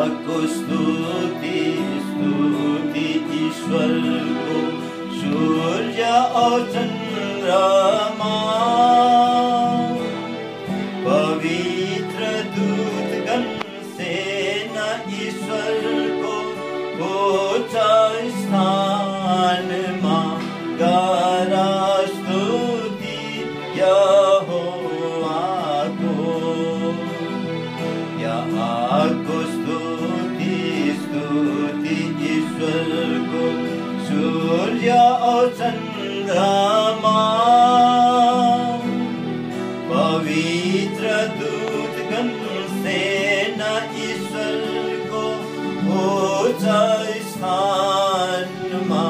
यहोवाको स्तुति स्तुति ईश्वरको सूर्य औ चन्द्रमा पवित्र दूतगण सेना ईश्वरको उच्च स्थानमा गारा स्तुति यहोवाको स्तुति स्तुति ईश्वरको सूर्य औ चन्द्रमा पवित्र दूतगण सेना ईश्वरको उच्च स्थानमा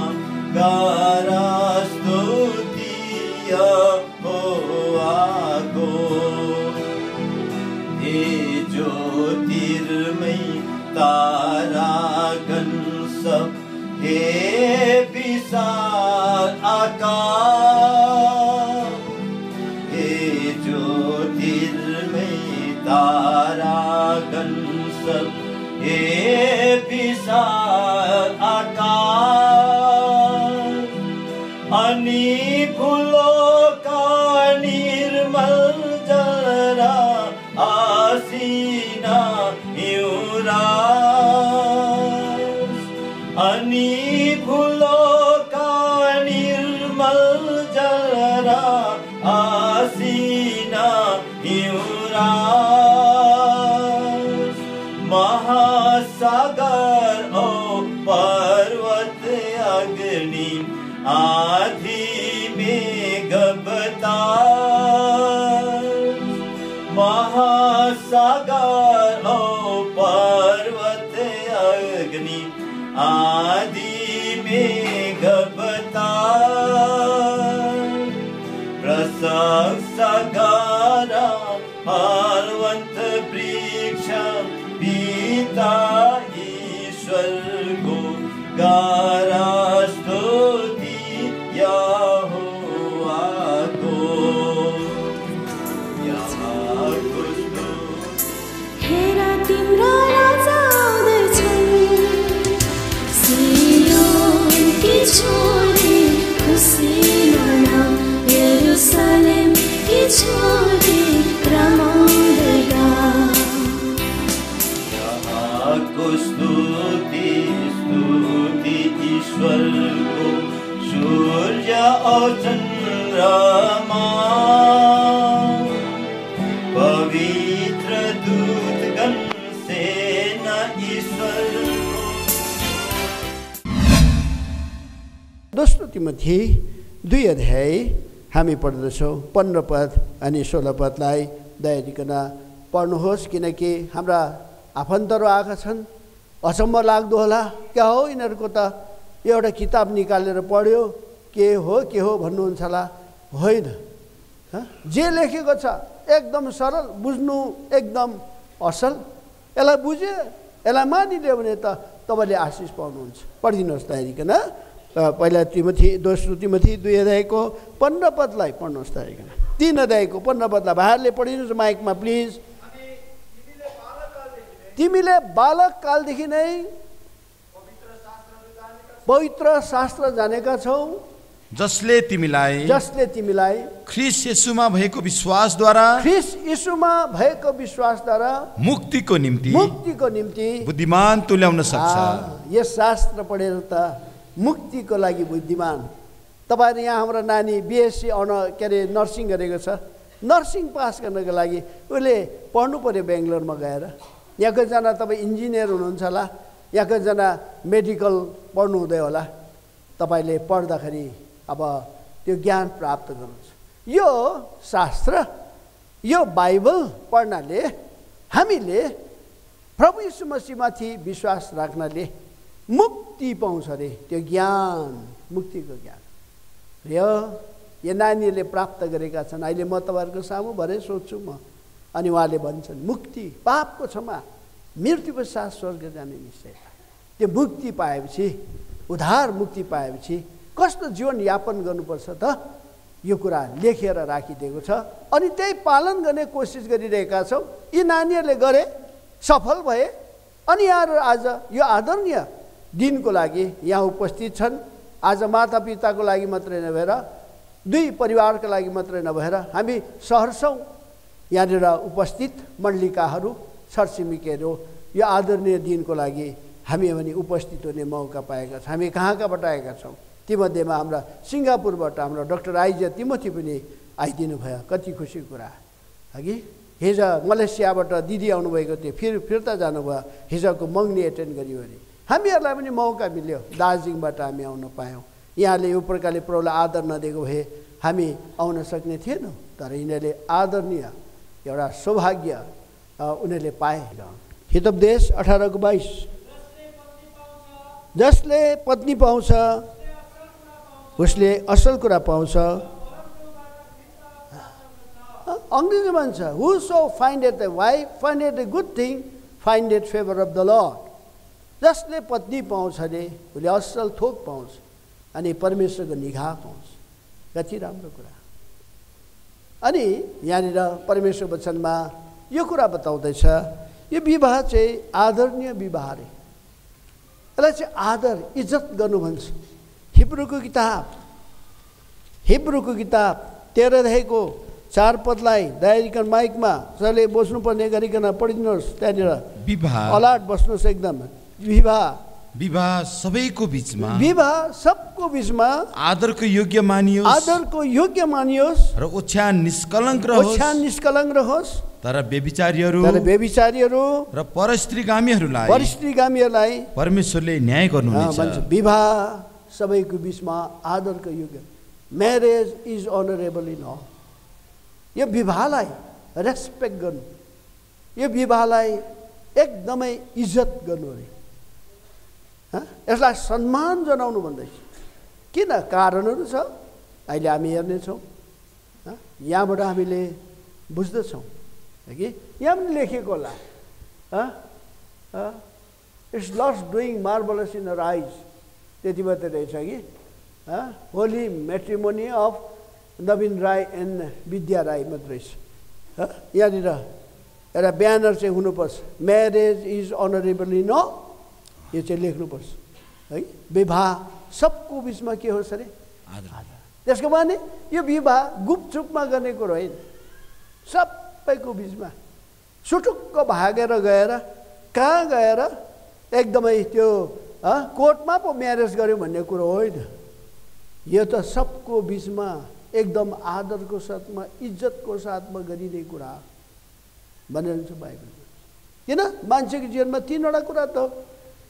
गारा स्तुति यहोवाको हे ज्योतिर्मय तारागण सब हे विशाल आकाश हे ज्योतिर्मय तारागण सब हे विशाल आकाश अनि फुलोका निर्मल जरा आसीना हिउँरास अनि फुलोका निर्मल जरा आसीना हिउँरास महासागर ओ पर्वत अग्नि आधी मेघ बतास महासागर ओ पर्वत अग्नि आदि मेघ बतास प्रशंसा गारा फलवन्त वृक्ष पिता ईश्वरको गारा स्तुति यहोवाको हेर तिम्रो राजा आउँदैछन् सियोनकी छोरी खुसी मनाऊ यरुसलेमकी छोरी रमाउँदै गाऊ यहोवाको स्तुति स्तुति ईश्वरको सूर्य औ चन्द्रमा पवित्र दूतगण सेना ईश्वरको। दोस्रो तिमोथी 2 अध्याय हामी पढ्दछौँ 15 पद अनि 16 पदलाई दया गरिकन पढ्नुहोस्, किनकि हाम्रा आफन्तहरू आएका छन्। अचम्म लाग्दो होला, क्या हो यिनीहरूको त एउटा किताब निकालेर पढ्यो के हो भन्नुहुन्छ होला। होइन, जे लेखेको छ एकदम सरल, बुझ्नु एकदम असल। यसलाई बुझ्यो, यसलाई मानिलियो भने त तपाईँले आशिष पाउनुहुन्छ। पढिदिनुहोस् तयारीकन पहिला दोस्रो तिमोथी 2 अध्यायको 15 पदलाई पढ्नुहोस् तयारीकन। 3 अध्यायको 15 पदलाई भाइहरूले पढिदिनुहोस् माइकमा प्लिज। तिमीले बालककालदेखि नै पवित्र शास्त्र जानेका छौ, जसले तिमीलाई ख्रीष्ट येशूमा भएको विश्वासद्वारा मुक्तिको निम्ति बुद्धिमान तुल्याउन सक्छ। यस शास्त्र पढेर त मुक्तिको लागि बुद्धिमान। तपाईहरु यहाँ हाम्रो नानी बीएससी नर्सिङ गरेको छ। नर्सिङ पास गर्नको लागि उसले पढ्नु पर्यो बेङ्गलोरमा गएर। यहाँको जना तपाईँ इन्जिनियर हुनुहुन्छ होला, यहाँको जना मेडिकल पढ्नु हुँदै होला। तपाईँले पढ्दाखेरि अब त्यो ज्ञान प्राप्त गर्नुहुन्छ। यो शास्त्र, यो बाइबल पढ्नाले हामीले प्रभु यीशु मसीहमाथि विश्वास राख्नाले मुक्ति पाउँछ अरे। त्यो ज्ञान, मुक्तिको ज्ञान यो नानीहरूले प्राप्त गरेका छन्। अहिले म तपाईँहरूको सामु भरे सोध्छु म, अनि उहाँले भन्छन् मुक्ति, पापको क्षमा, मृत्यु पश्चात स्वर्ग जाने निश्चयता। त्यो मुक्ति पाएपछि, उद्धार मुक्ति पाएपछि कस्तो जीवन यापन गर्नुपर्छ त, यो कुरा लेखेर राखिदिएको छ। अनि त्यही पालन गर्ने कोसिस गरिरहेका छौँ। यी नानीहरूले गरे, सफल भए, अनि यहाँहरू आज यो आदरणीय दिनको लागि यहाँ उपस्थित छन्। आज मातापिताको लागि मात्रै नभएर दुई परिवारका लागि मात्रै नभएर हामी सहर्षौँ यहाँनिर उपस्थित मण्डलिकाहरू छरछिमेकीहरू यो आदरणीय दिनको लागि हामी पनि उपस्थित हुने मौका पाएका छौँ। हामी कहाँ कहाँबाट आएका छौँ? तीमध्येमा हाम्रा सिङ्गापुरबाट हाम्रो डाक्टर आइजे तिमोथी पनि आइदिनु भयो। कति खुसीको कुरा हगि। हिजो मलेसियाबाट दिदी आउनुभएको थियो, फिर्ता जानुभयो। हिजोको मङ्गनी एटेन्ड गर्यो अरे। हामीहरूलाई पनि मौका मिल्यो, दार्जिलिङबाट हामी आउन पायौँ। यहाँले यो प्रकारले प्रभुलाई आदर नदिएको भए हामी आउन सक्ने थिएनौँ। तर यिनीहरूले आदरणीय एउटा सौभाग्य उनीहरूले पाए। हितोपदेश 18:22 जसले पत्नी पाउँछ उसले असल कुरा पाउँछ। अङ्ग्रेजी भन्छ whoso findeth a wife findeth a good thing findeth favor of the Lord। जसले पत्नी पाउँछ अरे उसले असल थोक पाउँछ अनि परमेश्वरको निगाह पाउँछ। कति राम्रो कुरा। अनि यहाँनिर परमेश्वर वचनमा यो कुरा बताउँदैछ यो विवाह चाहिँ आदरणीय विवाह अरे। यसलाई चाहिँ आदर इज्जत गर्नु भन्छ। हिब्रूको किताब 13 अध्यायको 4 पदलाई दयारिकन माइकमा सबले बस्नुपर्ने गरिकन पढिदिनुहोस्। त्यहाँनिर विवाह अलाट बस्नुहोस् एकदम। विवाह सबैको बिचमा, विवाह सबको बिचमा आदरको योग्य मानियोस् र ओछ्यान निष्कलङ्क रहोस्। तर व्यभिचारीहरू र परस्त्रीगामीहरूलाई परमेश्वरले न्याय गर्नुहुनेछ। विवाह सबैको बिचमा आदरको योग्य। Marriage is honourable in all. यो विवाहलाई रेस्पेक्ट गर्नु, यो विवाहलाई एकदमै इज्जत गर्नु अरे। यसलाई सम्मान जनाउनु भन्दैछ। किन? कारणहरू छ, अहिले हामी हेर्नेछौँ। यहाँबाट हामीले बुझ्दछौँ कि यहाँ पनि लेखेको होला इट्स लस्ट doing marvellous in our eyes. त्यति मात्रै रहेछ कि holy matrimony of Naveen Rai and Vidya Rai मात्रै छ। यहाँनिर एउटा ब्यानर चाहिँ हुनुपर्छ, marriage is honourable in all. यो चाहिँ लेख्नुपर्छ है। विवाह सबको बिचमा के होस् अरे? आदर। त्यसको माने यो विवाह गुपचुपमा गर्ने कुरो होइन। सबैको बिचमा सुटुक्क भागेर गएर कहाँ गएर एकदमै त्यो कोर्टमा पो म्यारेज गर्यो भन्ने कुरो होइन। यो त सबको बिचमा एकदम आदरको साथमा इज्जतको साथमा गरिने कुरा भनिरहन्छ बाइबलमा। किन? मान्छेको जीवनमा 3वटा कुरा त हो।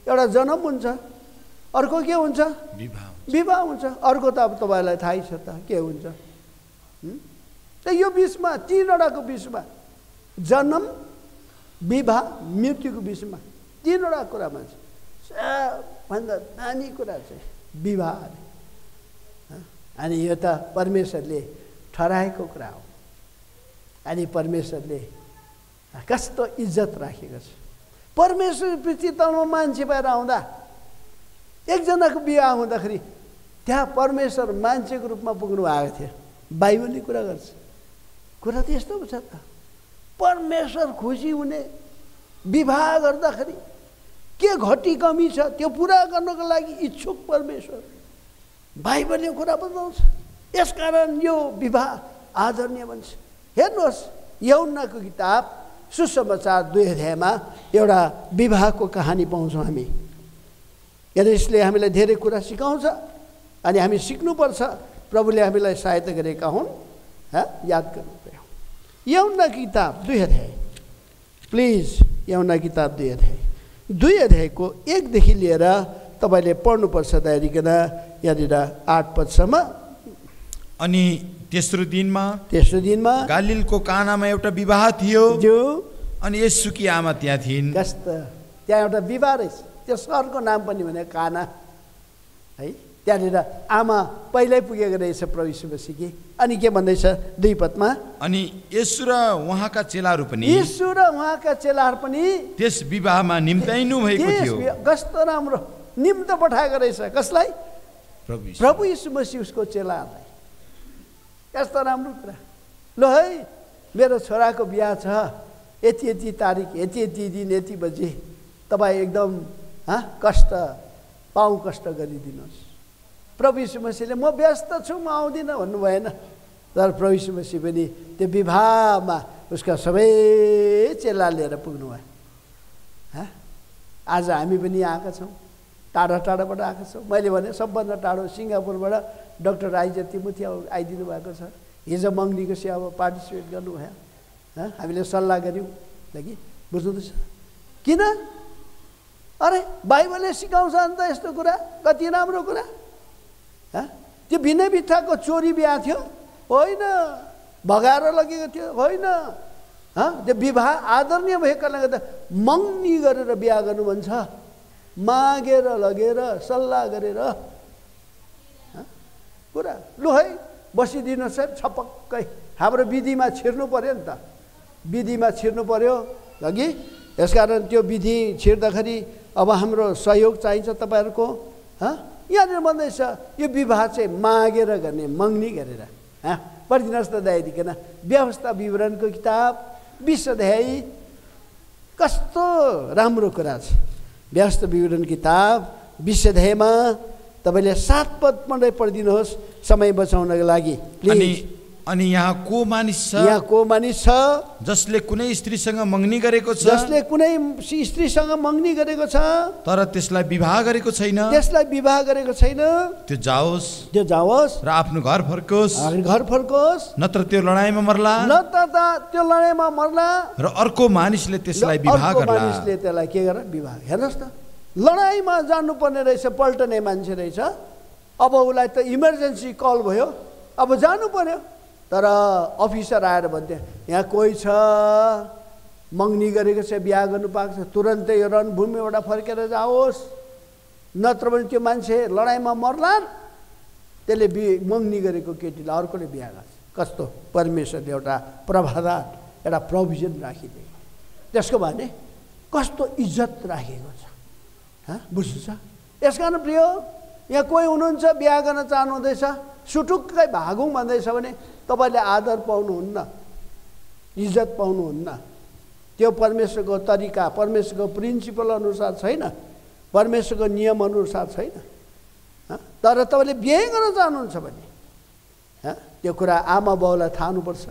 एउटा जन्म हुन्छ, अर्को के हुन्छ? विवाह हुन्छ। अर्को त अब तपाईँलाई थाहै छ त के हुन्छ। त यो बिचमा 3वटाको बिचमा जन्म, विवाह, मृत्युको बिचमा 3वटा कुरामा छ। सबभन्दा दामी कुरा चाहिँ विवाह। अनि यो त परमेश्वरले ठहराएको कुरा हो। अनि परमेश्वरले कस्तो इज्जत राखेको छ। परमेश्वर पृथ्वी तलमा मान्छे भएर आउँदा एकजनाको बिहा हुँदाखेरि त्यहाँ परमेश्वर मान्छेको रूपमा पुग्नु भएको थियो। बाइबलले कुरा गर्छ। कुरा त यस्तो छ त, परमेश्वर खुसी हुने विवाह गर्दाखेरि के घटी कमी छ त्यो पुरा गर्नको लागि इच्छुक परमेश्वर। बाइबलले कुरा बताउँछ। यसकारण यो विवाह आदरणीय भन्छ। हेर्नुहोस् यूहन्नाको किताब सुसमाचार 2 अध्यायमा एउटा विवाहको कहानी पाउँछौँ हामी। यसले हामीलाई धेरै कुरा सिकाउँछ अनि हामी सिक्नुपर्छ। प्रभुले हामीलाई सहायता गरेका हुन्। याद गर्नु पर्यो। यूहन्ना किताब 2 अध्याय प्लिज। यूहन्ना किताब 2 अध्याय 2 अध्यायको 1 देखि लिएर तपाईँले पढ्नुपर्छ तयारीकन यहाँनिर 8 पदसम्म। अनि तेस्रो दिनमा गालिलको कानामा एउटा विवाह थियो अनि येशूकी आमा त्यहाँ थिइन्। कस्तो त्यहाँ एउटा विवाह रहेछ। त्यो सहरको नाम पनि भने काना है। त्यहाँनिर आमा पहिल्यै पुगेको रहेछ प्रभु यीशु मसीहकी। अनि के भन्दैछ 2 पदमा? अनि येशू र उहाँका चेलाहरू पनि त्यस विवाहमा निम्ताइनु भएको थियो। कस्तो राम्रो निम्त पठाएको रहेछ। कसलाई? प्रभु यीशु मसीह उसको चेलाहरूलाई। कस्तो राम्रो कुरा। ल है मेरो छोराको बिहा छ, यति तारिक, यति दिन, यति बजे तपाईँ एकदम कष्ट गरिदिनुहोस्। प्रभु यीशु मसीहले म व्यस्त छु म आउँदिनँ भन्नु भएन, तर प्रभु यीशु मसीह पनि त्यो विवाहमा उसका सबै चेला लिएर पुग्नुभयो। आज हामी पनि आएका छौँ, टाढा टाढाबाट आएका छौँ। मैले भने सबभन्दा टाढो सिङ्गापुरबाट डाक्टर आइजे तिमुथी आइदिनु भएको छ। हिजो मङ्गनीको सेवामा पार्टिसिपेट गर्नुभयो। हामीले सल्लाह गऱ्यौँ कि बुझ्नुहुँदैछ किन? अरे बाइबलले सिकाउँछ अन्त यस्तो कुरा, कति राम्रो कुरा। त्यो बिना बित्थाको चोरी बिहा थियो होइन, भगाएर लगेको थियो होइन। त्यो विवाह आदरणीय भएको कारणले गर्दा मङ्गनी गरेर बिहा गर्नु भन्छ, मागेर लगेर सल्लाह गरेर कुरा। लु है बसिदिनुहोस् है छपक्कै, हाम्रो विधिमा छिर्नु पर्यो नि त, विधिमा छिर्नु पर्यो कि। यसकारण त्यो विधि छिर्दाखेरि अब हाम्रो सहयोग चाहिन्छ तपाईँहरूको। यहाँनिर भन्दैछ यो विवाह चाहिँ मागेर गर्ने, मङ्गनी गरेर। पढिदिनुहोस् त दयादिकन व्यवस्था विवरणको किताब 20 अध्याय। कस्तो राम्रो कुरा छ। व्यवस्था विवरण किताब 20 अध्यायमा तपाईँले 7 पद मात्रै पढिदिनुहोस् समय बचाउनको लागि प्लिज। अनि यहाँ को मानिस छ? यहाँ को मानिस छ जसले कुनै स्त्रीसँग मङ्गनी गरेको छ? जसले कुनै स्त्रीसँग मङ्गनी गरेको छ तर त्यसलाई विवाह गरेको छैन, त्यसलाई विवाह गरेको छैन, त्यो जाओस् र आफ्नो घर फर्कोस्, नत्र त्यो लडाइँमा मर्ला, र अर्को मानिसले त्यसलाई विवाह गर्ला। मानिसले त्यसलाई के गरेर विवाह। हेर्नुहोस् त, लडाइँमा जानुपर्ने रहेछ, पल्टने मान्छे रहेछ। अब उसलाई त इमर्जेन्सी कल भयो, अब जानु पर्यो। तर अफिसर आएर भन्थे यहाँ कोही छ मङ्गनी गरेको छ, बिहा गर्नु पाएको छ, तुरन्तै यो रणभूमिबाट फर्केर जाओस्, नत्र भने त्यो मान्छे लडाइँमा मर्लान्। त्यसले मङ्गनी गरेको केटीलाई अर्कोले बिहा गर्छ। कस्तो परमेश्वरले एउटा प्रावधान, एउटा प्रोभिजन राखिदिएको, त्यसको भने कस्तो इज्जत राखेको छ। बुझ्नुहुन्छ? यसकारण प्रिय, यहाँ कोही हुनुहुन्छ बिहा गर्न चाहनुहुँदैछ, सुटुक्कै भागौँ भन्दैछ भने तपाईँले आदर पाउनुहुन्न, इज्जत पाउनुहुन्न। त्यो परमेश्वरको तरिका, परमेश्वरको प्रिन्सिपल अनुसार छैन, परमेश्वरको नियम अनुसार छैन। तर तपाईँले बिहे गर्न चाहनुहुन्छ भने त्यो कुरा आमा बाउलाई थाहा हुनुपर्छ,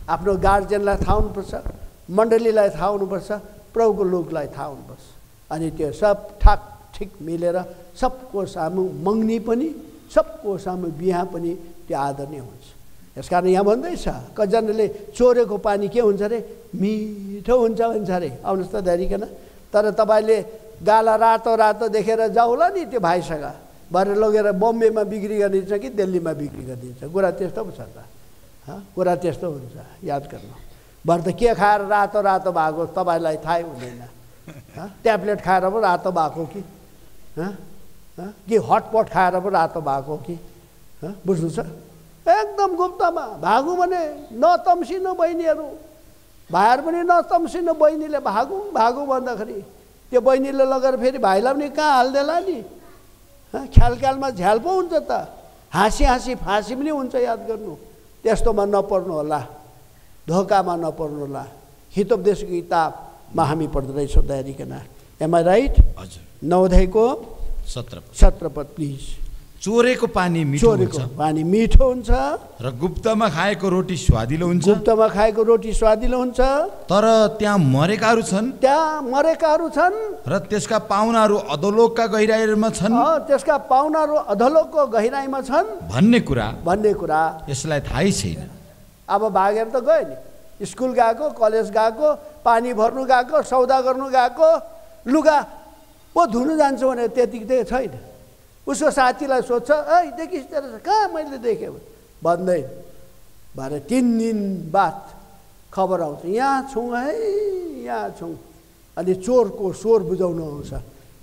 आफ्नो गार्जेनलाई थाहा हुनुपर्छ, मण्डलीलाई थाहा हुनुपर्छ, प्रभुको लोकलाई थाहा हुनुपर्छ। अनि त्यो सब ठिक मिलेर सबको सामु मङ्गनी पनि, सबको सामु बिहा पनि त्यो आदरणीय हुन्छ। यसकारण यहाँ भन्दैछ कतिजनाले चोरेको पानी के हुन्छ अरे, मिठो हुन्छ भन्छ अरे। आउनुहोस् त धरिकन। तर तपाईँले गाला रातो रातो देखेर जाउला नि त्यो भाइसँग, भरे लगेर बम्बेमा बिक्री गरिदिन्छ कि दिल्लीमा बिक्री गरिदिन्छ। कुरा त्यस्तो पो छ त, कुरा त्यस्तो हुन्छ। याद गर्नु, भरे त के खाएर रातो रातो भएको तपाईँलाई थाहै हुँदैन। ट्याब्लेट खाएर पो रातो भएको कि हटपट खाएर पो रातो भएको कि, बुझ्नु छ? एकदम गुप्तमा भागौँ भने नतम्सिनु बहिनीहरू, भाइहरू पनि नतम्सिनु। बहिनीले भागौँ भन्दाखेरि त्यो बहिनीले लगेर फेरि भाइलाई पनि कहाँ हालिदेला नि। ख्यालमा झ्याल पो हुन्छ त, हाँसी फाँसी पनि हुन्छ। याद गर्नु, त्यस्तोमा नपर्नु होला, धोकामा नपर्नु होला। हितोपदेशको किताबमा हामी पढ्दै रहेछौँ दयारिकन। Am I right? हजुर। 9 अध्यायको 17 पद प्लिज। चोरेको पानी मिठो हुन्छ र गुप्तमा खाएको रोटी स्वादिलो हुन्छ। तर त्यहाँ मरेकाहरू छन् र त्यसका पाहुनाहरू अधोलोकका गहिराईमा छन् भन्ने कुरा यसलाई थाहै छैन। अब भागेर त गयो नि, स्कुल गएको, कलेज गएको, पानी भर्नु गएको, सौदा गर्नु गएको, लुगा पो धुनु जान्छ भने त्यतिकै छैन। उसको साथीलाई सोध्छ, ऐ देखिस् तेरो कहाँ मैले देखेँ भन्दै, भरे 3 दिन बाद खबर आउँछ, यहाँ छौँ है, यहाँ छौँ। अनि चोरको स्वर बुझाउनु आउँछ।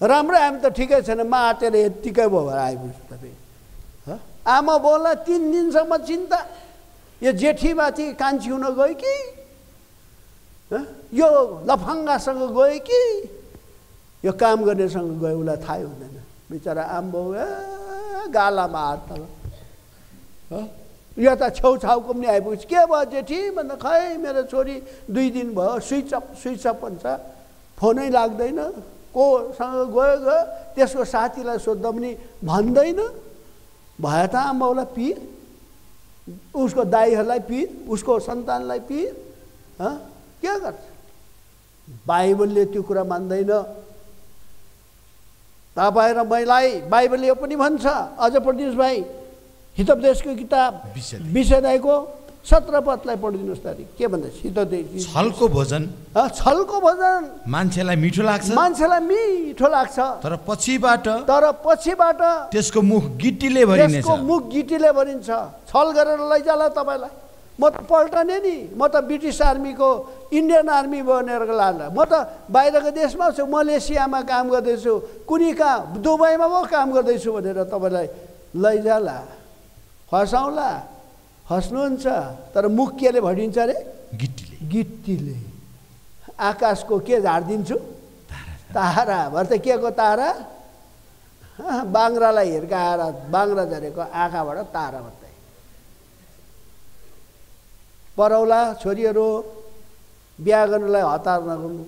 राम्रो, हामी त ठिकै छैन, माटेर यत्तिकै भयो भएर आइपुग्छ तपाईँ। आमा बाउलाई 3 दिनसम्म चिन्ता, यो जेठीमाथि कान्छी हुन गयो कि, यो लफङ्गासँग गयो कि, यो काम गर्नेसँग गयो, उसलाई थाहै हुँदैन। बिचरा आम्बो गालामा हात तल। यो त छेउछाउको पनि आइपुग्छ। के भयो जेठी भन्दा, खै मेरो छोरी 2 दिन भयो स्विच अप भन्छ, फोनै लाग्दैन, कोसँग गयो त्यसको साथीलाई सोद्धा पनि भन्दैन। भयो त आमाउलाई पीर, उसको दाइहरूलाई पीर, उसको सन्तानलाई पीर, के गर्छ? बाइबलले त्यो कुरा मान्दैन। तपाईँ र मैलाई बाइबलले यो पनि भन्छ। अझ पढिदिनुहोस् भाइ, हितोपदेशको किताब 20 अध्यायको 17 पदलाई पढिदिनुहोस् त। के भन्दैछ? हितोपदेश छलको भोजन, छलको भोजन मान्छेलाई मिठो लाग्छ, मान्छेलाई मिठो लाग्छ, तर पछिबाट त्यसको मुख गिट्टीले भरिनेछ। त्यसको मुख गिट्टीले भरिन्छ। छल गरेर लैजाला तपाईँलाई। म त पल्टने नि, म त ब्रिटिस आर्मीको इन्डियन आर्मी बनेर लाला। म त बाहिरको देशमा छु, मलेसियामा काम गर्दैछु, कुनै कहाँ दुबईमा म काम गर्दैछु भनेर तपाईँलाई लैजाला, फसाउला। हस्नुहुन्छ, तर मुख केले भरिन्छ अरे? गिट्टीले। गिट्टीले। आकाशको के झारिदिन्छु? तारा। भरे त के को तारा? बाङ्रालाई हिर्काएर बाङ्रा झरेको आँखाबाट तारा मात्रै। पढौला छोरीहरू, बिहा गर्नुलाई हतार नगर्नु,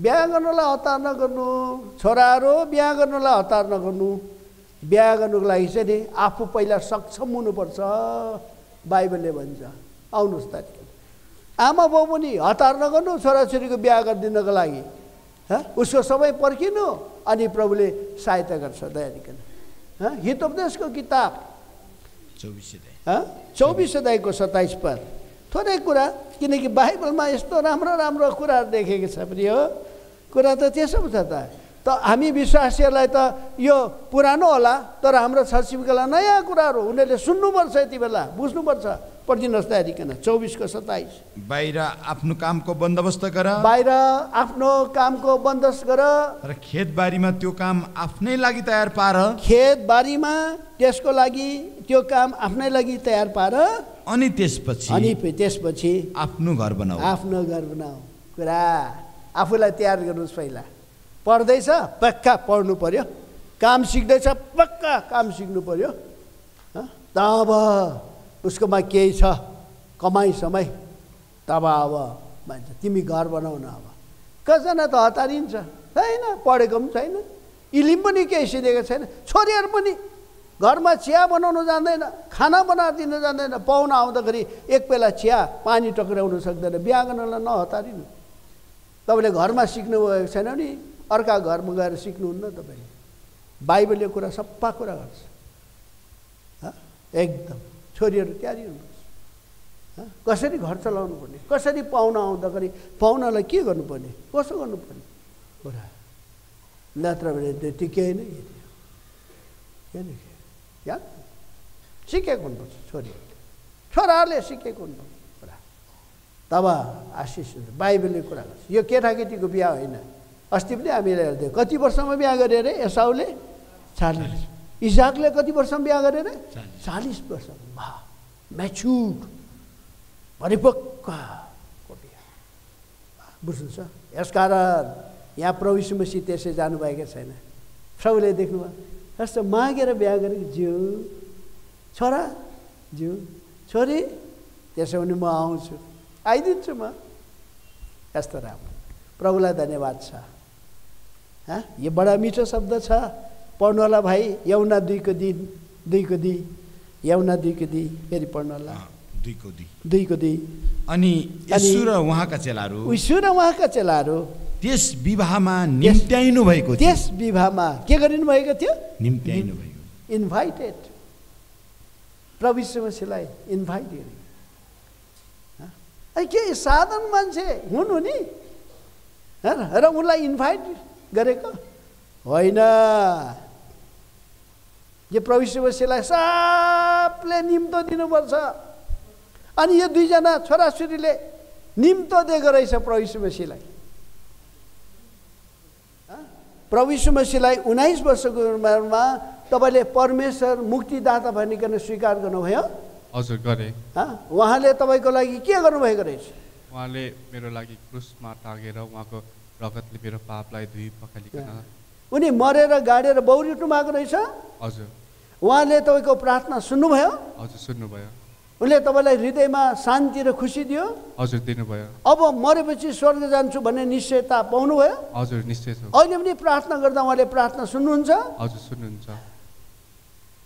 बिहा गर्नुलाई हतार नगर्नु। छोराहरू, बिहा गर्नुलाई हतार नगर्नु। बिहा गर्नुको लागि चाहिँ नि आफू पहिला सक्षम हुनुपर्छ, बाइबलले भन्छ। आउनुहोस् त, आमा बाउ पनि हतार नगर्नु छोराछोरीको बिहा गरिदिनको लागि। उसको सबै पर्खिनु, अनि प्रभुले सहायता गर्छ दयानिकन। हितोपदेशको किताब 24 अध्यायको 27 पद। थोरै कुरा, किनकि बाइबलमा यस्तो राम्रो राम्रो कुराहरू देखेको छ प्रिय। कुरा त त्यसो छ त। हामी विश्वासीहरूलाई त यो पुरानो होला, तर हाम्रो छरछिमेकीलाई नयाँ कुराहरू उनीहरूले सुन्नुपर्छ, यति बेला बुझ्नुपर्छ। पढिदिनुहोस् तयारीकन 24 को 27। बाहिर आफ्नो कामको बन्दोबस्त गर, बाहिर आफ्नो कामको बन्दोबस्त गर, र खेतबारीमा त्यो काम आफ्नै लागि तयार पार। खेतबारीमा त्यसको लागि त्यो काम आफ्नै लागि तयार पार। अनि त्यसपछि आफ्नो घर बनाऊ। आफ्नो घर बनाऊ। कुरा आफूलाई तयार गर्नुहोस्। पहिला पढ्दैछ, पक्का पढ्नु पर्यो। काम सिक्दैछ, पक्का काम सिक्नु पर्यो। तब उसकोमा केही छ कमाइ समय, तब अब भन्छ तिमी घर बनाउ न। अब कसैजना त हतारिन्छ, छैन पढेको पनि छैन, इलिम पनि केही सिकेको छैन। छोरीहरू पनि घरमा चिया बनाउनु जान्दैन, खाना बनाएर दिन जान्दैन। पाहुना आउँदाखेरि एक बेला चिया पानी टक्राउनु सक्दैन। बिहा गर्नलाई नहतारिनु। तपाईँले घरमा सिक्नुभएको छैन नि अर्का घरमा गएर सिक्नुहुन्न। तपाईँले बाइबलले कुरा सबै कुरा गर्छ एकदम। छोरीहरू तयारी हुनुहोस्। कसरी घर चलाउनु पर्ने, कसरी पाहुना आउँदाखेरि पाहुनालाई के गर्नुपर्ने, कसो गर्नुपर्ने कुरा। नत्र भने त्यो केही नै याद सिकेको हुनुपर्छ। छोरीहरूले, छोराहरूले सिकेको हुनुपर्छ कुरा। तब आशिष हुन्छ। बाइबलले कुरा गर्छ। यो केटाकेटीको बिहा होइन। अस्ति पनि हामीले हेर्थ्यौँ, कति वर्षमा बिहा गरे अरे एसाउले? 40। इसाकले कति वर्षमा बिहा गरे अरे? 40 वर्षमा। म्याच्युर, परिपक्वको बिहा। बुझ्नुहुन्छ? यसकारण यहाँ प्रभु यीशु मसीह त्यसै जानुभएको छैन। सबैले देख्नुभयो यस्तो मागेर बिहा गरेको ज्यू, छोरा ज्यू, छोरी त्यसो भने म आउँछु, आइदिन्छु म। यस्तो राम्रो। प्रभुलाई धन्यवाद छ। यो बडा मिठो शब्द छ। पढ्नु होला भाइ। यौना 2 को दिन, 2 को दी, यौना 2 को दी, फेरि पढ्नु होला। 2 को दी। अनि येशू र उहाँका चेलाहरू, येशू र उहाँका चेलाहरू त्यस विवाहमा निम्त्याइनु भएको थियो। त्यस विवाहमा के गरिनु भएको थियो? निम्त्याइनु भएको। इन्भाइटेड। प्रभु यीशु मसीहलाई इन्भाइट गरे। के साधारण मान्छे हुनु नि र उनलाई इन्भाइट गरेको होइन। यो प्रभु यीशु मसीहलाई सबले निम्तो दिनुपर्छ। अनि यो 2 जना छोराछोरीले निम्तो दिएको रहेछ प्रभु यीशु मसीहलाई। प्रभु यीशु मसीहलाई 19 वर्षको उमेरमा तपाईँले परमेश्वर मुक्तिदाता भनिकन स्वीकार गर्नुभयो? हजुर गरे। उहाँले तपाईँको लागि के गर्नुभएको रहेछ? उहाँले मेरो लागि क्रुसमा टाँगेर उहाँको रगतले मेरो पापलाई धुई पखालिकन उनी मरेर गाडेर बौरिउठ्नु भएको रहेछ। हजुर। उहाँले तपाईँको प्रार्थना सुन्नुभयो? हजुर सुन्नुभयो। उसले तपाईँलाई हृदयमा शान्ति र खुसी दियो? हजुर दिनुभयो। अब मरेपछि स्वर्ग जान्छु भन्ने निश्चयता पाउनुभयो? हजुर निश्चय छ। अहिले पनि प्रार्थना गर्दा उहाँले प्रार्थना सुन्नुहुन्छ? हजुर सुन्नुहुन्छ।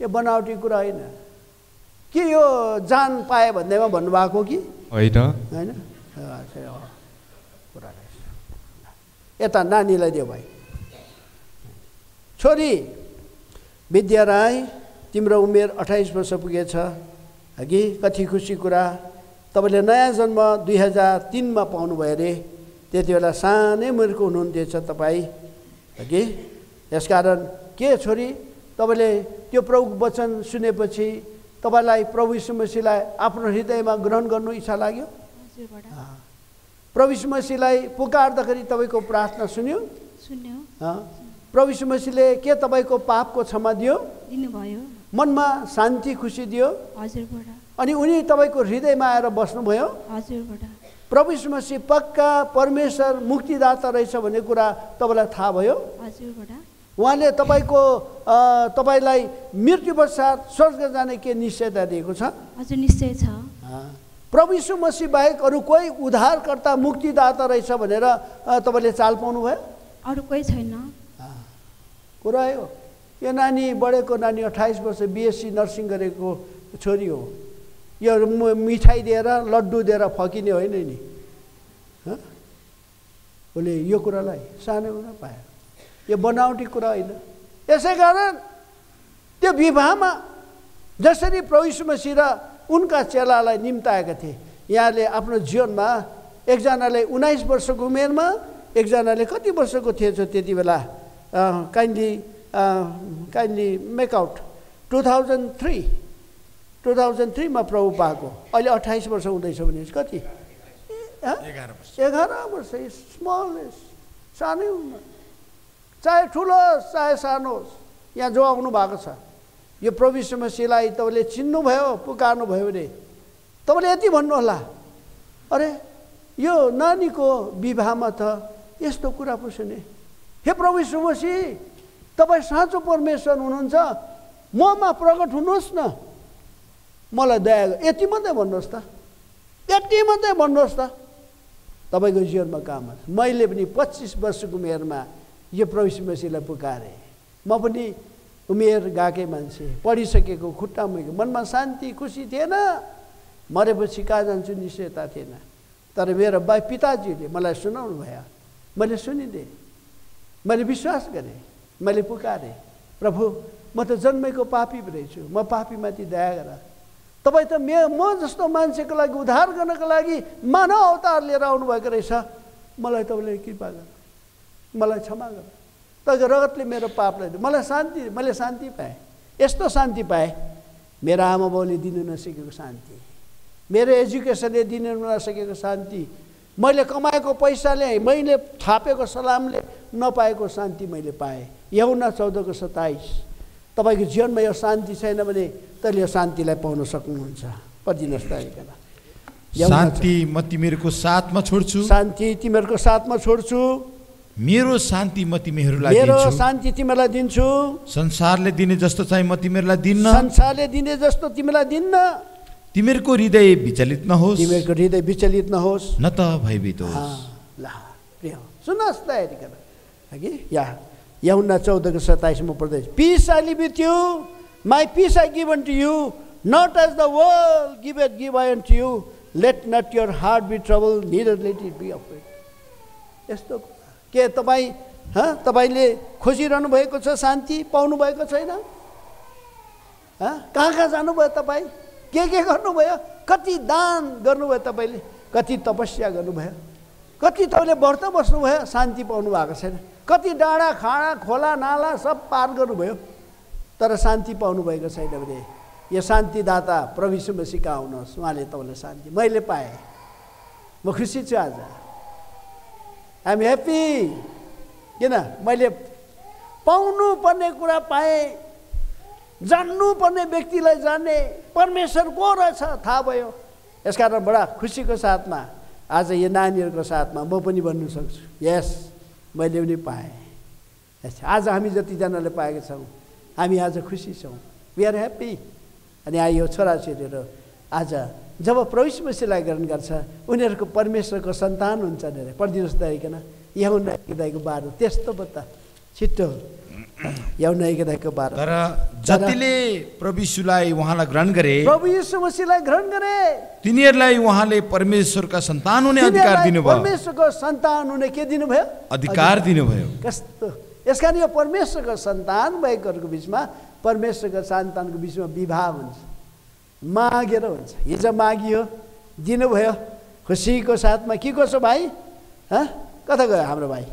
यो बनावटी कुरा होइन कि यो जान पाए भन्दैमा भन्नुभएको कि होइन? होइन कुरा रहेछ। यता नानीलाई दियो भाइ। छोरी विद्या राई, तिम्रो उमेर 28 वर्ष पुगेछ अघि। कति खुसी कुरा, तपाईँले नयाँ जन्म 2003 पाउनुभयो अरे। त्यति बेला सानै उमेरको हुनुहुन्थेछ तपाईँ अघि। यसकारण के छोरी, तपाईँले त्यो प्रभुको वचन सुनेपछि तपाईँलाई प्रभु यीशु मसीहलाई आफ्नो हृदयमा ग्रहण गर्नु इच्छा लाग्यो? प्रभु यीशु मसीहलाई पुकार्दाखेरि तपाईँको प्रार्थना सुन्यो? प्रभु यीशु मसीहले के तपाईँको पापको क्षमा दियो? दिनुभयो। मनमा शान्ति खुसी दियो? हजुरबाट। अनि उनी तपाईँको हृदयमा आएर बस्नुभयो? हजुरबाट। प्रभु यीशु मसीह पक्का परमेश्वर मुक्तिदाता रहेछ भन्ने कुरा तपाईँलाई थाहा भयो? हजुरबाट। उहाँले तपाईँलाई मृत्यु पश्चात स्वर्ग जाने के निश्चयता दिएको छ? हजुर निश्चय छ। प्रभु यीशु मसीह बाहेक अरू कोही उद्धारकर्ता मुक्तिदाता रहेछ भनेर तपाईँले चाल पाउनुभयो? अरू कोही छैन। कुरा हो यो नानी, बढेको नानी 28 वर्ष BSc नर्सिङ गरेको छोरी हो। यो मिठाई दिएर लड्डु दिएर फकिने होइन नि। उसले यो कुरालाई सानो हुन पायो। यो बनावटी कुरा होइन। यसै कारण त्यो विवाहमा जसरी प्रभु यीशु मसीह र उनका चेलालाई निम्ताएका थिए, यहाँले आफ्नो जीवनमा एकजनाले 19 वर्षको उमेरमा, एकजनाले कति वर्षको थिएछ त्यति बेला? काइन्डली मेकआउट 2003 मा प्रभु पाएको। अहिले 28 वर्ष हुँदैछ भने कति? 11 वर्ष। स्मल, सानै उमेर, चाहे ठुलो होस् चाहे सानो होस्, यहाँ जो आउनु भएको छ यो प्रभु यीशु मसीहलाई तपाईँले चिन्नुभयो, पुकार्नुभयो भने तपाईँले यति भन्नुहोला, अरे यो नानीको विवाहमा त यस्तो कुरा पो सुने। हे प्रभु यीशु मसीह, तपाईँ साँचो परमेश्वर हुनुहुन्छ, ममा प्रकट हुनुहोस् न, मलाई दया गर। यति मात्रै भन्नुहोस् त, यति मात्रै भन्नुहोस् त, तपाईँको जीवनमा काम हुन्छ। मैले पनि 25 वर्षको उमेरमा यो प्रभु यीशु मसीहलाई पुकारेँ। म पनि उमेर गएकै मान्छे, पढिसकेको, खुट्टामा मनमा शान्ति खुसी थिएन। मरेपछि कहाँ जान्छु निश्चयता थिएन। तर मेरो पिताजीले मलाई सुनाउनु भयो, मैले सुनिदिएँ, मैले विश्वास गरेँ, मैले पुकारेँ, प्रभु म त जन्मेको पापी रहेछु, म पापीमाथि दया गर। तपाईँ त म जस्तो मान्छेको लागि उद्धार गर्नको लागि मानव अवतार लिएर आउनुभएको रहेछ। मलाई तपाईँले कृपा गर, मलाई क्षमा गर। तपाईँको रगतले मेरो पापलाई मैले शान्ति पाएँ। यस्तो शान्ति पाएँ मेरो आमा बाउले दिनु नसकेको शान्ति, मेरो एजुकेसनले दिनु नसकेको शान्ति, मैले कमाएको पैसाले, मैले थापेको सलामले नपाएको शान्ति मैले पाएँ। यूहन्ना 14:27। तपाईँको जीवनमा यो शान्ति छैन भने तैँले यो शान्तिलाई पाउन सक्नुहुन्छ। पढिदिनुहोस् त आइकन। शान्ति म तिमीहरूको साथमा छोड्छु, शान्ति तिमीहरूको साथमा छोड्छु, मेरो शान्ति म तिमीहरूलाई मेरो दिन्छु, शान्ति तिमीलाई दिन्छु। संसारले दिने जस्तो चाहिँ म तिमीहरूलाई दिन्न, संसारले दिने जस्तो तिमीलाई दिन्न। तिमीहरूको हृदय विचलित नहोस्, तिमीहरूको हृदय विचलित नहोस्, न त भयभीत होस्। ल प्रिय सुन्नुहोस् त यतिखेर हगि यूहन्ना 14:27 म पढ्दैछु। Peace I leave with you, my peace I give unto you, not as the world giveth give I unto you, let not your heart be trouble, neither let it be afraid. यस्तो के तपाईँले खोजिरहनु भएको छ? शान्ति पाउनु भएको छैन? कहाँ कहाँ जानुभयो तपाईँ? के गर्नुभयो? कति दान गर्नुभयो तपाईँले? कति तपस्या गर्नुभयो? कति तपाईँले व्रत बस्नुभयो? शान्ति पाउनु भएको छैन। कति डाँडा खाडा खोला नाला सब पार गर्नुभयो, तर शान्ति पाउनु भएको छैन भने यो शान्तिदाता प्रभु यीशु मसीह कहाँ आउनुहोस्, उहाँले तपाईँलाई शान्ति मैले पाएँ। म खुसी छु आज, आइ एम ह्याप्पी। किन? मैले पाउनु पर्ने कुरा पाएँ, जान्नुपर्ने व्यक्तिलाई जाने, परमेश्वर को रहेछ थाहा भयो। यसकारण बडा खुसीको साथमा आज यो नानीहरूको साथमा म पनि भन्नु सक्छु, यस मैले पनि पाएँ। आज हामी जतिजनाले पाएका छौँ हामी आज खुसी छौँ, वी आर ह्याप्पी। अनि यो छोराछोरीहरू आज जब प्रभु यीशु मसीहलाई ग्रहण गर्छ उनीहरूको परमेश्वरको सन्तान हुन्छ अरे। पढिदिनुहोस् त आइकन यूहन्ना एक अध्यायको 12 त्यस्तो पो त छिट्टो यूहन्ना एक अध्यायको 12। तर जतिले प्रभु यीशुलाई उहाँलाई ग्रहण गरे प्रभु यीशु मसीहलाई ग्रहण गरे तिनीहरूलाई उहाँले परमेश्वरका सन्तान हुने अधिकार दिनुभयो। परमेश्वरको सन्तान हुने के दिनुभयो? अधिकार दिनुभयो। कस्तो यसकारण यो परमेश्वरको सन्तान भएकोहरूको बिचमा परमेश्वरको सन्तानको बिचमा विवाह हुन्छ, मागेर हुन्छ। हिजो मागियो दिनुभयो खुसीको साथमा। के कसो भाइ? कता गयो हाम्रो भाइ?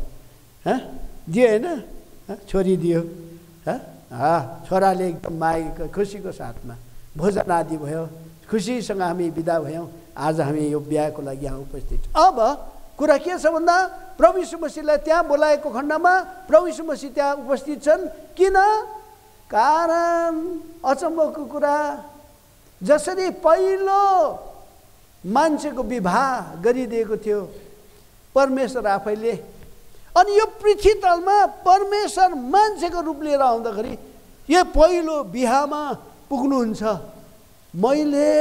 दियो होइन? छोरी दियो। छोराले एकदम मागेको खुसीको साथमा भोजन आदि भयो, खुसीसँग हामी बिदा भयौँ। आज हामी यो बिहाको लागि यहाँ उपस्थित छौँ। अब कुरा के छ भन्दा प्रभु यीशु मसीहलाई त्यहाँ बोलाएको खण्डमा प्रभु यीशु मसीह त्यहाँ उपस्थित छन्। किन? कारण अचम्मको कुरा, जसरी पहिलो मान्छेको विवाह गरिदिएको थियो परमेश्वर आफैले, अनि यो पृथ्वी तलमा परमेश्वर मान्छेको रूप लिएर आउँदाखेरि यो पहिलो बिहामा पुग्नुहुन्छ। मैले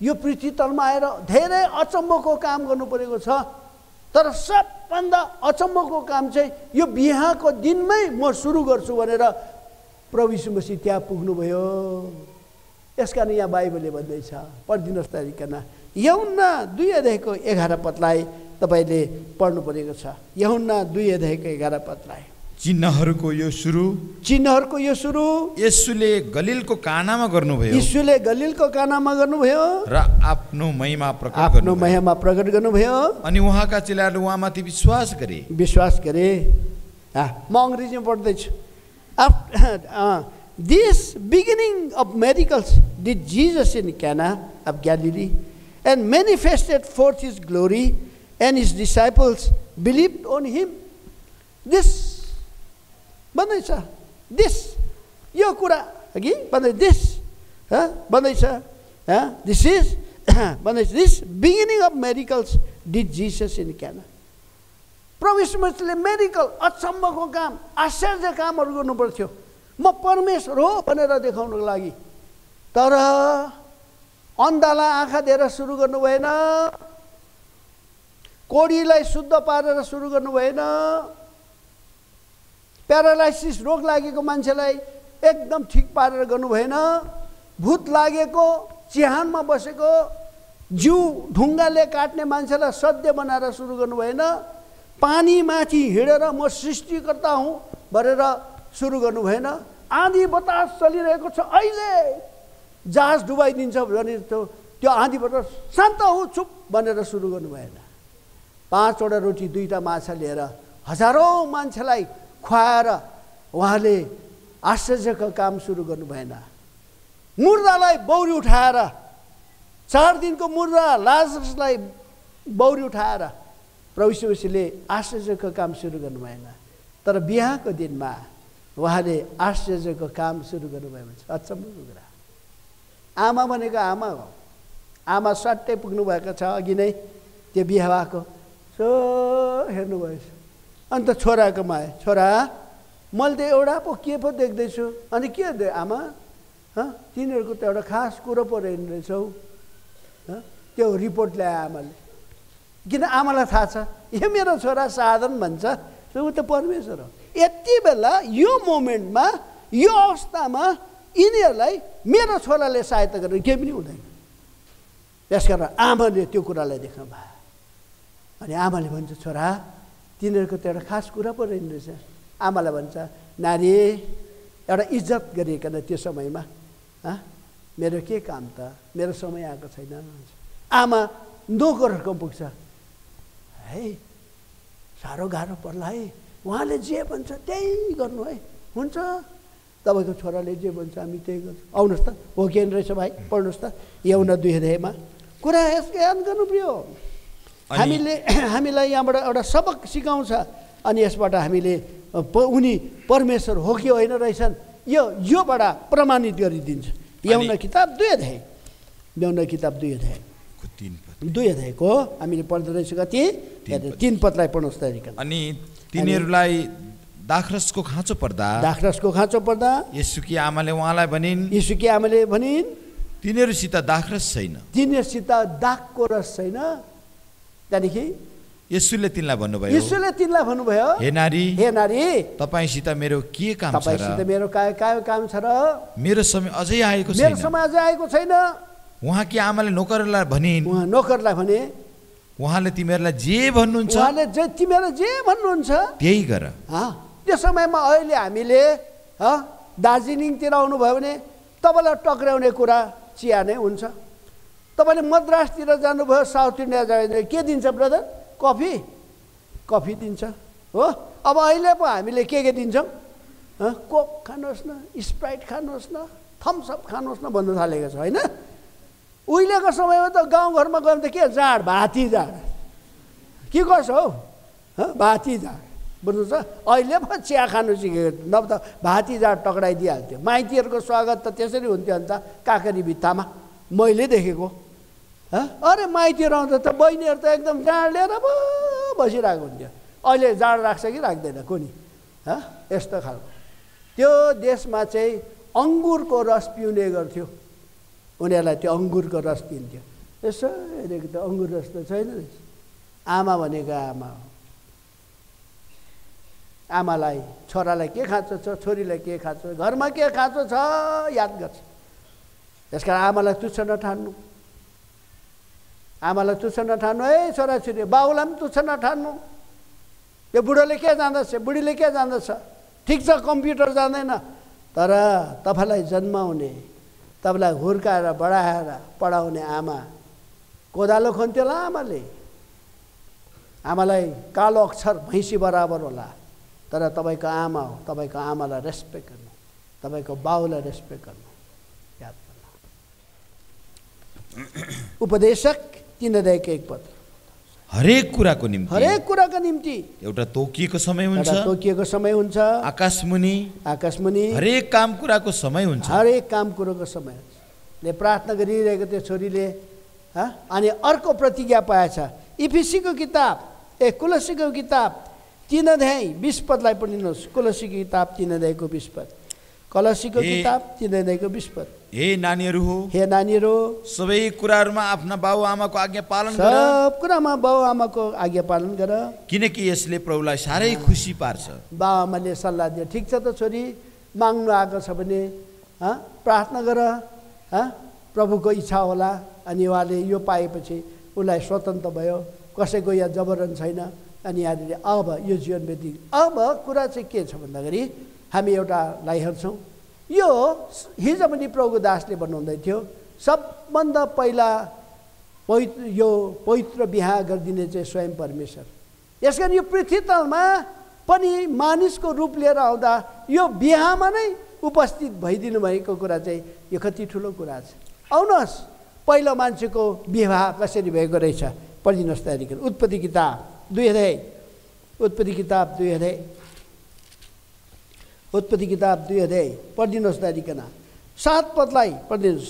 यो पृथ्वी तलमा आएर धेरै अचम्मको काम गर्नु परेको छ, तर सबभन्दा अचम्मको काम चाहिँ यो बिहाको दिनमै म सुरु गर्छु भनेर प्रभु यीशु मसीह त्यहाँ पुग्नुभयो। यसकारण यहाँ बाइबलले भन्दैछ, पढिदिनुहोस् तरिकन यूहन्ना 2 अध्यायको 11 पदलाई तपाईले पढ्नु परेको छ। यूहन्ना 2 अध्यायको 11 पदलाई चिन्हहरूको यो सुरु येशूले गलिलको कानामा गर्नुभयो। येशूले गलिलको कानामा गर्नुभयो र आफ्नो महिमा प्रकट गर्नुभयो। अनि उहाँका चेलाहरूले उहाँमाथि विश्वास गरे। म अङ्ग्रेजीमा पढ्दैछु। This beginning of miracles did Jesus in Cana of Galilee and manifested forth his glory, and his disciples believed on him. This bandaicha, this yo kura agi bandai this bandaicha this is bandaicha this beginning of miracles did Jesus in Cana. प्रभु यीशु मसीहले मेरिकल अचम्मको काम आश्चर्य कामहरू गर्नु पर्थ्यो म परमेश्वर हो भनेर देखाउनको लागि, तर अन्धालाई आँखा दिएर सुरु गर्नु भएन, कोढीलाई शुद्ध पारेर सुरु गर्नु भएन, प्यारालाइसिस रोग लागेको मान्छेलाई एकदम ठिक पारेर गर्नु भएन, भूत लागेको चिहानमा बसेको जिउ ढुङ्गाले काट्ने मान्छेलाई सध्य बनाएर सुरु गर्नु भएन, पानी माथि हिँडेर म सृष्टिकर्ता हुँ भनेर सुरु गर्नु भएन, आँधी बतास चलिरहेको छ अहिले जहाज डुबाइदिन्छ भने त्यो आँधी बतास शान्त हो चुप भनेर सुरु गर्नु भएन, 5 वटा रोटी 2टा माछा लिएर हजारौं मान्छेलाई खुवाएर उहाँले आश्चर्यको काम सुरु गर्नु भएन, मुर्दालाई बौरी उठाएर 4 दिनको मुर्दा लाजरसलाई बौरी उठाएर प्रभु यीशु मसीहले आश्चर्यको काम सुरु गर्नु भएन, तर बिहाको दिनमा उहाँले आश्चर्यको काम सुरु गर्नुभयो भने अचम्मको कुरा। आमा भनेको आमा हो, आमा सट्टै पुग्नु भएको छ अघि नै त्यो बिहा भएको सो हेर्नुभएछ, अन्त छोराको माया, छोरा मैले त एउटा पो के पो देख्दैछु, अनि के दे आमा तिनीहरूको त एउटा खास कुरो पो रहेछौ, त्यो रिपोर्ट ल्याए आमाले, किन आमालाई थाहा छ यो मेरो छोरा साधन भन्छ, ऊ त परमेश्वर हो। यति बेला यो मोमेन्टमा यो अवस्थामा यिनीहरूलाई मेरो छोराले सहायता गरेर केही पनि हुँदैन, त्यसकारण आमाले त्यो कुरालाई देख्नु भयो। अनि आमाले भन्छ छोरा तिनीहरूको त एउटा खास कुरा पो रहेछ, आमालाई भन्छ नारी एउटा इज्जत गरिकन त्यो समयमा मेरो के काम त, मेरो समय आएको छैन। आमा नोकरहरूको पुग्छ, है साह्रो गाह्रो पर्ला है, उहाँले जे भन्छ त्यही गर्नु है, हुन्छ तपाईँको छोराले जे भन्छ हामी त्यही गर्छौँ, आउनुहोस् त हो के रहेछ भाइ पढ्नुहोस् त यूहन्ना 2 अध्यायमा कुरा यसको याद गर्नु पर्यो। हामीलाई यहाँबाट एउटा सबक सिकाउँछ, अनि यसबाट हामीले उनी परमेश्वर हो कि होइन रहेछन् योबाट प्रमाणित गरिदिन्छ। यूहन्ना किताब 2 अध्याय, यूहन्ना किताब 2 अध्याय 2 अध्यायको हामीले पढ्दै रहेछ कति 3 पदलाई पढ्नुहोस् त। अनि तिनीहरूलाई दाखरसको खाँचो पर्दा येशूकी आमाले उहाँलाई भनिन् तिनीहरूसित दाखरस छैन। तिनीहरूसित दागको रस छैन। त्यहाँदेखि येशूले तिनलाई भन्नुभयो, येशूले तिनलाई भन्नुभयो, हे नारी, हे नारी, तपाईसित मेरो के काम छ र? तपाईसित मेरो काय काम छ र? मेरो समय अझै आएको छैन। मेरो समय अझै आएको छैन। उहाँकी आमाले नोकरलाई भनिन्, उहाँ नोकरलाई भने, उहाँले तिमीहरूलाई जे भन्नुहुन्छ, उहाँले तिमीहरू जे भन्नुहुन्छ त्यही गर। त्यो समयमा अहिले हामीले दार्जिलिङतिर आउनुभयो भने तपाईँलाई टक्राउने कुरा चिया नै हुन्छ। तपाईँले मद्रासतिर जानुभयो, साउथ इन्डिया जायो भने के दिन्छ ब्रदर? कफी दिन्छ हो। अब अहिले पो हामीले के दिन्छौँ? कोक खानुहोस् न, स्प्राइट खानुहोस् न, थम्सअप खानुहोस् न भन्नु थालेको छ होइन। उहिलेको समयमा त गाउँघरमा गयो भने त के जाड, भाती जाड के कसो हौ, भाती जाड बुझ्नुहुन्छ। अहिले पो चिया खानु सिकेको, नभए त भाती जाड टक्राइदिइहाल्थ्यो। माइतीहरूको स्वागत त त्यसरी हुन्थ्यो अन्त काकरी भित्तामा मैले देखेको। अरे माइतीहरू आउँदा त बहिनीहरू त एकदम जाँड लिएर बसिरहेको हुन्थ्यो। अहिले जाँड राख्छ कि राख्दैन कुनी? यस्तो खालको। त्यो देशमा चाहिँ अङ्गुरको रस पिउने गर्थ्यो उनीहरूलाई। त्यो अङ्गुरको रस पिन्थ्यो। यसो हेरेको त अङ्गुर रस त छैन रहेछ। आमा भनेको आमा हो। आमालाई छोरालाई के खाँचो छ, छोरीलाई के खाँचो, घरमा के खाँचो छ याद गर्छ। त्यस कारण आमालाई तुच्छ नठान्नु, आमालाई तुच्छ नठान्नु। है छोराछोरी, बाउलाई पनि तुच्छ नठान्नु। यो बुढोले के जान्दछ, बुढीले के जान्दछ? ठिक छ कम्प्युटर जान्दैन, तर तपाईँलाई जन्माउने, तपाईँलाई हुर्काएर बढाएर पढाउने आमा कोदालो खन्थ्यो होला आमाले। आमालाई कालो अक्षर भैँसी बराबर होला, तर तपाईँको आमा हो। तपाईँको आमालाई रेस्पेक्ट गर्नु, तपाईँको बाउलाई रेस्पेक्ट गर्नु याद गर्नु। उपदेशक 3:1 हरेक कुराको निम्ति, हरेक कुराको निम्ति एउटा तोकिएको समय हुन्छ, तोकिएको समय हुन्छ। आकाशमुनि हरेक काम कुराको समय हुन्छ, हरेक काम कुरोको समय हुन्छ। ले प्रार्थना गरिरहेको त्यो छोरीले अनि अर्को प्रतिज्ञा पाएछ। इफिसीको किताब कुलसीको किताब 3:20 पढिनुहोस्। कुलसीको किताब 3:20। कलसीको किताब 3:20। हे नानीहरू हो, हे नानीहरू, सबै कुराहरूमा आफ्ना बाउ आमाको आज्ञा पालन गर। सब कुरामा बाउ आमाको आज्ञा पालन गर, किनकि यसले प्रभुलाई साह्रै खुसी पार्छ। बाउ आमाले सल्लाह दियो, ठिक छ त छोरी, माग्नु आएको छ भने प्रार्थना गर, प्रभुको इच्छा होला। अनि उहाँले यो पाएपछि उसलाई स्वतन्त्र भयो, कसैको यहाँ जबरन छैन। अनि यहाँनिर अब यो जीवन व्यतीत। अब कुरा चाहिँ के छ भन्दाखेरि हामी एउटालाई हेर्छौँ। यो हिजो पनि प्रभुको दासले बनाउँदै थियो, सबभन्दा पहिला पवित्र बिहा गरिदिने चाहिँ स्वयं परमेश्वर। यस कारण यो पृथ्वी तलमा पनि मानिसको रूप लिएर आउँदा यो बिहामा नै उपस्थित भइदिनु भएको कुरा चाहिँ यो कति ठुलो कुरा छ। आउनुहोस्, पहिलो मान्छेको विवाह कसरी भएको रहेछ पढिदिनुहोस् तयारी। उत्पत्ति किताब 2 उत्पत्ति किताब 2 उत्पत्ति किताब 2 पढिदिनुहोस् तयारीकन 7 पदलाई पढिदिनुहोस्।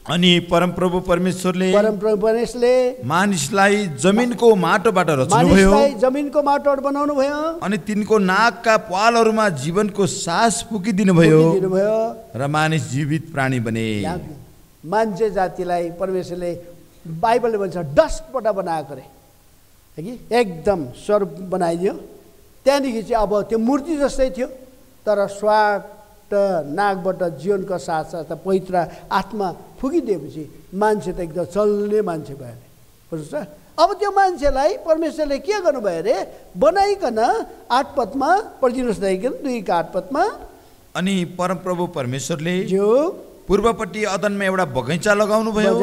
अनि परमप्रभु परमेश्वरले मानिसलाई जमिनको माटोबाट रच्नुभयो, जमिनको माटोबाट बनाउनु भयो। अनि तिनको नाकका प्वालहरूमा जीवनको सास फुकिदिनु भयो र मानिस जीवित प्राणी बने। मान्छे जातिलाई परमेश्वरले बाइबलले भन्छ डस्टबाट बनाएको रे कि एकदम स्वरूप बनाइदियो। त्यहाँदेखि चाहिँ अब त्यो मूर्ति जस्तै थियो, तर स्वाट नाकबाट जीवनको साथ पवित्र आत्मा फुकिदिएपछि मान्छे त एकदम चल्ने मान्छे भयो अरे। बुझ्छ? अब त्यो मान्छेलाई परमेश्वरले के गर्नुभयो अरे, बनाइकन 8 पदमा पढिदिनुहोस् न, 2:8 पदमा। अनि परमप्रभु परमेश्वरले जो पूर्वपट्टि अदनमा एउटा बगैँचा लगाउनु भयो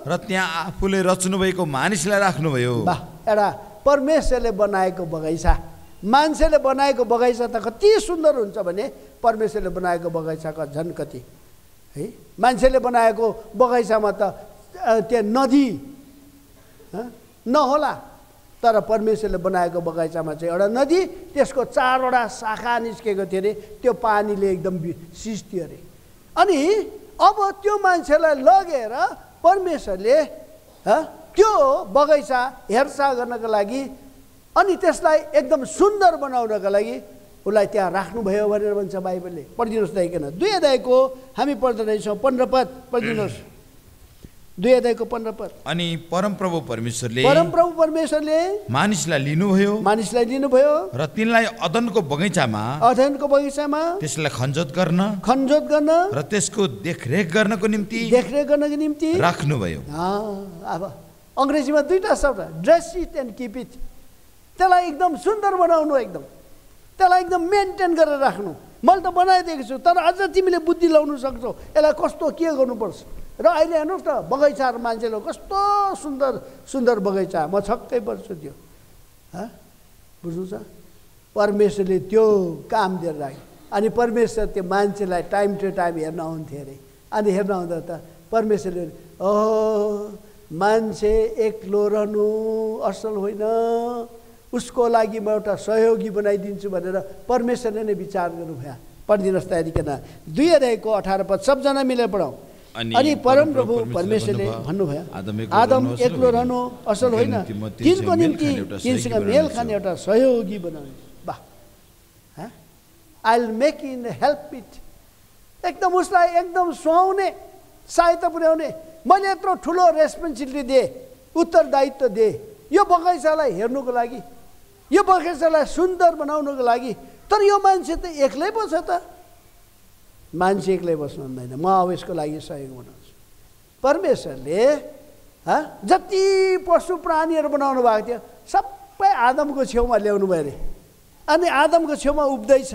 र त्यहाँ आफूले रच्नु भएको मानिसलाई राख्नुभयो। वाह, एउटा परमेश्वरले बनाएको बगैँचा, मान्छेले बनाएको बगैँचा त कति सुन्दर हुन्छ भने परमेश्वरले बनाएको बगैँचाको झन् कति है। मान्छेले बनाएको बगैँचामा त त्यहाँ नदी नहोला, तर परमेश्वरले बनाएको बगैँचामा चाहिँ एउटा नदी, त्यसको 4वटा शाखा निस्केको थियो अरे। त्यो पानीले एकदम सिच्थ्यो अरे। अनि अब त्यो मान्छेलाई लगेर परमेश्वरले त्यो बगैँचा हेरचाह गर्नको लागि अनि त्यसलाई एकदम सुन्दर बनाउनको लागि उसलाई त्यहाँ राख्नुभयो भनेर भन्छ बाइबलले। पढिदिनुहोस् त एकन 2 अध्यायको हामी पढ्दैछौँ 15 पद पढिदिनुहोस्। 2 अध्यायको 15 पद। अनि परमप्रभु परमेश्वरले मानिसलाई लिनुभयो र तिनलाई अदनको बगैँचामा त्यसलाई खनजोत गर्न र त्यसको देखरेख गर्नको निम्ति राख्नुभयो। अब अङ्ग्रेजीमा 2टा शब्द, dress it and keep it. त्यसलाई एकदम सुन्दर बनाउनु, त्यसलाई एकदम मेन्टेन गरेर राख्नु। मैले त बनाइदिएको छु, तर अझ तिमीले बुद्धि लाउनु सक्छौ यसलाई कस्तो के गर्नुपर्छ। र अहिले हेर्नुहोस् त बगैँचाहरू मान्छेले कस्तो सुन्दर सुन्दर बगैँचा, म छक्कै पर्छु त्यो। बुझ्नु छ, परमेश्वरले त्यो काम दिएर राख्यो। अनि परमेश्वर त्यो मान्छेलाई टाइम टु टाइम हेर्न आउँथ्यो अरे। अनि हेर्न आउँदा त परमेश्वरले मान्छे एक्लो रहनु असल होइन, उसको लागि म एउटा सहयोगी बनाइदिन्छु भनेर परमेश्वरले नै विचार गर्नुभयो। पढिदिनुहोस् तयारीकन 2 अध्यायको 18 पद सबजना मिलेर पढौँ। अनि परमप्रभु परमेश्वरले भन्नुभयो आदम एक्लो रहनु असल होइन, तिनको निम्ति तिनसँग मेल खाने एउटा सहयोगी बनाउने। वाह, I will make in help it. एकदम उसलाई एकदम सुहाउने, सहायता पुर्याउने। मैले यत्रो ठुलो रेस्पोन्सिबिलिटी दिएँ, उत्तरदायित्व दिएँ यो बगैँचालाई हेर्नुको लागि, यो बगैँचालाई सुन्दर बनाउनुको लागि। तर यो मान्छे त एक्लै बस्छ त। मान्छे एक्लै बस्नु हुँदैन, म अब यसको लागि सहयोग बनाउँछु। परमेश्वरले जति पशु प्राणीहरू बनाउनु भएको थियो सबै आदमको छेउमा ल्याउनु भयो अरे। अनि आदमको छेउमा उब्दैछ,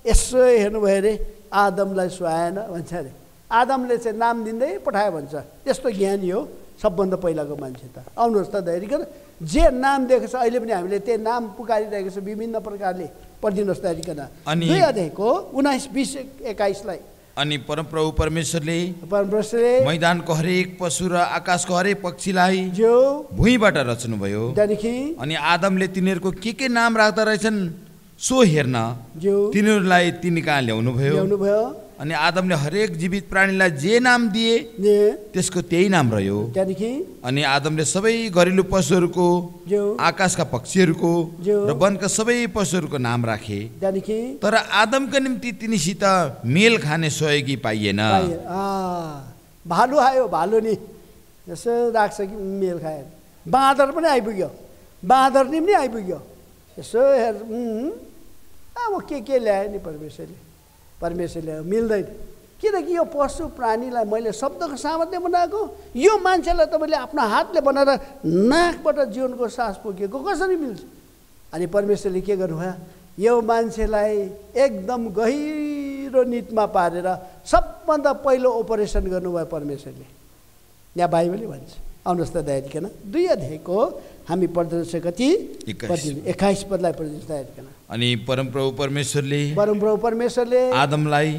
यसो हेर्नुभयो अरे, आदमलाई सुहाएन भन्छ अरे। आदमले चाहिँ नाम दिँदै पठायो भन्छ। त्यस्तो ज्ञानी हो सबभन्दा पहिलाको मान्छे त। आउनुहोस् त धैर्यकर, जे नाम दिएको छ अहिले पनि हामीले त्यही नाम पुकारिरहेको छ विभिन्न प्रकारले। पढिदिनुहोस् तयारीकन 2 अध्यायको 19, 20, 21लाई। अनि परमप्रभु परमेश्वरले मैदानको हरेक पशु र आकाशको हरेक पक्षीलाई भुइँबाट रच्नुभयो। अनि आदमले तिनीहरूको के नाम राख्दा रहेछन् सो हेर्न तिनीहरूलाई तिनी कहाँ ल्याउनुभयो। अनि आदमले हरेक जीवित प्राणीलाई जे नाम दिए त्यसको त्यही नाम रह्यो। अनि आदमले सबै घरेलु पशुहरूको, आकाशका पक्षीहरूको र वनका सबै पशुहरूको नाम राखे। तर आदमका निम्ति तिनीसित मेल खाने सहयोगी पाइएन। भालु आयो, भालु नि यसो राख्छ कि मेल खाएर। बाँदर पनि आइपुग्यो, बाँदर नि पनि आइपुग्यो। यसो हेर अब के ल्यायो नि परमेश्वरले मिल्दैन। किनकि यो पशु प्राणीलाई मैले शब्दको सामर्थ्य बनाएको, यो मान्छेलाई तपाईँले आफ्नो हातले बनाएर नाकबाट जीवनको सास पोकेको कसरी मिल्छ? अनि परमेश्वरले के गर्नुभयो, यो मान्छेलाई एकदम गहिरो निदमा पारेर सबभन्दा पहिलो अपरेसन गर्नुभयो परमेश्वरले। यहाँ बाइबलले भन्छ। आउनुहोस् त दयादिकन 2 अध्यायको हामी पढ्दैछ कति 21 पदलाई पढ्दैछ दयादिकन। अनि परमप्रभु परमेश्वरले आदमलाई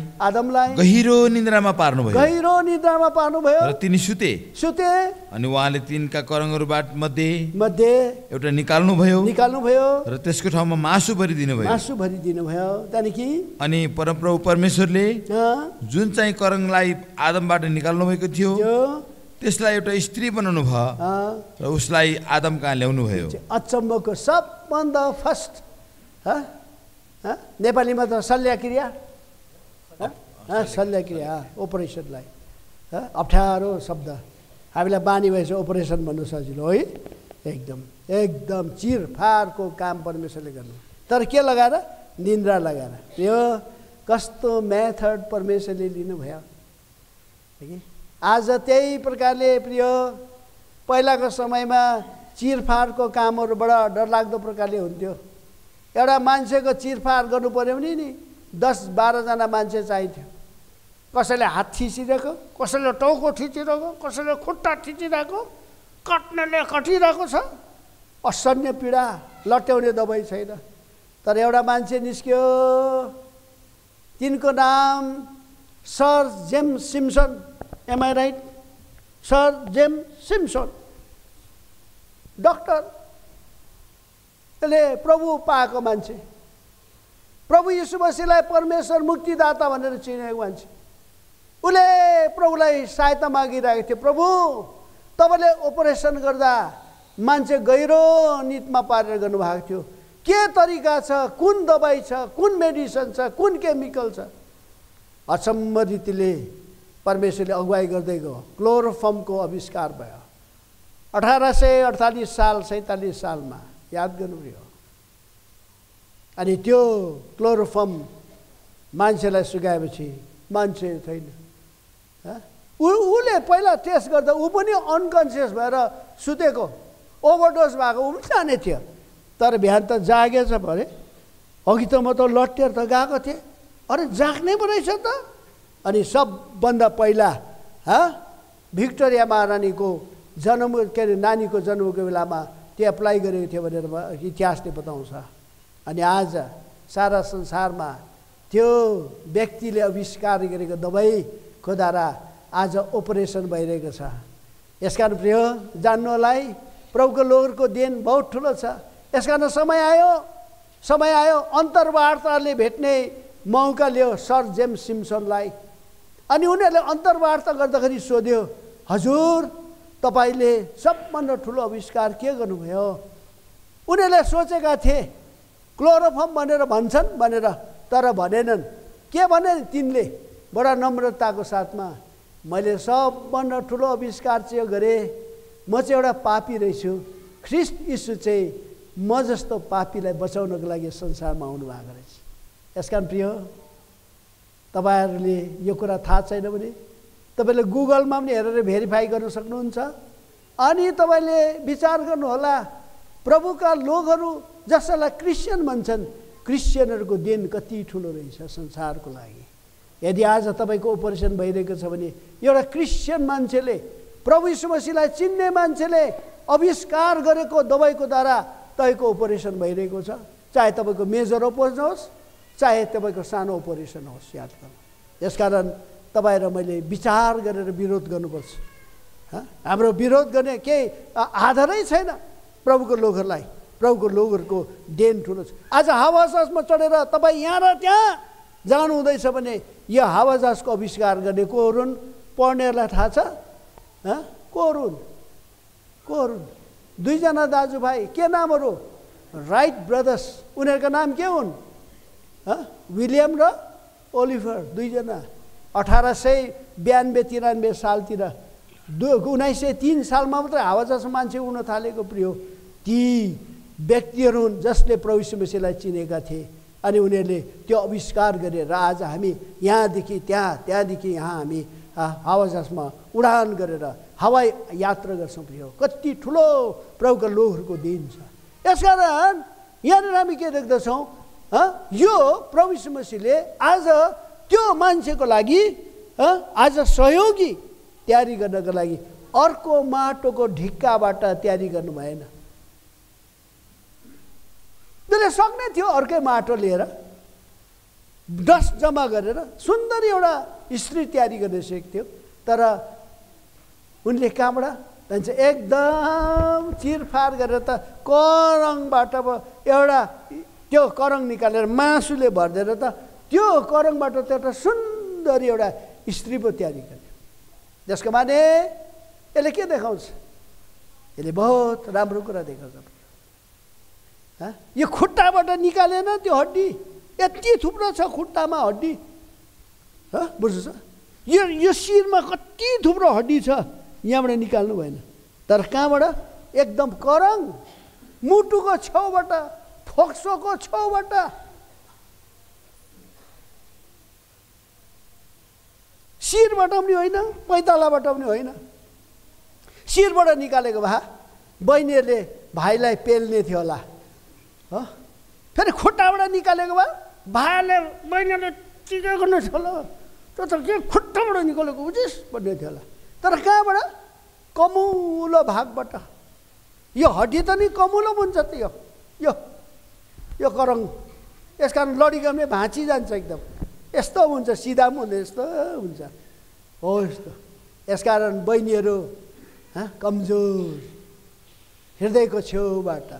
गहिरो निद्रामा पार्नुभयो र तिनी सुते। अनि उहाँले तिनका करङहरूबाट मध्ये एउटा निकाल्नुभयो र त्यसको ठाउँमा मासु भरिदिनु भयो। अनि परमप्रभु परमेश्वरले जुन चाहिँ करङलाई आदमबाट निकाल्नु भएको थियो त्यसलाई एउटा स्त्री बनाउनु भयो र उसलाई आदम कहाँ ल्याउनु भयो। अचम्मको सबभन्दा फर्स्ट नेपालीमा त शल्यक्रिया अपरेसनलाई अप्ठ्यारो शब्द हामीलाई बानी भएछ। अपरेसन भन्नु सजिलो है, एकदम चिरफारको काम परमेश्वरले गर्नु। तर के लगाएर? निन्द्रा लगाएर। यो कस्तो मेथड परमेश्वरले लिनुभयो। आज त्यही प्रकारले प्रिय पहिलाको समयमा चिरफारको कामहरू बडा डरलाग्दो प्रकारले हुन्थ्यो। एउटा मान्छेको चिरफार गर्नु पर्यो भने नि 10-12 जना मान्छे चाहिन्थ्यो। कसैले हात थिचिरहेको, कसैले टाउको थिचिरहेको, कसैले खुट्टा थिचिरहेको, कट्नेले कटिरहेको छ। असह्य पीडा, लट्याउने दबाई छैन। तर एउटा मान्छे निस्क्यो, तिनको नाम sir James Simpson. Am I right? Sir James Simpson doctor. त्यसले प्रभु पाएको मान्छे, प्रभु यीशु मसीहलाई परमेश्वर मुक्तिदाता भनेर चिनेको मान्छे। उसले प्रभुलाई सहायता मागिरहेको थियो। प्रभु तपाईँले अपरेसन गर्दा मान्छे गहिरो निदमा पारेर गर्नुभएको थियो, के तरिका छ, कुन दबाई छ, कुन मेडिसिन छ, कुन केमिकल छ। अचम्म रीतिले परमेश्वरले अगुवाई गर्दै गयो। क्लोरोफर्मको आविष्कार भयो 1848 साल 47 सालमा, याद गर्नुभयो। अनि त्यो क्लोरोफर्म मान्छेलाई सुगाएपछि मान्छे छैन। उसले पहिला टेस्ट गर्दा ऊ पनि अनकन्सियस भएर सुतेको, ओभरडोज भएको ऊ पनि जाने थियो। तर बिहान त जागेछ भने, अघि त म त लट्टेर त गएको थिएँ, अरे जाग्नै पो रहेछ त। अनि सबभन्दा पहिला भिक्टोरिया महारानीको जन्म के अरे नानीको जन्मको बेलामा त्यो एप्लाई गरेको थियो भनेर इतिहासले बताउँछ। अनि आज सारा संसारमा त्यो व्यक्तिले आविष्कार गरेको दबाईको द्वारा आज अपरेसन भइरहेको छ। यसकारण प्रिय जान्नु होला है, प्रभुको लोगरको देन बहुत ठुलो छ। यसकारण समय आयो अन्तर्वार्ताले भेट्ने मौका लियो सर जेम्स सिम्सनलाई। अनि उनीहरूले अन्तर्वार्ता गर्दाखेरि सोध्यो, हजुर तपाईँले सबभन्दा ठुलो आविष्कार के गर्नुभयो? उनीहरूले सोचेका थिए क्लोरोफर्म भनेर भन्छन् भनेर, तर भनेनन्। के भने तिनले बडा नम्रताको साथमा, मैले सबभन्दा ठुलो आविष्कार चाहिँ गरेँ, म चाहिँ एउटा पापी रहेछु, ख्रिस्ट यीशु चाहिँ म जस्तो पापीलाई बचाउनको लागि संसारमा आउनुभएको रहेछ। यसकारण प्रिय तपाईँहरूले यो कुरा थाहा छैन भने तपाईँले गुगलमा पनि हेरेर भेरिफाई गर्न सक्नुहुन्छ। अनि तपाईँले विचार गर्नुहोला, प्रभुका लोगहरू जसलाई क्रिस्चियन भन्छन्, क्रिस्चियनहरूको देन कति ठुलो रहेछ संसारको लागि। यदि आज तपाईँको अपरेसन भइरहेको छ भने एउटा क्रिस्चियन मान्छेले, प्रभु यीशु मसीहलाई चिन्ने मान्छेले आविष्कार गरेको दबाईको द्वारा तपाईँको अपरेसन भइरहेको छ। चाहे तपाईँको मेजर अपरेसन होस्, चाहे तपाईँको सानो अपरेसन होस्, याद गर्नु। यसकारण तपाईँ र मैले विचार गरेर विरोध गर्नुपर्छ। हाम्रो विरोध गर्ने केही आधारै छैन। प्रभुको लोगहरूलाई, प्रभुको लोगहरूको देन ठुलो छ। आज हावाजहाजमा चढेर तपाईँ यहाँ र त्यहाँ जानु हुँदैछ भने यो हावाजहाजको आविष्कार गर्ने को हुन्? पढ्नेहरूलाई थाहा छ? को हुन्? दुईजना दाजुभाइ, के नामहरू? Wright brothers. उनीहरूको नाम के हुन्? विलियम र ओलिभर, दुईजना। 1892-93 सालतिर 1903 सालमा मात्रै हावाजहाजमा मान्छे उड्न थालेको प्रियो। ती व्यक्तिहरू हुन् जसले प्रभु यीशु मसीहलाई चिनेका थिए। अनि उनीहरूले त्यो आविष्कार गरेर आज हामी यहाँदेखि त्यहाँ, त्यहाँदेखि यहाँ हामी हावाजहाजमा उडान गरेर हवाई यात्रा गर्छौँ प्रियो। कति ठुलो प्रभुका लोगहरूको दिन छ। यसकारण यहाँनिर हामी के देख्दछौँ, यो प्रभु यीशु मसीहले आज त्यो मान्छेको लागि आज सहयोगी तयारी गर्नको लागि अर्को माटोको ढिक्काबाट तयारी गर्नु भएन। त्यसले सक्ने थियो अर्कै माटो लिएर डस्ट जम्मा गरेर सुन्दर एउटा स्त्री तयारी गर्न सक्थ्यो। तर उनले कहाँबाट भन्छ एकदम चिरफार गरेर त करङबाट एउटा त्यो करङ निकालेर मासुले भरिदिएर त त्यो करङबाट त एउटा सुन्दर एउटा स्त्री पो तयारी गर्यो। जसको माने यसले के देखाउँछ? यसले बहुत राम्रो कुरा देखाउँछ। यो खुट्टाबाट निकालेन त्यो हड्डी, यति थुप्रो छ खुट्टामा हड्डी, बुझ्छ? यो शिरमा कति थुप्रो हड्डी छ, यहाँबाट निकाल्नु भएन। तर कहाँबाट? एकदम करङ, मुटुको छेउबाट, फोक्सोको छेउबाट। शिरबाट पनि होइन, पैतालाबाट पनि होइन, शिरबाट निकालेको भए बहिनीहरूले भाइलाई पेल्ने थियो होला। फेरि खुट्टाबाट निकालेको भए भाइले बहिनीले टिका गर्नु थियो होला। त्यो त के खुट्टाबाट निकालेको बुझिस् भन्ने थियो होला। तर कहाँबाट? कमुलो भागबाट। यो हड्डी त नि कमुलो हुन्छ त यो करङ। यसकारण लडिगम्ने भाँची जान्छ एकदम, यस्तो हुन्छ, सिधा पनि हुँदैन, यस्तो हुन्छ हो यस्तो। यसकारण बहिनीहरू कमजोर, हृदयको छेउबाट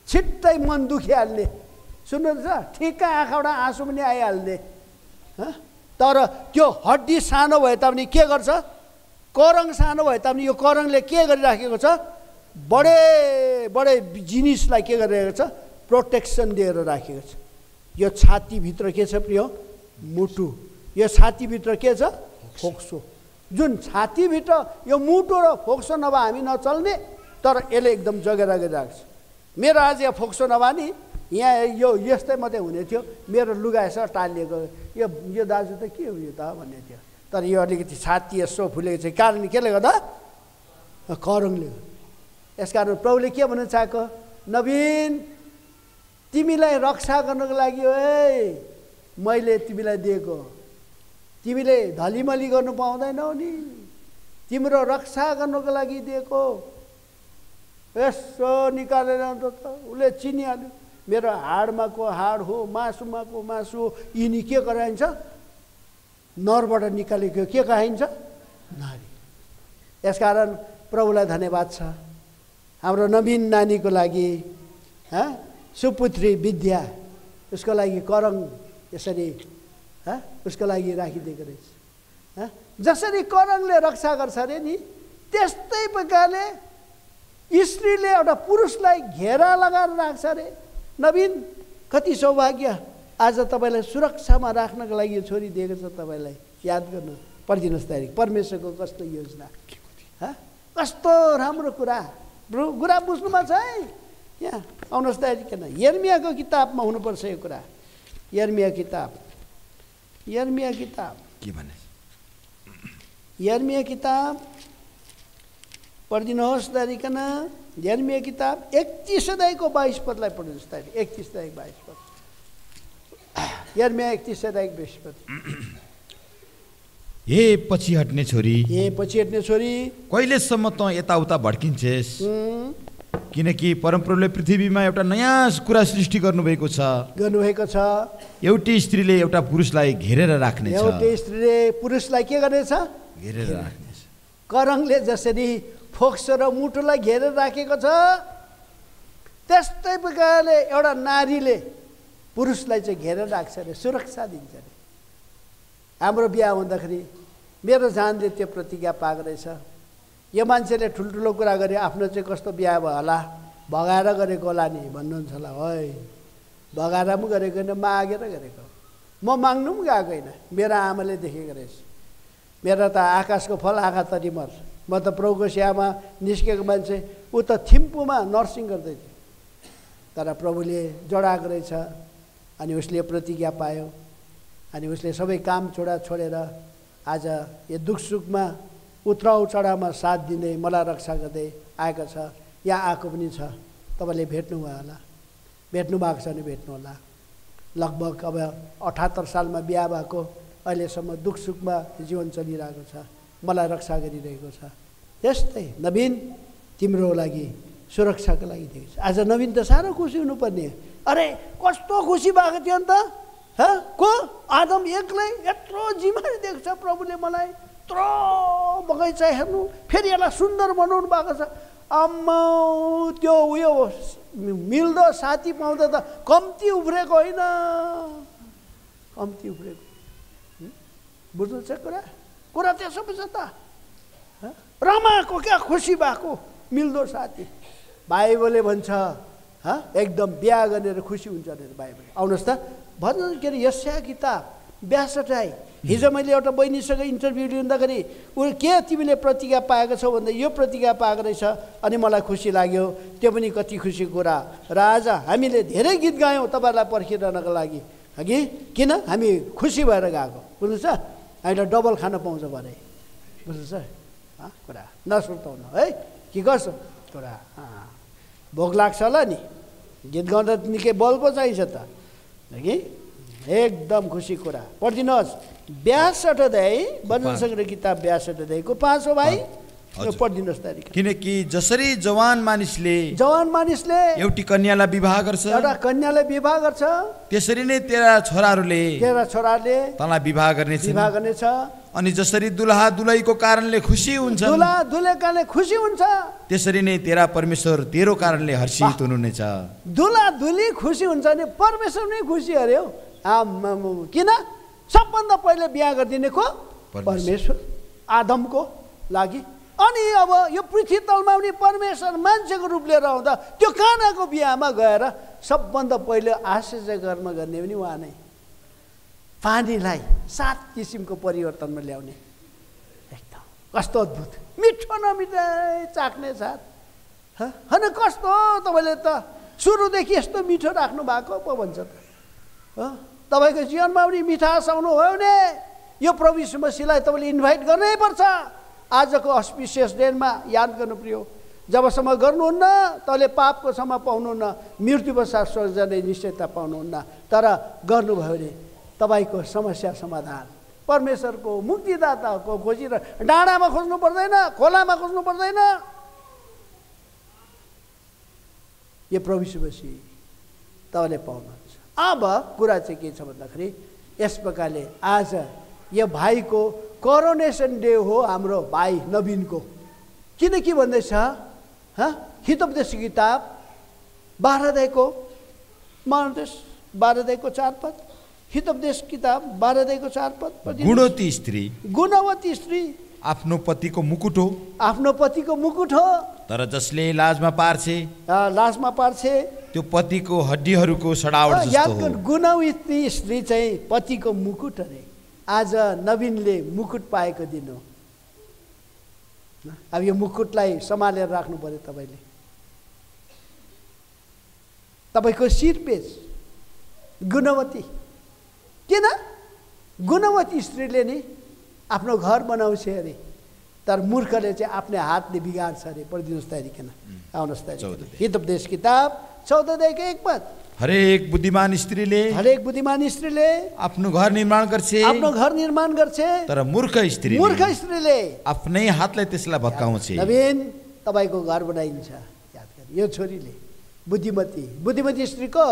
छिट्टै मन दुखिहाल्ने, सुन्नुहुन्छ? ठिक्क आँखाबाट आँसु पनि आइहाल्ने। तर त्यो हड्डी सानो भए तापनि के गर्छ? करङ सानो भए तापनि यो करङले के गरिराखेको छ? बडे बडे जिनिसलाई के गरिरहेको छ? प्रोटेक्सन दिएर राखेको छ। यो छातीभित्र के छ प्रिय? मुटु। यो छातीभित्र के छ? फोक्सो। जुन छातीभित्र यो मुटु र फोक्सो नभए हामी नचल्ने, तर यसले एकदम जगेरा गरिरहेको छ। मेरो आज यहाँ फोक्सो नभए नि यहाँ यो यस्तै मात्रै हुने थियो, मेरो लुगा यसो टालिएको, यो दाजु त के हो यो त भन्ने थियो। तर यो अलिकति छाती यसो फुलेको छ। कारण केले गर्दा? करङले। यसकारण प्रभुले के भन्न चाहेको? नवीन, तिमीलाई रक्षा गर्नको लागि हो है मैले तिमीलाई दिएको। तिमीले धलीमली गर्नु पाउँदैनौ नि, तिम्रो रक्षा गर्नको लागि दिएको। यसो निकालेर त उसले चिनिहाल्यो मेरो हाडमाको हाड हो, मासुमाको मासु हो। यिनी के गराइन्छ? नरबाट निकालेको के खाइन्छ? नारी। यसकारण प्रभुलाई धन्यवाद छ हाम्रो नवीन नानीको लागि, सुपुत्री विद्या, उसको लागि करङ यसरी उसको लागि राखिदिएको रहेछ। जसरी करङले रक्षा गर्छ अरे नि, त्यस्तै प्रकारले स्त्रीले एउटा पुरुषलाई घेरा लगाएर राख्छ अरे। नवीन, कति सौभाग्य आज तपाईँलाई सुरक्षामा राख्नको लागि यो छोरी दिएको छ। तपाईँलाई याद गर्नु पर्दिनुहोस् तारिक। परमेश्वरको कस्तो योजना, कस्तो राम्रो कुरा बुझ्नुमा छ है। यहाँ आउनुहोस् तारिक। यर्मियाको किताबमा हुनुपर्छ यो कुरा। यर्मिया किताब के भने? यर्मिया किताब पढिदिनुहोस् तारिकन। यर्मिया किताब 31 अध्यायको 22 पदलाई पढ्नुहोस् तारिक। 31 अध्याय 22 पद। यर्मिया 31 अध्याय 22 पद। हे पछि हट्ने छोरी, हे पछि हट्ने छोरी, कहिलेसम्म त यताउता भड्किन्छेस्? किनकि परमप्रभुले पृथ्वीमा एउटा नयाँ कुरा सृष्टि गर्नुभएको छ। एउटी स्त्रीले एउटा पुरुषलाई घेरेर राख्नेछ। एउटी स्त्रीले पुरुषलाई के गर्नेछ? घेरेर राख्नेछ। करङले जसरी फोक्सो र मुटुलाई घेरेर राखेको छ, त्यस्तै प्रकारले एउटा नारीले पुरुषलाई चाहिँ घेरेर राख्छ अरे, सुरक्षा दिन्छ अरे। हाम्रो बिहा हुँदाखेरि मेरो जानले त्यो प्रतिज्ञा पाएको रहेछ। यो मान्छेले ठुल्ठुलो कुरा गरे, आफ्नो चाहिँ कस्तो बिहा भयो होला, भगाएर गरेको होला नि भन्नुहुन्छ होला। है, भगाएर पनि गरेको होइन, मागेर गरेको। म माग्नु पनि गएको होइन, मेरो आमाले देखेको रहेछ। मेरो त आकाशको फल आँखा तरी मर। म त प्रभुको सेवामा निस्केको मान्छे, ऊ त थिम्पूमा नर्सिङ गर्दै थियो, तर प्रभुले जडाएको रहेछ। अनि उसले प्रतिज्ञा पायो, अनि उसले सबै काम छोडेर आज यो दुख सुखमा उत्राउ चढावमा साथ दिँदै मलाई रक्षा गर्दै आएको छ। यहाँ आएको पनि छ, तपाईँले भेट्नुभयो होला, भेट्नु भएको छ भने भेट्नु होला। लगभग अब 78 सालमा बिहा भएको, अहिलेसम्म दुख सुखमा जीवन चलिरहेको छ, मलाई रक्षा गरिरहेको छ। त्यस्तै नवीन तिम्रो लागि सुरक्षाको लागि दिएको छ। आज नवीन त साह्रो खुसी हुनुपर्ने। अरे कस्तो खुसी भएको थियो नि त, को आदम एक्लै यत्रो जिम्मेवारी दिएको छ प्रभुले मलाई, यत्रो बगैँचा हेर्नु, फेरि यसलाई सुन्दर बनाउनु भएको छ। आम्मा त्यो उयो मिल्दो साथी पाउँदा त कम्ती उफ्रेको होइन, कम्ती उफ्रेको। बुझ्नु छ कुरा त्यसो पो छ त। रमाएको क्या, खुसी भएको, मिल्दो साथी। बाइबलले भन्छ एकदम बिहा गरेर खुसी हुन्छ अरे बाइबलले। आउनुहोस् त भन्छ के अरे यशाया किताब 62। हिजो मैले एउटा बहिनीसँग इन्टरभ्यू लिँदाखेरि ऊ के तिमीले प्रतिज्ञा पाएको छौ भन्दा यो प्रतिज्ञा पाएको रहेछ, अनि मलाई खुसी लाग्यो। त्यो पनि कति खुसी कुरा। र आज हामीले धेरै गीत गायौँ तपाईँहरूलाई पर्खिरहनको लागि, हगि किन हामी खुसी भएर गएको। बुझ्नु छ, हामीलाई डबल खान पाउँछ भने। बुझ्नु छ कुरा, नसुर्ताउनु है, के गर्छौ कुरा। भोक लाग्छ होला नि, गीत गाउँदा निकै बल पो चाहिन्छ त, हगि एकदम खुसी कुरा। पढिदिनुहोस् 62 अध्याय, भजन सङ्ग्रह किताब 62 अध्यायको 5 हो भाइ, पढिदिनुहोस् तारिक। किनकि जसरी जवान मानिसले एउटी कन्यालाई विवाह गर्छ, एउटा कन्यालाई विवाह गर्छ, त्यसरी नै तेरा छोराहरूले तँलाई विवाह गर्नेछ। अनि जसरी दुलहा दुलहीको कारणले खुसी हुन्छ, खुसी हुन्छ, त्यसरी नै तेरा परमेश्वर तेरो कारणले हर्षित हुनुहुनेछ। दुलहा दुली खुसी हुन्छ नि परमेश्वर नै खुसी अरे हो। किन? सबभन्दा पहिले बिहा गरिदिने को? परमेश्वर, आदमको लागि। अनि अब यो पृथ्वी तलमा पनि परमेश्वर मान्छेको रूप लिएर आउँदा त्यो कानाको बिहामा गएर सबभन्दा पहिलो आश्चर्य कर्म गर्ने पनि उहाँ नै। पानीलाई 7 किसिमको परिवर्तनमा ल्याउने, एकदम कस्तो अद्भुत, मिठो नमिठाई चाख्ने साथ होइन, कस्तो तपाईँले त सुरुदेखि यस्तो मिठो राख्नु भएको पो भन्छ त। तपाईँको जीवनमा पनि मिठास आउनु भयो भने यो प्रभु यीशु मसीहलाई तपाईँले इन्भाइट गर्नै पर्छ। आजको अस्पिसियस डेमा याद गर्नु पर्यो, जबसम्म गर्नुहुन्न तैँले पापको क्षमा पाउनुहुन्न, मृत्यु पश्चात स्वर्ग जाने निश्चयता पाउनुहुन्न। तर गर्नुभयो भने तपाईँको समस्या समाधान परमेश्वरको मुक्तिदाताको खोजिएर डाँडामा खोज्नु पर्दैन, खोलामा खोज्नु पर्दैन। यो प्रभु यीशु मसीह तपाईँले पाउनुहुन्छ। अब कुरा चाहिँ के छ भन्दाखेरि यस प्रकारले आज यो भाइको करोनेसन डे हो, हाम्रो भाइ नवीनको। किन के भन्दैछ हितोपदेशको किताब 12 अध्यायको 4 पद, हितोपदेश किताब 12 अध्यायको 4 पद। गुणवती स्त्री आफ्नो पतिको मुकुट हो, आफ्नो पतिको मुकुट हो, तर जसले लाजमा पार्छे त्यो पतिको हड्डीहरूको सडावट जस्तो हो। गुणवती स्त्री चाहिँ पतिको मुकुट अरे। आज नवीनले मुकुट पाएको दिन हो। अब यो मुकुटलाई सम्हालेर राख्नु पर्यो तपाईँले। तपाईँको शिरपेज गुणवती, किन गुणवती स्त्रीले नि आफ्नो घर बनाउँछ अरे, तर मूर्खले चाहिँ आफ्नै हातले बिगार्छ अरे। पढिदिनुहोस् तयारीकन, आउनुहोस् तयारी। हितोपदेश किताब 14 अध्यायको 1 पद। हरेक बुद्धिमान स्त्रीले आफ्नो घर निर्माण गर्छ, तर मूर्ख स्त्रीले आफ्नै हातले त्यसलाई भत्काउँछ। नवीन तपाईँको घर बनाइन्छ, याद गर्नु। यो छोरीले बुद्धिमती स्त्रीको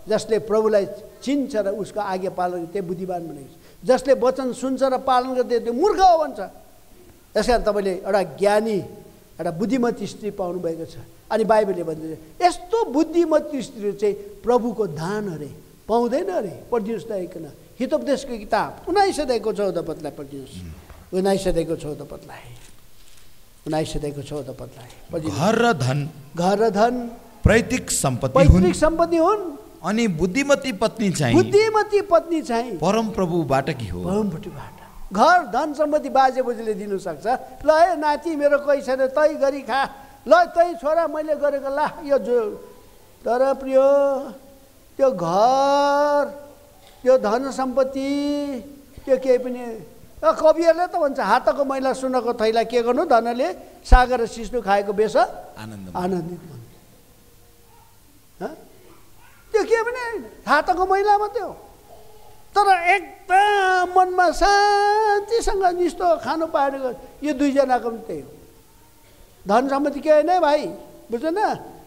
जसले प्रभुलाई चिन्छ र उसको आज्ञा पालन गर्छ, त्यो बुद्धिमान बनाइन्छ। जसले वचन सुन्छ र पालन गर्छ त्यो मूर्ख हो भन्छ। त्यस कारण तपाईँले एउटा ज्ञानी, एउटा बुद्धिमती स्त्री पाउनुभएको छ। अनि बाइबलले भन्छ यस्तो बुद्धिमती स्त्री चाहिँ प्रभुको दान अरे, पाउँदैन अरे। पढिदिनुहोस् त एकन हितोपदेशको किताब 19 अध्यायको 14 पदलाई पढिदिनुहोस्। 19 अध्यायको 14 पदलाई, 19 अध्यायको 14 पदलाई। घर र धन पैतृक सम्पत्ति हुन्, अनि बुद्धिमती पत्नी चाहिँ परम प्रभुबाट कि हो। परमप्रभुबाट घर धन सम्पत्ति बाजे बोजूले दिनु सक्छ। ल हे नाति मेरो कोही छैन, तै गरी खा, ल तै छोरा मैले गरेको ला यो जो। तर प्रिय त्यो घर, त्यो धन सम्पत्ति, त्यो केही पनि कविहरूले त भन्छ हातको मैला सुनको थैला के गर्नु, धनले सागर र सिस्नु खाएको बेस आनन्दित भन्नु। त्यो के पनि हातको मैला मात्रै हो, तर एकदम मनमा शान्तिसँग निस्तो खानु पाएको यो दुईजनाको पनि त्यही हो। धन सम्पत्ति के होइन भाइ, बुझ्दैन।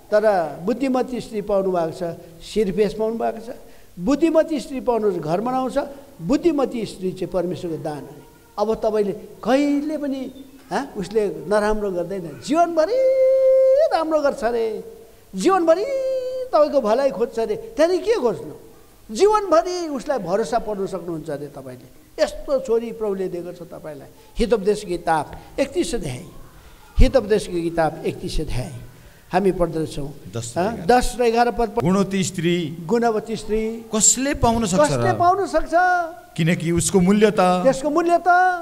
तर बुद्धिमती स्त्री पाउनु भएको छ, शिरपेस पाउनु भएको छ। बुद्धिमती स्त्री पाउनु घर बनाउँछ। बुद्धिमती स्त्री चाहिँ परमेश्वरको दान हो। अब तपाईँले कहिले पनि उसले नराम्रो गर्दैन, जीवनभरि राम्रो गर्छ अरे, जीवनभरि तपाईँको भलाइ खोज्छ अरे। त्यहाँदेखि के खोज्नु, जीवनभरि उसलाई भरोसा पर्नु सक्नुहुन्छ अरे तपाईँले। यस्तो छोरी प्रभुले दिएको छ तपाईँलाई। हितोपदेशको किताब 31 अध्याय, हितोपदेशको किताब 31 अध्याय हामी पढ्दैछौँ 10 र 11 पद। गुणवती स्त्री कसले पाउन सक्छ, किनकि उसको मूल्य त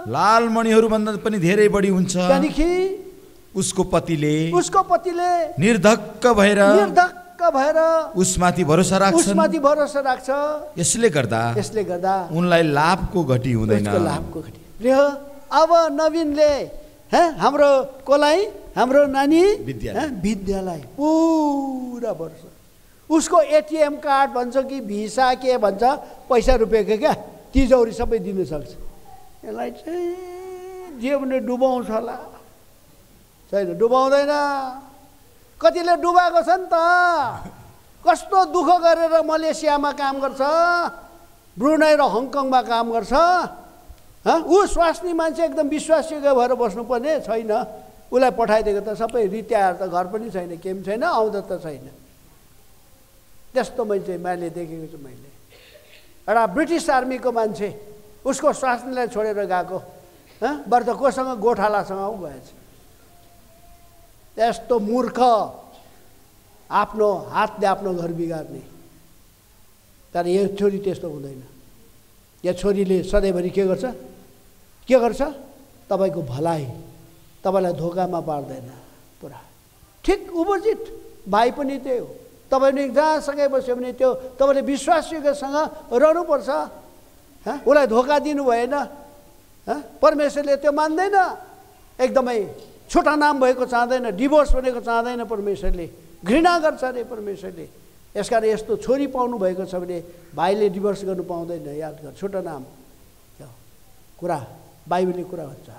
लाल मणिहरू भन्दा पनि धेरै बढी हुन्छ। त्यहाँदेखि उसको पतिले निर्धक्क भएर उसमाथि भरोसा राख्छ। यसले गर्दा उनलाई लाभको घटी हुँदैन। अब नवीनले हाम्रो कोलाई, हाम्रो नानी विद्यालय पुरा वर्ष उसको एटिएम कार्ड भन्छ कि भिसा के भन्छ, पैसा रुपियाँको क्या तिजौरी सबै दिन सक्छ। यसलाई चाहिँ जे भने डुबाउँछ होला, छैन डुबाउँदैन। कतिले डुबाएको छ नि त, कस्तो दुःख गरेर मलेसियामा काम गर्छ, ब्रुनाई र हङकङमा काम गर्छ। ऊ स्वास्नी मान्छे एकदम विश्वासयोग्य भएर बस्नुपर्ने छैन, उसलाई पठाइदिएको त सबै रिटायर, त घर पनि छैन, केही पनि छैन, आउँदा त छैन। त्यस्तो मान्छे मैले देखेको छु। मैले एउटा ब्रिटिस आर्मीको मान्छे उसको स्वास्नीलाई छोडेर गएको, बरु त कोसँग गोठालासँग ऊ भएछ। यस्तो मूर्ख आफ्नो हातले आफ्नो घर बिगार्ने। तर यो छोरी त्यस्तो हुँदैन। यो छोरीले सधैँभरि के गर्छ? तपाईँको भलाइ, तपाईँलाई धोकामा पार्दैन पुरा। ठिक अपोजिट भाइ पनि त्यही हो। तपाईँले जहाँसँगै बस्यो भने त्यो तपाईँले विश्वासयोग्यसँग रहनुपर्छ। उसलाई धोका दिनु भएन। परमेश्वरले त्यो मान्दैन। एकदमै छोटा नाम भएको चाहँदैन, डिभोर्स भनेको चाहँदैन परमेश्वरले, घृणा गर्छ अरे परमेश्वरले। यसकारण यस्तो छोरी पाउनु भएको छ भने भाइले डिभोर्स गर्नु पाउँदैन। याद गर, छोटा नाम कुरा बाइबलले कुरा भन्छ।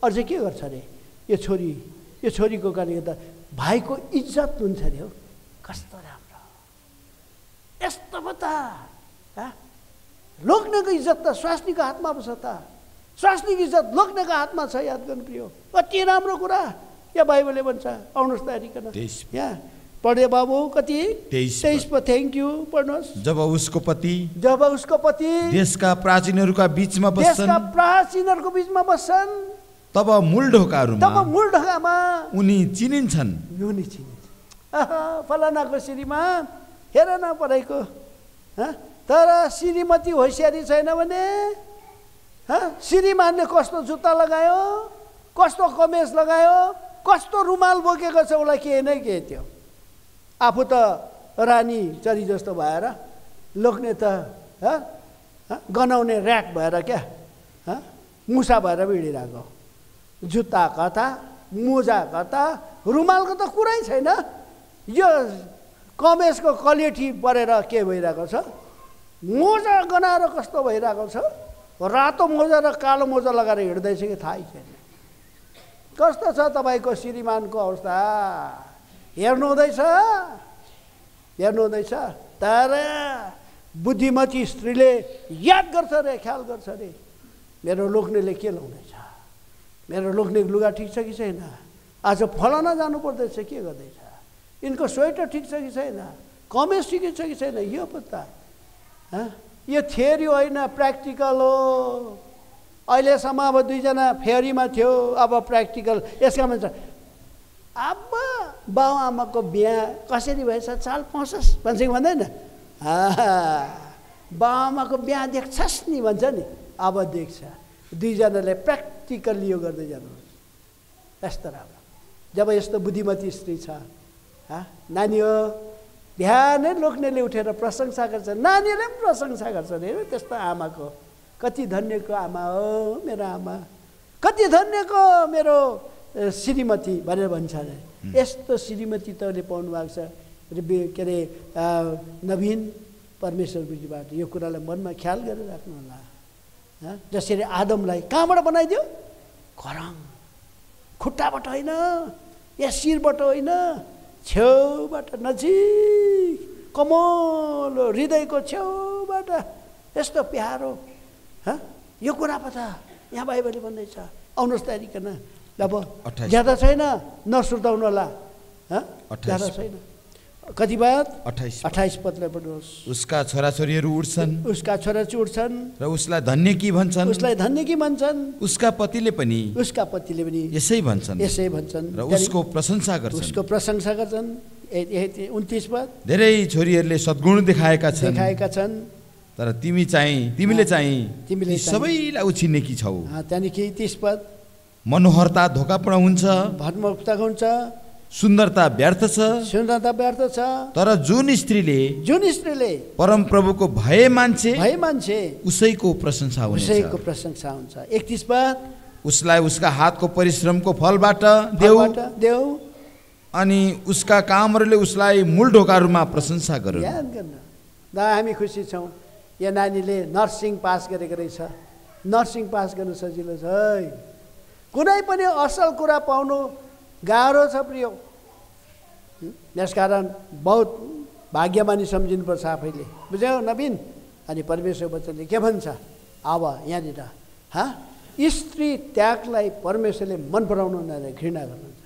अझै के गर्छ अरे यो छोरीको कारणले गर्दा भाइको इज्जत हुन्छ अरे। हो कस्तो राम्रो यस्तो पो त। लोग्नेको इज्जत त स्वास्नीको हातमा पो छ त। स्वास्नीको इज्जत लोग्नेको हातमा छ। याद गर्नु प्रियो, कति राम्रो कुरा या बाइबलले भन्छ। आउनुहोस् तयारीकन यहाँ पढ्यो बाबु। कति 23 पो। थ्याङ्क यू, पढ्नुहोस्। जब उसको पति देशका प्राचीनहरूका बिचमा बस्छन् तब मूल ढोकामा उनी चिनिन्छन्। फलानाको श्रीमान हेर न पढाइको। तर श्रीमती होसियारी छैन भने श्रीमानले कस्तो जुत्ता लगायो, कस्तो कमेज लगायो, कस्तो रुमाल बोकेको छ, उसलाई के नै के थियो। आफू त रानी चरी जस्तो भएर, लोग्ने त गनाउने ऱ्याक भएर क्या मुसा भएर भिडिरहेको। जुत्ता कता, मोजा कता, रुमालको त कुरै छैन। यो कमेजको कलेठी परेर के भइरहेको छ, मोजा गनाएर कस्तो भइरहेको छ। रातो मोजा र कालो मोजा लगाएर हिँड्दैछ कि थाहै छैन। कस्तो छ तपाईँको श्रीमानको अवस्था हेर्नुहुँदैछ? तर बुद्धिमती स्त्रीले याद गर्छ अरे, ख्याल गर्छ अरे मेरो लोग्नेले के लाउँदैछ, मेरो लोग्नेको लुगा ठिक छ कि छैन, आज फलाना जानु पर्दैछ के गर्दैछ, यिनको स्वेटर ठिक छ कि छैन, कमेज ठिक छ कि छैन। यो पत्ता यो थ्योरी होइन, प्र्याक्टिकल हो। अहिलेसम्म अब दुईजना थ्योरीमा थियो, अब प्र्याक्टिकल। यसका भन्छ अब बाउ आमाको बिहा कसरी भएछ चाल पाउँछस् भन्छ कि भन्दैन? बाउ आमाको बिहा देख्छस् नि भन्छ नि। अब देख्छ। दुईजनाले प्र्याक्टिकल यो गर्दै जानुहोस्। यस्तो राम्रो जब यस्तो बुद्धिमती स्त्री छ। नानी हो, बिहानै लोग्नेले उठेर प्रशंसा गर्छ, नानीले पनि प्रशंसा गर्छ नि। त्यस्तो आमाको कति धन्यको आमा हो मेरो आमा, कति धन्यको मेरो श्रीमती भनेर भन्छ अरे। यस्तो श्रीमती तपाईँले पाउनु भएको छ के अरे नवीन परमेश्वरबाट। यो कुरालाई मनमा ख्याल गरेर राख्नु होला। जसरी आदमलाई कहाँबाट बनाइदियो? खराङ, खुट्टाबाट होइन, या शिरबाट होइन, छेउबाट, नजिक कमलो हृदयको छेउबाट यस्तो प्यारो। यो कुरा पो त यहाँ बाइबलले भन्दैछ। आउनुहोस् तयारीकन। अब ज्यादा छैन, नसुर्ताउनु होला। ज्यादा छैन। कति बाद? 28 पदलाई पढ्नुहोस्। उसका छोराछोरीहरू उठ्छन् र उसलाई धन्य की भन्छन्। उसका पतिले पनि यसै भन्छन् र उसको प्रशंसा गर्छन्। 29 पद। धेरै छोरीहरूले सद्गुण देखाएका छन् तर तिमीले चाहिँ सबैलाई उछिन्ने की छौ। त्यहाँदेखि 30 पद। मनोहरता धोकापना हुन्छ, सुन्दरता व्यर्थ छ, तर जुन स्त्रीले परम प्रभुको भए मान्छे उसैको प्रशंसा हुन्छ। 31 पद। उसलाई उसका हातको परिश्रमको फलबाट देऊ अनि उसका कामहरूले उसलाई मूल ढोकाहरूमा प्रशंसा गरून्। याद गर्नु दा, हामी खुसी छौँ। यो नानीले नर्सिङ पास गरेको रहेछ। नर्सिङ पास गर्नु सजिलो छ है। कुनै पनि असल कुरा पाउनु गाह्रो छ प्रिय। यसकारण बहुत भाग्यमानी सम्झिनुपर्छ आफैले। बुझ्यौ नवीन? अनि परमेश्वर वचनले के भन्छ अब यहाँनिर? स्त्री त्यागलाई परमेश्वरले मन पराउनु हुँदैन, घृणा गर्नुहुन्छ।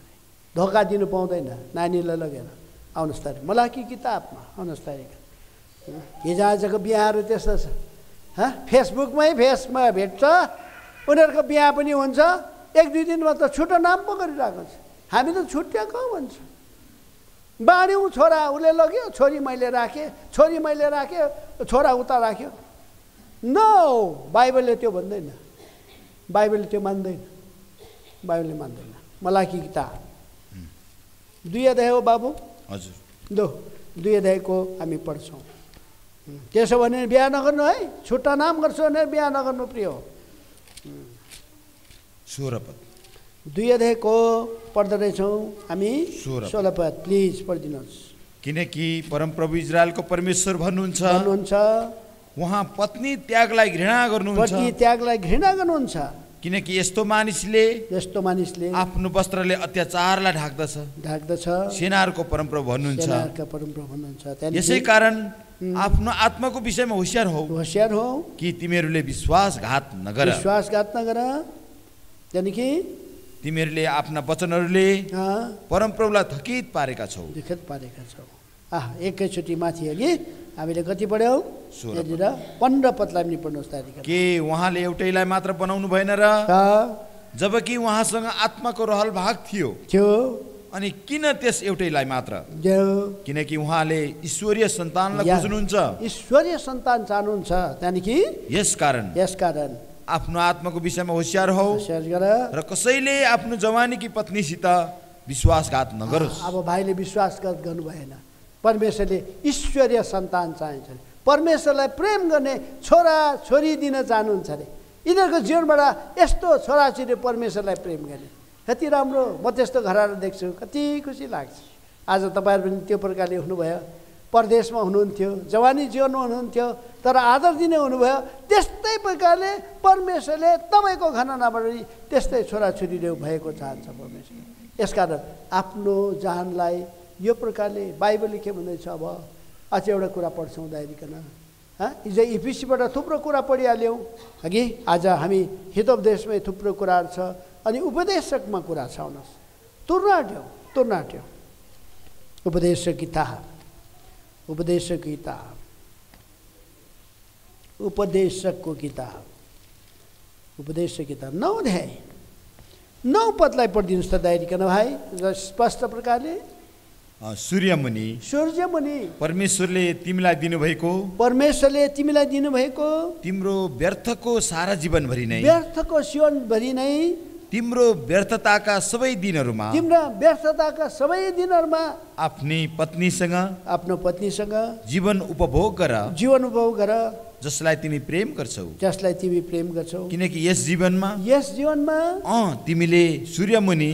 धोका दिनु पाउँदैन नानीलाई लगेर। आउनुहोस् त मलाकी किताबमा आउनुहोस् त। हिजोआजको बिहाहरू त्यस्तो छ। फेसबुकमै भेट्छ, उनीहरूको बिहा पनि हुन्छ। 1-2 दिनमा त छुटो नाम पो गरिरहेको छ। हामी त छुट्याएको भन्छ। बाँड्यौँ छोरा उसले लग्यो, छोरी मैले राखेँ, छोरी मैले राखेँ, छोरा उता राख्यो। नो, बाइबलले त्यो भन्दैन, बाइबलले त्यो मान्दैन, बाइबलले मान्दैन। मलाकी किताब 2 अध्याय हो बाबु, हजुर 2 अध्यायको हामी पढ्छौँ। त्यसो भने बिहा नगर्नु है, छुट्टा नाम गर्छु भने बिहा नगर्नु प्रिय हो। 16 पद 2 अध्यायको पढ्दै रहेछौँ हामी। 16 पद प्लिज पढिदिनुहोस्। किनकि परमप्रभु इजरायलको परमेश्वर भन्नुहुन्छ, उहाँ पत्नी त्यागलाई घृणा गर्नुहुन्छ, पत्नी त्यागलाई घृणा गर्नुहुन्छ। किनकि यस्तो मानिसले आफ्नो वस्त्रले अत्याचारलाई ढाक्दछ, सेनाहरूको परमप्रभु भन्नुहुन्छ। यसै कारण आफ्नो आत्माको विषयमा होशियार हौ कि तिमीहरूले विश्वासघात नगर। यानी कि तिमीहरूले आफ्ना वचनहरूले परमप्रभुलाई थकित पारेका छौ। एकैचोटि माथि अघि हामीले कति पढ्यौँ? 15 पदलाई पनि पढ्नुहोस् तारिक। के उहाँले एउटैलाई मात्र बनाउनु भएन र? जबकि उहाँसँग आत्माको रहल भाग थियो, अनि किन त्यस एउटैलाई मात्र? किनकि उहाँले ईश्वरीय सन्तानलाई खोज्नुहुन्छ, ईश्वरीय सन्तान चाहनुहुन्छ। त्यहाँदेखि यसकारण आफ्नो आत्माको विषयमा होशियार हौ र कसैले आफ्नो जवानीकी पत्नीसित विश्वासघात नगरोस्। अब भाइले विश्वासघात गर्नु भएन। परमेश्वरले ईश्वरीय सन्तान चाहन्छ, परमेश्वरलाई प्रेम गर्ने छोरा छोरी दिन चाहनुहुन्छ अरे। यिनीहरूको जीवनबाट यस्तो छोराछोरी परमेश्वरलाई प्रेम गर्ने कति राम्रो। म त्यस्तो घरहरू देख्छु, कति खुसी लाग्छ। आज तपाईँहरू पनि त्यो प्रकारले हुनुभयो, परदेशमा हुनुहुन्थ्यो, जवानी जीवनमा हुनुहुन्थ्यो, तर आदर दिने हुनुभयो। त्यस्तै प्रकारले परमेश्वरले तपाईँको घरानाबाट त्यस्तै छोराछोरीले भएको चाहन्छ परमेश्वरले। यसकारण आफ्नो जानलाई यो प्रकारले बाइबलले के भन्दैछ? अब अझ एउटा कुरा पढ्छौँ दाइरिकन। हिजो इफिसीबाट थुप्रो कुरा पढिहाल्यौँ अघि। आज हामी हितोपदेशमै थुप्रो कुराहरू छ, अनि उपदेशकमा कुरा छ। आउनुहोस्, तुर्नाट्यौँ उपदेशक किताब 9 अध्याय 9 पदलाई पढिदिनुहोस् त दाइरिकन भाइ, स्पष्ट प्रकारले। सूर्यमुनि परमेश्वरले तिमीलाई दिनुभएको तिम्रो व्यर्थको सारा जीवनभरि नै तिम्रो व्यर्थताका सबै दिनहरूमा आफ्नो पत्नीसँग जीवन उपभोग गर, जसलाई तिमी प्रेम गर्छौ। किनकि यस जीवनमा तिमीले सूर्यमुनि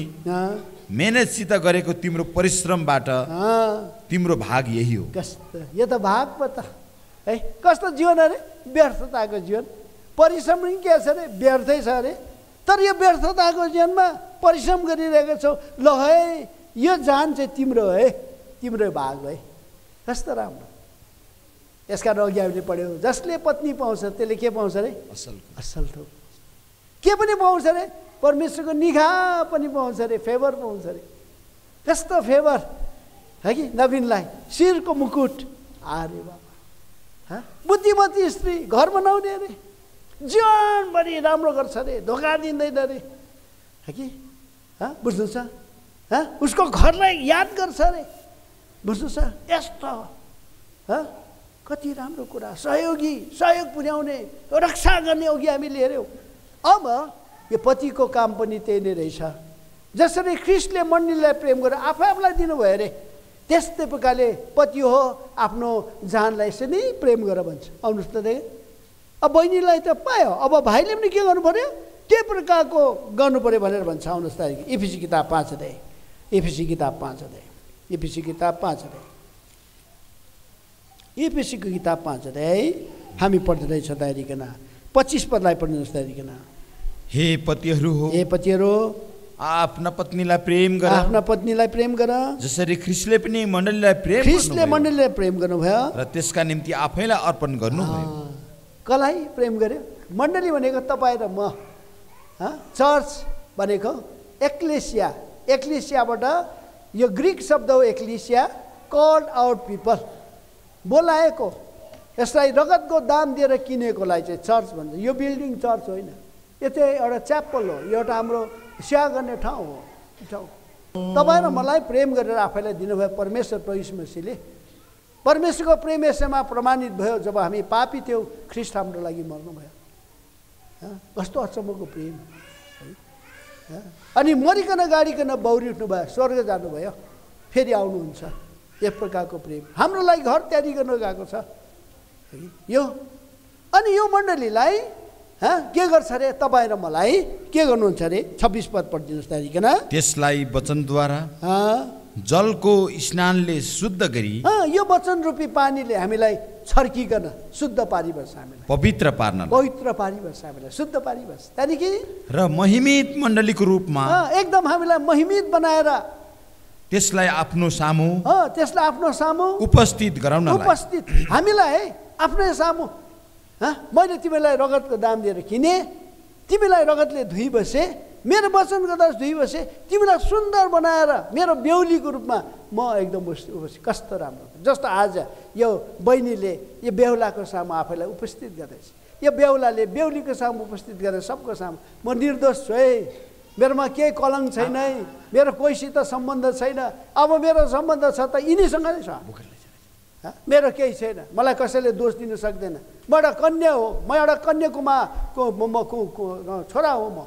मेहनतसित गरेको तिम्रो परिश्रमबाट तिम्रो भाग यही हो। यो त भाग पो त है। कस्तो जीवन अरे? व्यर्थताको जीवन। परिश्रम पनि के छ अरे? व्यर्थै छ अरे। तर यो व्यर्थताको जीवनमा परिश्रम गरिरहेको छौ। ल है, यो जान चाहिँ तिम्रो है, तिम्रो भाग है। कस्तो राम्रो। यसकारण अघि हामीले पढ्यौँ, जसले पत्नी पाउँछ त्यसले के पाउँछ अरे? असल थोक। के पनि पाउँछ अरे? परमेश्वरको निगाह पनि पाउँछ अरे, फेभर पाउँछ अरे। कस्तो फेभर है कि नवीनलाई शिरको मुकुट। अरे बाबा, बुद्धिमती स्त्री, घर बनाउने अरे, जीवनभरि राम्रो गर्छ अरे, धोका दिँदैन अरे, है कि? बुझ्नु छ? उसको घरलाई याद गर्छ अरे, बुझ्नु छ? यस्तो कति राम्रो कुरा। सहयोग पुर्याउने, रक्षा गर्ने अघि हामीले हेऱ्यौँ। अब यो पतिको काम पनि त्यही नै रहेछ। जसरी ख्रिस्टले मण्डलीलाई प्रेम गरेर आफूलाई दिनुभयो अरे, त्यस्तै प्रकारले पति हो आफ्नो जानलाई यसरी नै प्रेम गर भन्छ। आउनुहोस् त देख, अब बहिनीलाई त पायो, अब भाइले पनि के गर्नु पर्यो? के प्रकारको गर्नु पर्यो भनेर भन्छ। आउनुहोस् त इफिसी किताब 5 अध्याय, इफिसी किताब 5 अध्याय हामी पढ्दै रहेछ दाइरिकन। 25 पदलाई पढ्नुहोस् दाइरिकन। हे पतिहरू, आफ्ना पत्नीलाई प्रेम गर, जसरी ख्रिस्टले पनि मण्डलीलाई प्रेम गर्नुभयो र त्यसका निम्ति आफैलाई अर्पण गर्नुभयो। कसलाई प्रेम गर्यो? मण्डली भनेको तपाईँ र म। चर्च भनेको एक्लेसिया। एक्लेसियाबाट यो ग्रिक शब्द हो एक्लेसिया, कल्ड आउट पिपल, बोलाएको। यसलाई रगतको दाम दिएर किनेकोलाई चाहिँ चर्च भन्छ। यो बिल्डिङ चर्च होइन, यो चाहिँ एउटा च्यापल हो, यो एउटा हाम्रो सेवा गर्ने ठाउँ हो। तपाईँ र मलाई प्रेम गरेर आफैलाई दिनुभयो परमेश्वर प्रभु यीशु मसीहले। परमेश्वरको प्रेम यसैमा प्रमाणित भयो जब हामी पापी थियौँ, ख्रीष्ट हाम्रो लागि मर्नुभयो। कस्तो अचम्मको प्रेम। अनि मरिकन गाडिकन बौरी उठ्नुभयो, स्वर्ग जानुभयो, फेरि आउनुहुन्छ। एक प्रकारको प्रेम हाम्रो लागि घर तयारी गर्न गएको छ यो। अनि यो मण्डलीलाई के गर्छ अरे? तपाईँ र मलाई के गर्नुहुन्छ अरे? 26 पद पढिदिनुहोस् त्यहाँदेखिन। त्यसलाई वचनद्वारा जलको स्नानले शुद्ध गरी, यो वचन रूपी पानीले हामीलाई छर्किकन शुद्ध पारिबस्छ, हामीलाई पवित्र पार्न, पवित्र पारिबस्छ, हामीलाई शुद्ध पारिबस्छ। त्यहाँदेखि र महिमित मण्डलीको रूपमा एकदम हामीलाई महिमित बनाएर त्यसलाई आफ्नो सामु, त्यसलाई आफ्नो सामु उपस्थित गराउनलाई, उपस्थित हामीलाई आफ्नै सामु। मैले तिमीलाई रगतको दाम दिएर किने, तिमीलाई रगतले धुइ बसे, मेरो वचनको दास धुइ बसे, तिमीलाई सुन्दर बनाएर मेरो बेहुलीको रूपमा म एकदम उपस्थित। कस्तो राम्रो। जस्तो आज यो बहिनीले यो बेहुलाको सामु आफैलाई उपस्थित गर्दैछ, यो बेहुलाले बेहुलीको सामु उपस्थित गरेर सबको सामु म निर्दोष छु है, मेरोमा केही कलङ्क छैन है, मेरो कोहीसित सम्बन्ध छैन, अब मेरो सम्बन्ध छ त यिनीसँग नै छ, मेरो केही छैन, मलाई कसैले दोष दिन सक्दैन, म एउटा कन्या हो, म एउटा कन्याकुमारको छोरा हो म।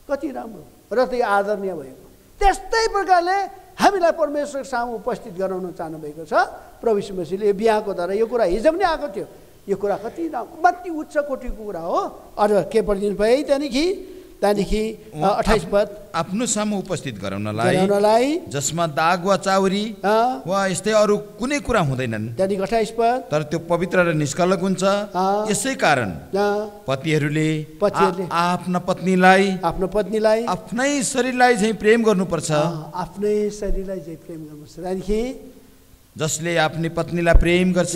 कति राम्रो र त्यो आदरणीय भएको। त्यस्तै प्रकारले हामीलाई परमेश्वर सामु उपस्थित गराउन चाहनुभएको छ प्रभु यीशु मसीहले। यो बिहाको द्वारा यो कुरा हिजो पनि आएको थियो। यो कुरा कति कति उच्च कोटिको कुरा हो। अझ के पढिदिनु भयो त्यहाँदेखि 28 पद। आफ्नो सामु उपस्थित गराउनलाई जसमा दाग वा चाउरी वा यस्तै अरू कुनै कुरा हुँदैनन्। त्यहाँदेखि 28 पद। तर त्यो पवित्र र निष्कलङ्क हुन्छ। यसै कारण पतिहरूले आफ्ना पत्नीलाई आफ्नै शरीरलाई चाहिँ प्रेम गर्नुपर्छ। आफ्नै शरीरलाई चाहिँ प्रेम गर्नुपर्छ। त्यहाँदेखि जसले आफ्नी पत्नीलाई प्रेम गर्छ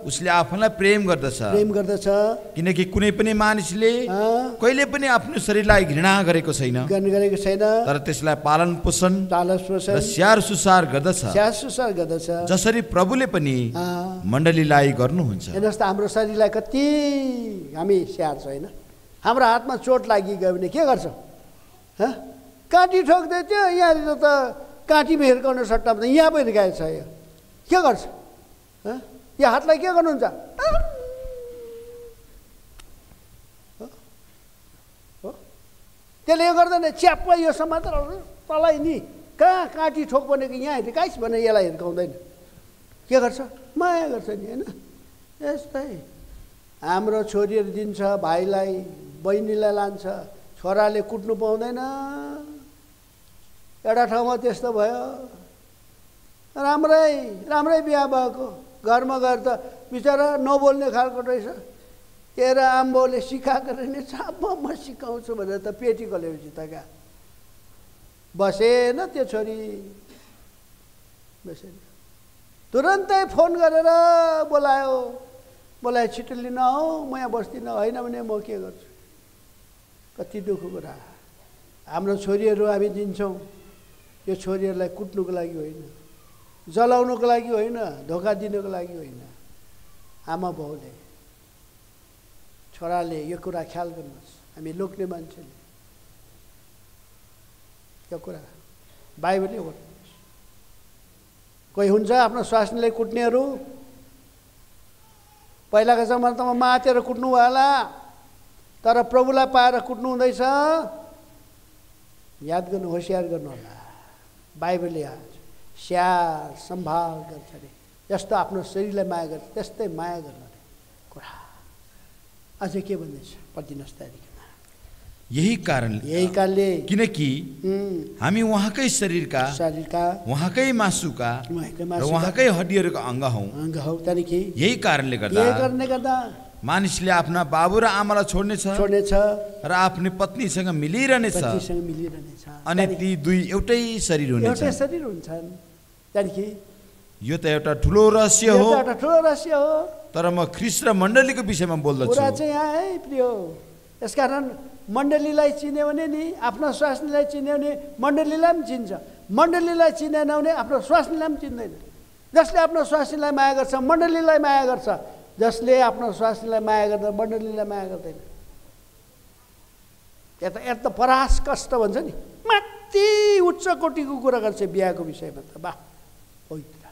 उसले आफूलाई प्रेम गर्दछ। किनकि कुनै पनि मानिसले कहिले पनि आफ्नो शरीरलाई घृणा गरेको छैन, तर त्यसलाई पालन पोषण र स्याहार सुसार गर्दछ, जसरी प्रभुले पनि मण्डलीलाई गर्नुहुन्छ। हेर्नुहोस् त हाम्रो शरीरलाई कति हामी स्याहार्छ होइन। हाम्रो हातमा चोट लागिगयो भने के गर्छ? काँटी ठोक्दै थियो, यहाँनिर त काँटीमा हिर्काउनु सट्टामा त यहाँ पनि हिर्काएको छ। यो के गर्छ? यो हातलाई के गर्नुहुन्छ? त्यसले यो गर्दैन, च्याप्प यो समातेर तलै नि कहाँ काँटी ठोक भनेको यहाँ हिर्काइस् भने यसलाई हिर्काउँदैन। के गर्छ? माया गर्छ नि होइन। यस्तै हाम्रो छोरीहरू दिन्छ भाइलाई, बहिनीलाई लान्छ, छोराले कुट्नु पाउँदैन। एउटा ठाउँमा त्यस्तो भयो, राम्रै बिहा भएको, घरमा गएर त बिचरा नबोल्ने खालको रहेछ। तेरो आम्बोले सिकाएको रहेछ, अब म सिकाउँछु भनेर त पेटी गलेपछि त क्या बसेन त्यो छोरी, बसेन। तुरन्तै फोन गरेर बोलायो छिटो लिन आऊ, म यहाँ बस्दिनँ, होइन भने म के गर्छु। कति दुःखको कुरा। हाम्रो छोरीहरू हामी दिन्छौँ, यो छोरीहरूलाई कुट्नुको लागि होइन, जलाउनुको लागि होइन, धोका दिनुको लागि होइन। आमा बाउले, छोराले यो कुरा ख्याल गर्नुहोस्। हामी लोग्ने मान्छेले यो कुरा बाइबलले भन्नुहोस्। कोही हुन्छ आफ्नो स्वास्नीलाई कुट्नेहरू, पहिलाको जमानामा मातेर कुट्नु होला, तर प्रभुलाई पाएर कुट्नु हुँदैछ। याद गर्नु, होसियार गर्नु होला। बाइबलले स्याहार सम्भाल गर्छ अरे, जस्तो आफ्नो शरीरलाई माया गर्छ त्यस्तै माया गर्नु अरे कुरा। अझै के भन्दैछ पढिदिनुहोस् त्यहाँदेखि। यही कारणले किनकि हामी उहाँकै शरीरका उहाँकै मासुका र उहाँकै हड्डीहरूका अङ्ग हौ। त्यहाँदेखि यही कारणले गर्दा मानिसले आफ्ना बाबु र आमालाई छोड्नेछ र आफ्नी पत्नीसँग मिलिरहनेछ, अनि ती दुई एउटै शरीर हुन्छन्। त्यहाँदेखि यो त एउटा ठुलो रहस्य हो। तर म ख्रीष्ट र मण्डलीको विषयमा बोल्दछु। कुरा चाहिँ यहाँ है प्रिय। यसकारण मण्डलीलाई चिन्यो भने नि आफ्नो स्वास्नीलाई चिन्यो भने मण्डलीलाई पनि चिन्छ, मण्डलीलाई चिनेन भने आफ्नो स्वास्नीलाई पनि चिन्दैन। जसले आफ्नो स्वास्नीलाई माया गर्छ मण्डलीलाई माया गर्छ, जसले आफ्नो स्वास्नीलाई माया गर्दैन मण्डलीलाई माया गर्दैन। यता परास कष्ट भन्छ नि, कति उच्च कोटिको कुरा गर्छ बिहाको विषयमा त बा पवित्र।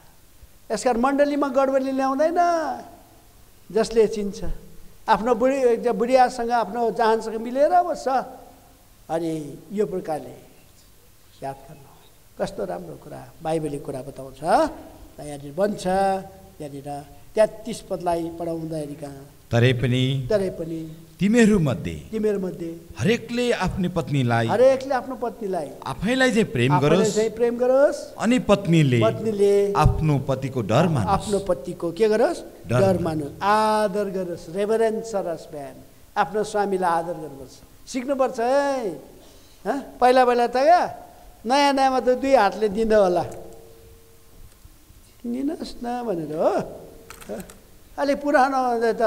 यसकारण मण्डलीमा गडबडी ल्याउँदैन। जसले चिन्छ आफ्नो बुढियासँग आफ्नो जहानसँग मिलेर बस्छ। अनि यो प्रकारले याद गर्नु कस्तो राम्रो कुरा बाइबलले कुरा बताउँछ। यहाँनिर भन्छ यहाँनिर 33 पदलाई पढाउँदाखेरि तरै पनि तिमीहरू मध्ये हरेकले आफ्नो पत्नीलाई आफैलाई चाहिँ प्रेम गरोस् अनि पत्नीले आफ्नो पतिको डर मानोस्। आफ्नो पतिको के गरोस्? डर मानोस्, आदर गरोस्। रेभरेन्स हस्बेन्ड, आफ्नो स्वामीलाई आदर गर्नुपर्छ, सिक्नुपर्छ है। पहिला त क्या नयाँ नयाँमा त 2 हातले दिँदा होला, दिनुहोस् न भनेर हो। अलि पुरानो त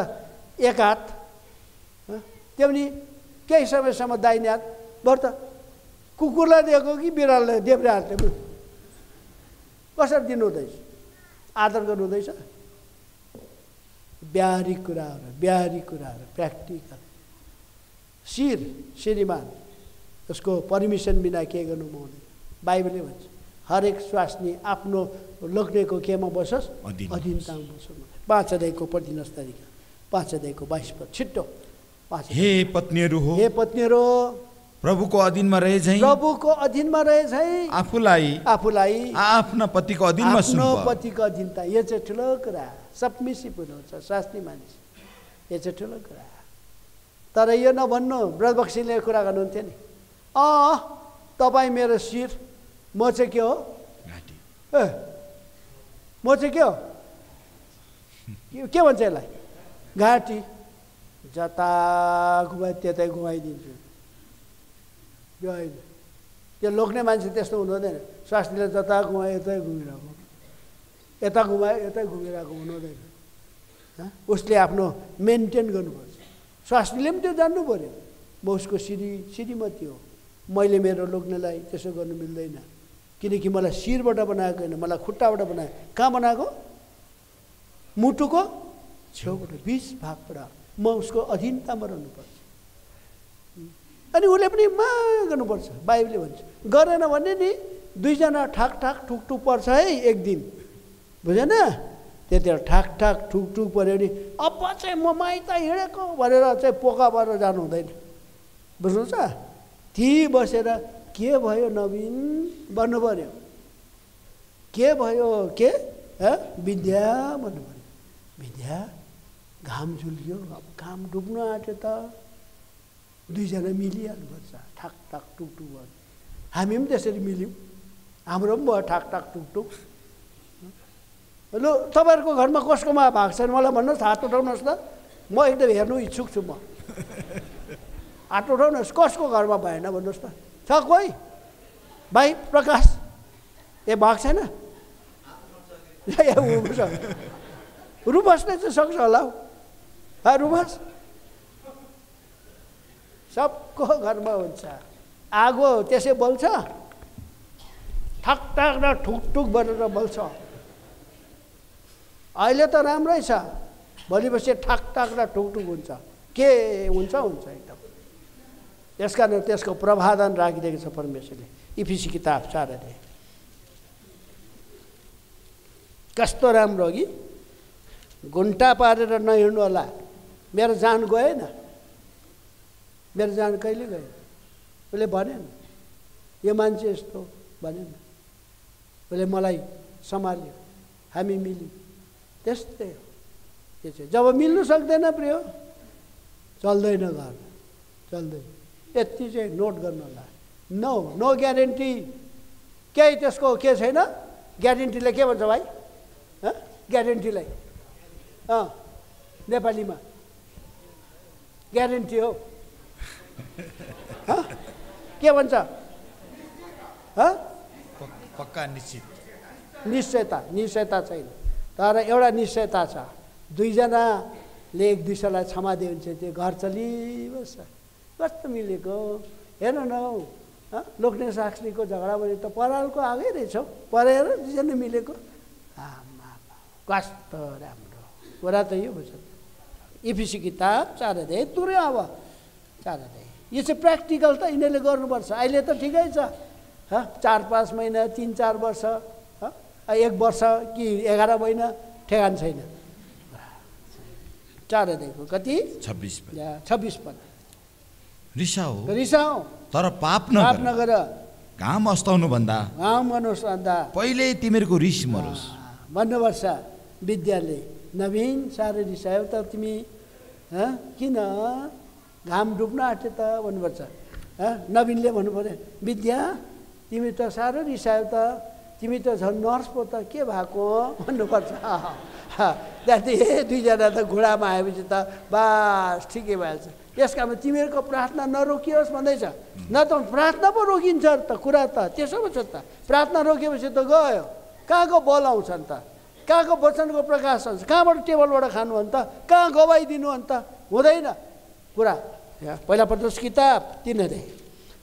1 हात, त्यो पनि केही समयसम्म दाहिने हात। बरु त कुकुरलाई दिएको कि बिरालोलाई देब्रे हातले कसरी दिनु हुँदैछ? आदर गर्नु हुँदैछ? ब्याहारी कुराहरू प्र्याक्टिकल। श्रीमान उसको पर्मिसन बिना के गर्नु हुँदैन। बाइबलले भन्छ हरेक स्वास्नी आफ्नो लोग्नेको केमा बसोस्? अधीनतामा बसोस्। 5 अध्यायको पढिदिनुहोस् तरिका, 5 अध्यायको 22 पद छिट्टो। हे पत्नीहरू प्रभुको अधीनमा रहे झैं आफूलाई आफ्ना पतिको अधीनमा सुम्प। पतिको अधीनता यो चाहिँ ठुलो कुरा। सबमिसिभ हुनुहुन्छ स्वास्नी मान्छे, यो चाहिँ ठुलो कुरा। तर यो नभन्नु, ब्रजबक्सीले कुरा गर्नुहुन्थ्यो नि, तपाईँ मेरो शिर, म चाहिँ के हो? म चाहिँ के हो? के भन्छ यसलाई? घाँटी। जता घुमाइ त्यतै घुमाइदिन्छु। यो होइन, त्यो लोग्ने मान्छे त्यस्तो हुनु हुँदैन। स्वास्नीले जता घुमायो यतै घुमिरहेको, यता घुमायो यतै घुमिरहेको हुनु हुँदैन। उसले आफ्नो मेन्टेन गर्नुपर्छ। स्वास्नीले पनि त्यो जान्नु पऱ्यो। म उसको श्रीमती हो, मैले मेरो लोग्नेलाई त्यसो गर्नु मिल्दैन। किनकि मलाई शिरबाट बनाएको होइन, मलाई खुट्टाबाट बनायो। कहाँ बनाएको? मुटुको छेउबाट, 20 भागबाट। म उसको अधीनतामा रहनुपर्छ। अनि उसले पनि गर्नुपर्छ। बाइबलले भन्छ गरेन भने नि 2 जना ठाक ठुकठुक पर्छ है एक दिन, बुझेन? त्यतिखेर ठाक ठुकठुक पऱ्यो भने अब चाहिँ म माइत हिँडेको भनेर चाहिँ पोका भएर जानु हुँदैन। बुझ्नुहुन्छ? ती बसेर के भयो नवीन भन्नु पऱ्यो। के भयो? के विद्या भन्नु पऱ्यो। विद्या, घाम झुल्क्यो, अब घाम डुब्नु आँट्यो त। 2 जना मिलिहाल्नुपर्छ, ठाक टुकटुक भयो। हामी पनि त्यसरी मिल्यौँ, हाम्रो पनि भयो ठाक टुकटुक। लु तपाईँहरूको घरमा कसकोमा भएको छैन मलाई भन्नुहोस्, हात उठाउनुहोस् त। म एकदम हेर्नु इच्छुक छु। म हात उठाउनुहोस्, कसको घरमा भएन भन्नुहोस् त। छ कोही? भाइ प्रकाश, भएको छैन? रुबसले चाहिँ सक्छ होला हौ। रुबस सबको घरमा हुन्छ। आगो त्यसै बल्छ, ठक र ठुकठुक गरेर बल्छ। अहिले त राम्रै छ, भोलिपछि ठक र ठुकठुक हुन्छ। के हुन्छ एकदम। त्यसकारण त्यसको प्रावधान राखिदिएको छ परमेश्वरले। इफिसी किताब 4 अध्याय कस्तो राम्रो हो कि। घुन्टा पारेर नहिँड्नु होला। मेरो जान गएन, मेरो जान कहिले गएन। उसले भनेन यो मान्छे यस्तो भनेन। उसले मलाई सम्हाल्यो, हामी मिल्यौँ। त्यस्तै हो त्यो चाहिँ। जब मिल्नु सक्दैन प्रिय, चल्दैन घर, चल्दैन। यति चाहिँ नोट गर्नु होला। No guarantee. केही त्यसको के छैन। ग्यारेन्टीले के भन्छ भाइ? ग्यारेन्टीलाई नेपालीमा ग्यारेन्टी हो। के भन्छ? पक्का निश्चित। निश्चयता छैन। तर एउटा निश्चयता छ, 2 जनाले एक दुसरालाई क्षमा दियो भने चाहिँ त्यो घर चलिबस्छ। कस्तो मिलेको हेर्नु न हौ। लोग्ने साक्षीको झगडा भने त परालको आगै रहेछौ, परेर 2 जना मिलेको। कस्तो राम्रो कुरा त यो भन्छ। इफिसी किताब 4 अध्याय तुर्यो। अब 4 अध्याय यो चाहिँ प्र्याक्टिकल त यिनीहरूले गर्नुपर्छ। अहिले त ठिकै छ, 4-5 महिना 3-4 वर्ष 1 वर्ष कि 11 महिना ठेगान छैन। 4 अध्यायको कति 26 पद। रिसाऊ तर पाप नगर घाम अस्ताउनु भन्दा पहिले तिमीहरूको रिस मरोस् भन्नुपर्छ। विद्याले नवीन साह्रै रिसायो त तिमी किन घाम डुब्न आँट्यो त भन्नुपर्छ। नवीनले भन्नु पर्यो विद्या तिमी त साह्रो रिसायो त तिमी त झन् नर्स पो त के भएको भन्नुपर्छ। त्यहाँदेखि दुईजना त घुँडामा आएपछि त बास ठिकै भएछ। यस कारण तिमीहरूको प्रार्थना नरोकियोस् भन्दैछ। न त प्रार्थना पो रोकिन्छ त कुरा त त्यसो पो छ त। प्रार्थना रोकेपछि त गयो कहाँको बल आउँछ नि त, कहाँको वचनको प्रकाश आउँछ, कहाँबाट टेबलबाट खानु अन्त, कहाँ गवाई दिनु अन्त, हुँदैन कुरा। पहिला पत्रस किताब 3 अध्याय।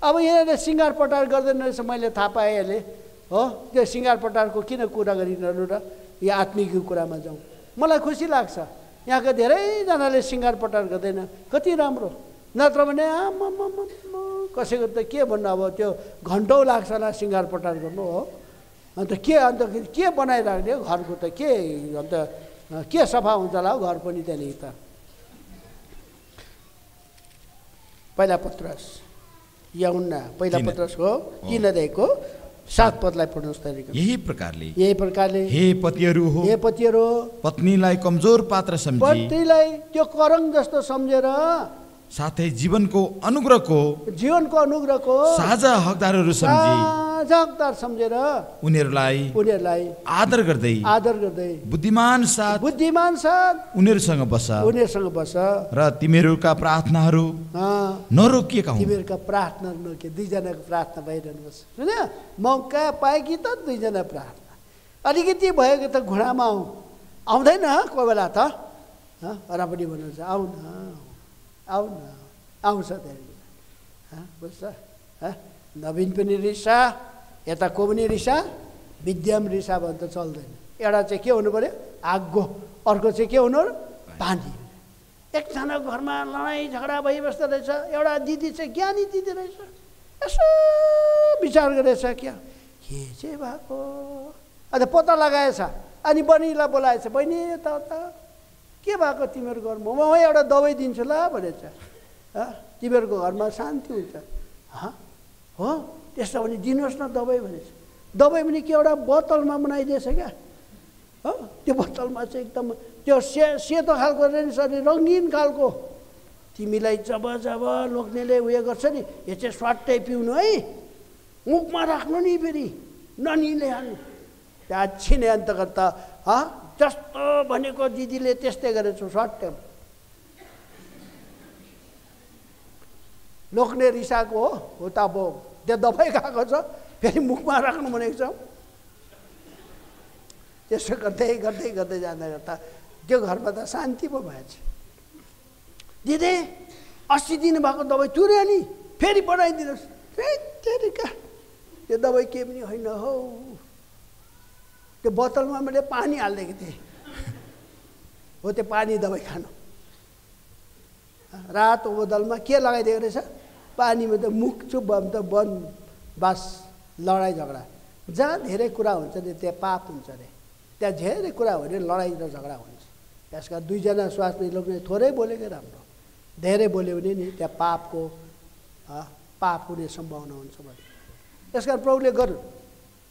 अब यहाँले सिँगार पटार गर्दैन रहेछ मैले थाहा पाएँ अहिले हो। त्यो सिँगार पटारको किन कुरा गरिरहनु र यो आत्मिक कुरामा जाउँ। मलाई खुसी लाग्छ यहाँका धेरैजनाले सिँगार पटार गर्दैन, कति राम्रो। नत्र भने कसैको त के भन्नु अब त्यो घन्टौँ लाग्छ होला सिँगार पटार गर्नु हो। अन्त के बनाइराख्ने हो घरको त के अन्त के सफा हुन्छ होला हौ घर पनि त्यहाँदेखि त। पहिला पत्रस यहुन्ना पहिला पत्रसको 3 अध्यायको 7 पदलाई पढ्नुहोस् त। यही प्रकारले हे पतिहरू पत्नीलाई कमजोर पात्र सम्झी पत्नीलाई त्यो करङ जस्तो सम्झेर साथै जीवनको अनुग्रहको साझा हकदारहरू सम्झेर उनीहरूलाई आदर गर्दै बुद्धिमान साथ उनीहरूसँग बस र तिमीहरूका प्रार्थनाहरू नरोकिएका हुन्। तिमीहरूका प्रार्थना नरोकिए। दुईजनाको प्रार्थना भइरहनु पर्छ। सुन मौका पाए कि त दुईजना प्रार्थना अलिकति भएको त घुँडामा आउँदैन कोही बेला त र पनि भन्नुहुन्छ आउन आउँछ त्यहाँदेखि बुझ्छ। नवीन पनि रिसा यता को पनि रिसा विद्या पनि रिसा भने त चल्दैन। एउटा चाहिँ के हुनु पर्यो आगो, अर्को चाहिँ के हुनु पानी। एकजना घरमा लडाइँ झगडा भइबस्दो रहेछ, एउटा दिदी चाहिँ ज्ञानी दिदी रहेछ, यसो विचार गरेछ क्या के चाहिँ भएको अन्त पत्ता लगाएछ। अनि बहिनीलाई बोलाएछ, बहिनी यता के भएको तिमीहरूको घरमा, म एउटा दबाई दिन्छु ल भनेछ। तिमीहरूको घरमा शान्ति हुन्छ हो त्यसो भने दिनुहोस् न दबाई भनेछ। दबाई पनि के एउटा बोतलमा बनाइदिएछ क्या हो। त्यो बोतलमा चाहिँ एकदम त्यो सेतो खालको रहेछ नि, रङ्गीन खालको। तिमीलाई जब लोग्नेले उयो गर्छ नि यो चाहिँ स्वाटै पिउनु है, मुखमा राख्नु नि फेरि ननिले हाल्नु। त्यहाँ छिने अन्तर्गत त जस्तो भनेको दिदीले त्यस्तै गरेछ स्वाटै। लोग्ने रिसाएको हो त अब त्यो दबाई खाएको छ फेरि मुखमा राख्नु भनेको छ। त्यसो गर्दै जाँदा त्यो घरमा त शान्ति पो भएछ। दिदी 80 दिनुभएको दबाई तुर्यो नि फेरि बनाइदिनुहोस्। त्यो दबाई के पनि होइन हौ, त्यो बोतलमा मैले पानी हालिदिएको थिएँ हो, त्यो पानी दबाई खानु। रातो बोतलमा के लगाइदिएको रहेछ पानीमा, त मुख चुप भयो त बन बास लडाइँ झगडा। जहाँ धेरै कुरा हुन्छ नि त्यहाँ पाप हुन्छ अरे, त्यहाँ धेरै कुरा हो भने लडाइँ र झगडा हुन्छ। त्यसका दुईजना स्वास्नी लोग्ने थोरै बोलेकै राम्रो, धेरै बोल्यो भने नि त्यहाँ पाप हुने सम्भावना हुन्छ भने। त्यस कारण प्रभुले गर्नु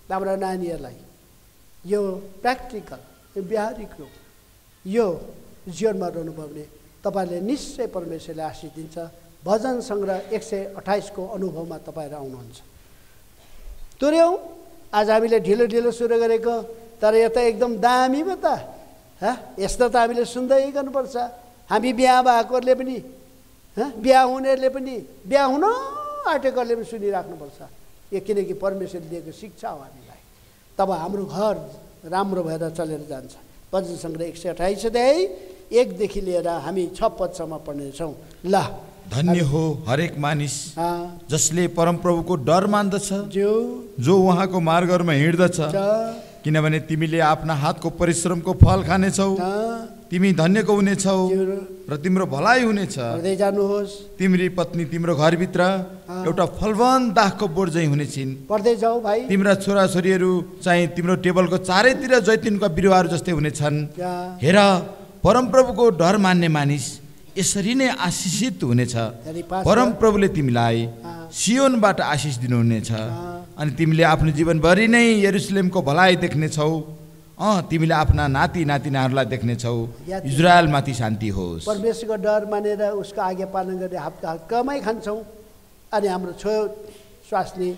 हाम्रा नानीहरूलाई यो प्र्याक्टिकल यो व्यावहारिक रूप यो जीवनमा रहनुभयो भने तपाईँले निश्चय परमेश्वरले आशीष दिन्छ। भजन सङ्ग्रह 128 को अनुभवमा तपाईँहरू आउनुहुन्छ। तुर्यौँ आज हामीले ढिलो सुरु गरेको, तर यो त एकदम दामी पो त यस्तो त हामीले सुन्दै गर्नुपर्छ। हामी बिहा भएकोहरूले पनि बिहा हुनेहरूले पनि बिहा हुन आँटेकोहरूले पनि सुनिराख्नुपर्छ यो, किनकि परमेश्वरले दिएको शिक्षा हो हामीलाई। तब हाम्रो घर राम्रो भएर चलेर जान्छ। भजन सङ्ग्रह 128 अध्याय 1 देखि लिएर हामी 6 पदसम्म पढ्नेछौँ। ल धन्य हो हरेक मानिस जसले परमप्रभुको डर मान्दछ, जो उहाँको मार्गहरूमा हिँड्दछ, किनभने तिमीले आफ्ना हातको परिश्रमको फल खानेछौ। तिमी धन्यको हुनेछौ र तिम्रो भलाइ हुनेछ। पढ्दै जानुहोस्। तिम्री पत्नी तिम्रो घरभित्र एउटा फलवन्त दाखको बोट झैं हुनेछिन्। पढ्दै जाऊ भाइ। तिम्रा छोराछोरीहरू चाहिँ तिम्रो टेबलको चारैतिर जैतुनका बिरुवाहरू जस्तै हुनेछन्। हेर, परमप्रभुको डर मान्ने मानिस यसरी नै आशिषित हुनेछ। परमप्रभुले तिमीलाई सियोनबाट आशिष दिनुहुनेछ अनि तिमीले आफ्नो जीवनभरि नै यरुशलेमको भलाइ देख्नेछौ। तिमीले आफ्ना नाति नातिनाहरूलाई देख्नेछौ। इजरायलमाथि शान्ति होस्। परमेश्वरको डर मानेर उसको आज्ञा पालन गर्ने हप्तामै खान्छौँ अनि हाम्रो स्वास्नी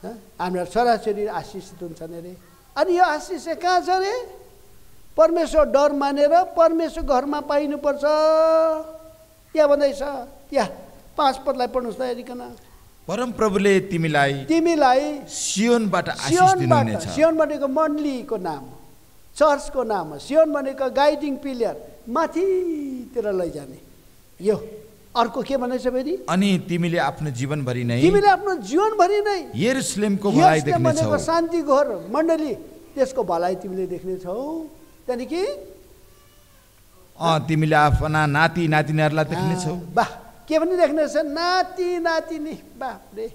हाम्रा छोराछोरी आशिषित हुन्छन् अरे। अनि यो आशिष चाहिँ कहाँ छ अरे? परमेश्वर डर मानेर परमेश्वर घरमा पाइनुपर्छ। यहाँ भन्दैछ, यहाँ 5 पदलाई पढ्नुहोस् त हेरिकन। परमप्रभुले तिमीलाई सियोनबाट आशिष दिनुहुनेछ। सियोन भनेको मण्डलीको नाम, चर्चको नाम हो। सियोन भनेको गाइडिङ पिलर, माथितिर लैजाने। यो अर्को के भनेछ फेरि? अनि तिमीले आफ्नो जीवनभरि नै यरुशलेमको भलाइ देख्नेछौ। शान्ति घर मण्डली, त्यसको भलाइ तिमीले देख्नेछौ। त्यहाँदेखि तिमीले आफ्ना नाति नातिनीहरूलाई देख्नेछौ। वाह, के पनि देख्नेछ? नाति नातिनी। बाफ्रे,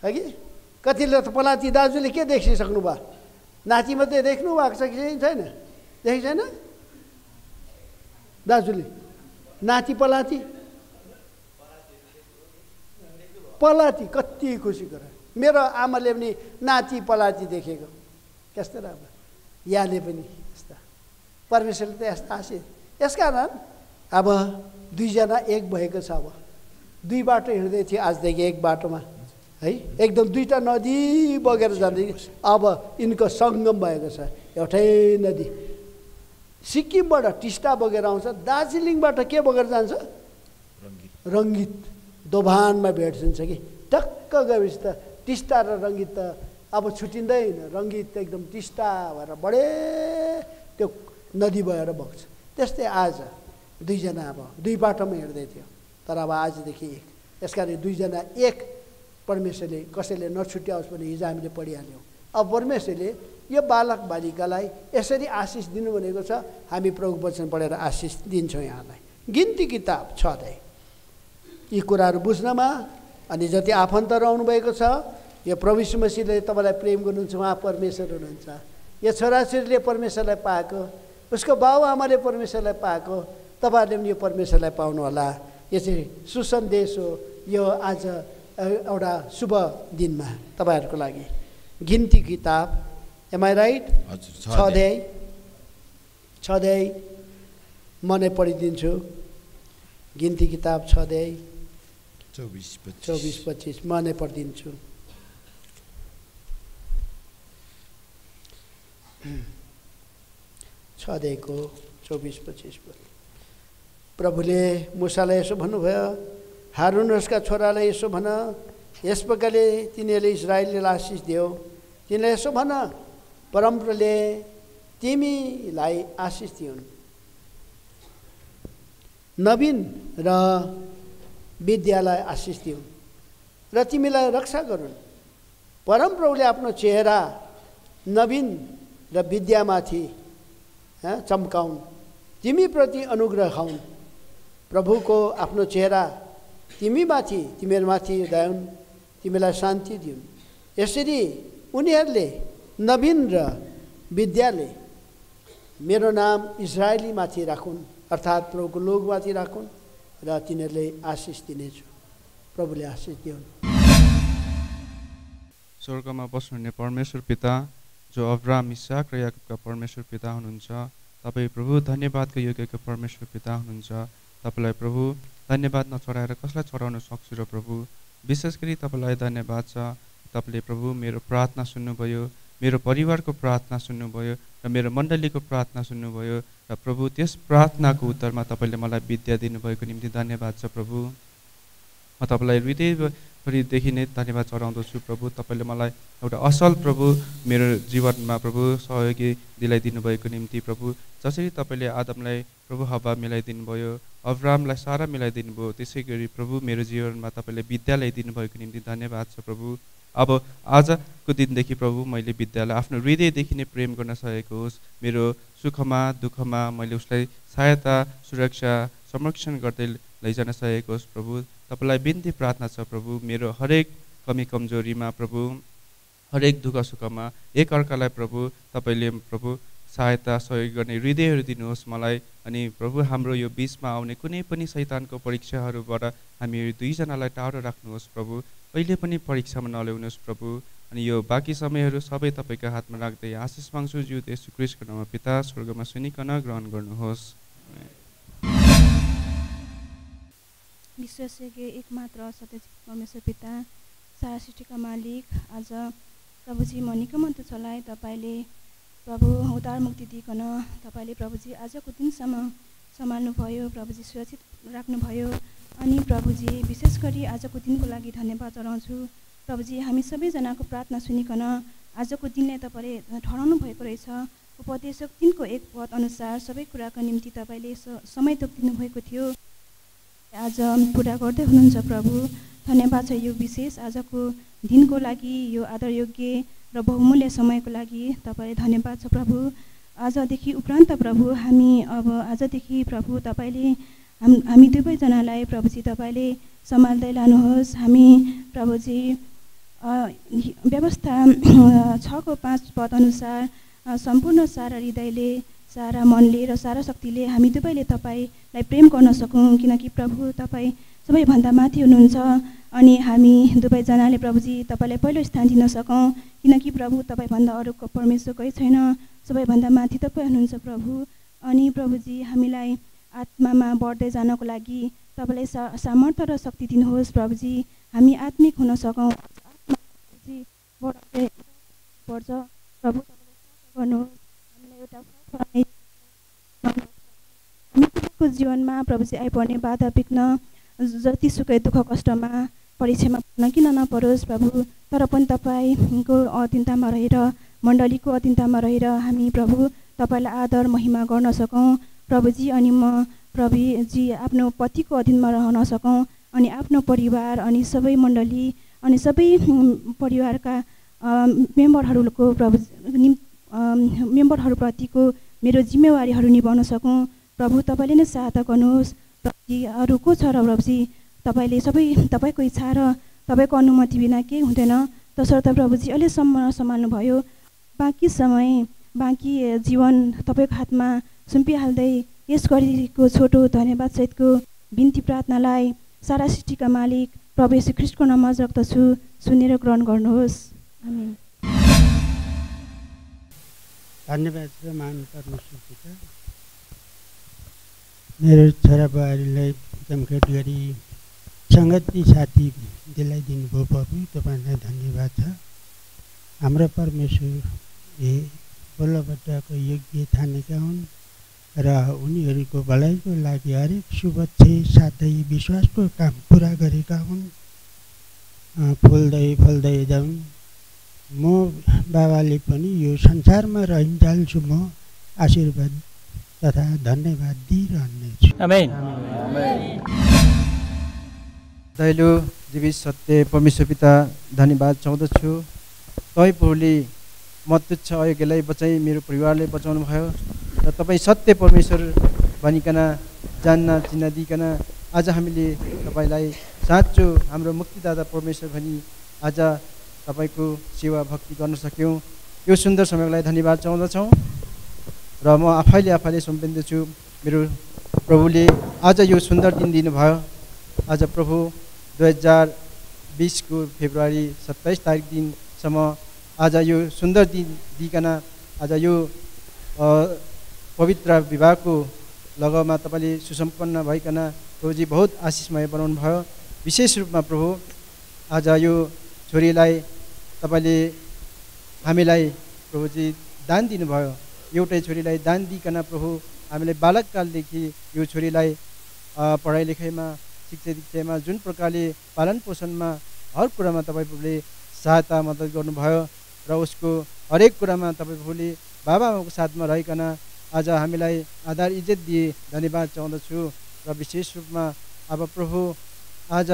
हगि कतिले त पलाती दाजुले के देखिसक्नु भयो? नाति मात्रै देख्नु भएको छ कि छैन? देखेको छैन दाजुले? नाति पलाती कति खुसी कुरा। मेरो आमाले पनि नाति पलाती देखेको, कस्तो राम्रो। यहाँले पनि यस्ता, परमेश्वरले त यस्ता आशिष। यसकारण अब दुईजना एक भएको छ। अब 2 बाटो हिँड्दै थियो, आजदेखि एक बाटोमा है, एकदम 2टा नदी बगेर जाँदै। अब यिनको सङ्गम भएको छ। एउटै नदी सिक्किमबाट टिस्टा बगेर आउँछ, दार्जिलिङबाट के बगेर जान्छ? रङ्गीत दोभानमा भेट्छ कि। टक्क गएपछि त टिस्टा र रङ्गीत त अब छुटिँदैन। रङ्गीत एकदम टिस्टा भएर बढे त्यो नदी भएर बग्छ। त्यस्तै आज दुईजना अब 2 बाटोमा हिँड्दै थियो, तर अब आजदेखि एक। यसकारण दुईजना एक। परमेश्वरले कसैले नछुट्याओस् भने हिजो हामीले पढिहाल्यौँ। अब परमेश्वरले यो बालक बालिकालाई यसरी आशिष दिनु भनेको छ। हामी प्रभु वचन पढेर आशिष दिन्छौँ यहाँलाई। गिन्ती किताब 6 अध्याय। यी कुराहरू बुझ्नमा अनि जति आफन्तहरू आउनुभएको छ, यो प्रभु यीशु मसीहले तपाईँलाई प्रेम गर्नुहुन्छ, उहाँ परमेश्वर हुनुहुन्छ। यो छोराछोरीले परमेश्वरलाई पाएको, उसको बाबुआमाले परमेश्वरलाई पाएको, तपाईँहरूले पनि यो परमेश्वरलाई पाउनु होला। यो चाहिँ सुसन्देश हो यो आज एउटा शुभ दिनमा तपाईँहरूको लागि। गिन्ती किताब, एम आई राइट? 6 अध्याय म नै पढिदिन्छु। गिन्ती किताब 6 अध्याय 24-25 म नै पढिदिन्छु। अध्यायको 24-25 पद। प्रभुले मूसालाई यसो भन्नुभयो, हारुन उसका छोरालाई यसो भन, यस प्रकारले तिनीहरूले इस्राएललाई आशिष दियो। तिनीलाई यसो भन, परमप्रभुले तिमीलाई आशिष दिउन्, नवीन र विद्यालाई आशिष दिउन् र तिमीलाई रक्षा गरून्। परमप्रभुले आफ्नो चेहरा नवीन र विद्यामाथि चम्काउन्, तिमीप्रति अनुग्रह खाउन्। प्रभुको आफ्नो चेहरा तिमीमाथि, तिमीहरूमाथि उदाउन्, तिमीलाई शान्ति दिउन्। यसरी उनीहरूले नवीन र विद्याले मेरो नाम इजरायलीमाथि राखुन्, अर्थात् प्रभुको लोकमाथि राखुन् र तिनीहरूले आशिष दिनेछु। प्रभुले आशिष दिउन्। स्वर्गमा बस्नुहुने परमेश्वर पिता, जो अब्राहम, इसाक र याकुबका परमेश्वर पिता हुनुहुन्छ, तपाईँ प्रभु धन्यवादको योग्यको परमेश्वर पिता हुनुहुन्छ। तपाईँलाई प्रभु धन्यवाद नचढाएर कसलाई चढाउन सक्छु र प्रभु विशेष गरी तपाईँलाई धन्यवाद छ। तपाईँले प्रभु मेरो प्रार्थना सुन्नुभयो, मेरो परिवारको प्रार्थना सुन्नुभयो र मेरो मण्डलीको प्रार्थना सुन्नुभयो र प्रभु त्यस प्रार्थनाको उत्तरमा तपाईँले मलाई विद्या दिनुभएको निम्ति धन्यवाद छ। प्रभु म तपाईँलाई हृदयभरिदेखि नै धन्यवाद चढाउँदछु। प्रभु तपाईँले मलाई एउटा असल प्रभु मेरो जीवनमा प्रभु सहयोगी दिलाइदिनु भएको निम्ति प्रभु, जसरी तपाईँले आदमलाई प्रभु हवा मिलाइदिनु भयो, अब्राहमलाई सारा मिलाइदिनु भयो, त्यसै गरी प्रभु मेरो जीवनमा तपाईँले विद्या ल्याइदिनु भएको निम्ति धन्यवाद छ। प्रभु अब आजको दिनदेखि प्रभु मैले विद्यालाई आफ्नो हृदयदेखि नै प्रेम गर्न सकेको होस्। मेरो सुखमा दुःखमा मैले उसलाई सहायता सुरक्षा संरक्षण गर्दै लैजान सकेको होस्। प्रभु तपाईँलाई बिन्ती प्रार्थना छ प्रभु, मेरो हरेक कमी कमजोरीमा प्रभु, हरेक दुःख सुखमा एक अर्कालाई प्रभु तपाईँले प्रभु सहायता सहयोग गर्ने हृदयहरू दिनुहोस् मलाई। अनि प्रभु हाम्रो यो बिचमा आउने कुनै पनि शैतानको परीक्षाहरूबाट हामीहरू दुईजनालाई टाढो राख्नुहोस् प्रभु, कहिले पनि परीक्षामा नल्याउनुहोस् प्रभु। अनि यो बाँकी समयहरू सबै तपाईँको हातमा राख्दै आशिष माग्छु ज्यू येशू ख्रीष्टको नाममा पिता स्वर्गमा सुनिकन ग्रहण गर्नुहोस्। विश्वासयोग्य एकमात्र सत्य परमेश्वर पिता सारा सृष्टिका मालिक, आज प्रभुजी म निकमन्त चलाए तपाईँले प्रभु उद्धार मुक्ति दिइकन तपाईँले प्रभुजी आजको दिनसम्म सम्हाल्नुभयो, प्रभुजी सुरक्षित राख्नुभयो। अनि प्रभुजी विशेष गरी आजको दिनको लागि धन्यवाद चढाउँछु। प्रभुजी हामी सबैजनाको प्रार्थना सुनिकन आजको दिनलाई तपाईँले ठहराउनु भएको रहेछ। उपदेशक 3 को 1 पद अनुसार सबै कुराको निम्ति तपाईँले समय तोकिदिनु भएको थियो, आज पुरा गर्दै हुनुहुन्छ प्रभु। धन्यवाद छ यो विशेष आजको दिनको लागि, यो आदरयोग्य र बहुमूल्य समयको लागि तपाईँले धन्यवाद छ प्रभु। आजदेखि उपरान्त प्रभु हामी अब आजदेखि प्रभु तपाईँले हामी दुवैजनालाई प्रभुजी तपाईँले सम्हाल्दै लानुहोस्। हामी प्रभुजी व्यवस्था 6 को 5 पद अनुसार सम्पूर्ण सारा हृदयले, सारा मनले र सारा शक्तिले हामी दुवैले तपाईँलाई प्रेम गर्न सकौँ, किनकि प्रभु तपाईँ सबैभन्दा माथि हुनुहुन्छ। अनि हामी दुवैजनाले प्रभुजी तपाईँलाई पहिलो स्थान दिन सकौँ, किनकि प्रभु तपाईँभन्दा अरूको परमेश्वर कोही छैन, सबैभन्दा माथि तपाईँ हुनुहुन्छ प्रभु। अनि प्रभुजी हामीलाई आत्मामा बढ्दै जानको लागि तपाईँले सामर्थ्य र शक्ति दिनुहोस् प्रभुजी, हामी आत्मिक हुन सकौँ। बढ्छ प्रभु, गर्नुहोस् हामीलाई एउटा हामीको जीवनमा प्रभुजी आइपर्ने बाधा विघ्न जतिसुकै दुःख कष्टमा परीक्षामा पर्न किन नपरोस् प्रभु, तर पनि तपाईँको अधीनतामा रहेर, मण्डलीको अधीनतामा रहेर हामी प्रभु तपाईँलाई आदर महिमा गर्न सकौँ प्रभुजी। अनि म प्रभुजी आफ्नो पतिको अधीनमा रहन सकौँ, अनि आफ्नो परिवार अनि सबै मण्डली अनि सबै परिवारका मेम्बरहरूको प्रभु मेम्बरहरूप्रतिको मेरो जिम्मेवारीहरू निभाउन सकौँ प्रभु। तपाईँले नै सहायता गर्नुहोस् प्रभुजी। अरू को छ र प्रभुजी, तपाईँले सबै तपाईँको इच्छा र तपाईँको अनुमति बिना केही हुँदैन, तसर्थ प्रभुजी अहिलेसम्म सम्हाल्नुभयो। बाँकी समय बाँकी जीवन तपाईँको हातमा सुम्पिहाल्दै यस गरिको छोटो धन्यवाद सहितको बिन्ती प्रार्थनालाई सारा सृष्टिका मालिक प्रभु येशू ख्रीष्टको नाममा राख्दछु, सुनेर ग्रहण गर्नुहोस्। आमेन। धन्यवाद छ महान परमेश्वर पिता, मेरो छोरा बुहारीलाई जमघट गरी सङ्गति साथी दिलाइदिनु भयो प्रभु, तपाईँलाई धन्यवाद छ। हाम्रो परमेश्वर बोलबट्टाको योग्य ठानेका हुन् र उनीहरूको भलाइको लागि हरेक शुभच्छे साथै विश्वासको काम पुरा गरेका हुन्। फुल्दै फल्दै जाउन्। म बाबाले पनि यो संसारमा रहिन्जाल्छु, म आशीर्वाद तथा धन्यवाद दिइरहनेछु। आमेन। दयालु जीवित सत्य परमेश्वर पिता, धन्यवाद चाहँदछु। तपाईँ प्रभुले म तुच्छ अयोग्यलाई बचाई मेरो परिवारलाई बचाउनु भयो र तपाईँ सत्य परमेश्वर भनिकन जान्न चिन्न दिइकन आज हामीले तपाईँलाई साँचो हाम्रो मुक्तिदाता परमेश्वर भनी आज तपाईँको सेवा भक्ति गर्न सक्यौँ। यो सुन्दर समयको लागि धन्यवाद चाहँदछौँ र म आफैले सम्झिँदछु मेरो प्रभुले आज यो सुन्दर दिन दिनुभयो। आज प्रभु 2020 को फेब्रुअरी 27 तारिक दिनसम्म आज यो सुन्दर दिन दिइकन आज यो पवित्र विवाहको लगमा तपाईँले सुसम्पन्न भइकन प्रभुजी बहुत आशिषमय बनाउनु भयो। विशेष रूपमा प्रभु आज यो छोरीलाई तपाईँले हामीलाई प्रभुजी दान दिनुभयो। एउटै छोरीलाई दान दिइकन प्रभु हामीलाई बालककालदेखि यो छोरीलाई पढाइ लेखाइमा शिक्षा दीक्षामा जुन प्रकारले पालन पोषणमा हर कुरामा तपाईँ प्रभुले सहायता मद्दत गर्नुभयो र उसको हरेक कुरामा तपाईँ प्रभुले बाबाआमाको साथमा रहिकन आज हामीलाई आधार इज्जत दिए। धन्यवाद चाहँदछु र विशेष रूपमा अब प्रभु आज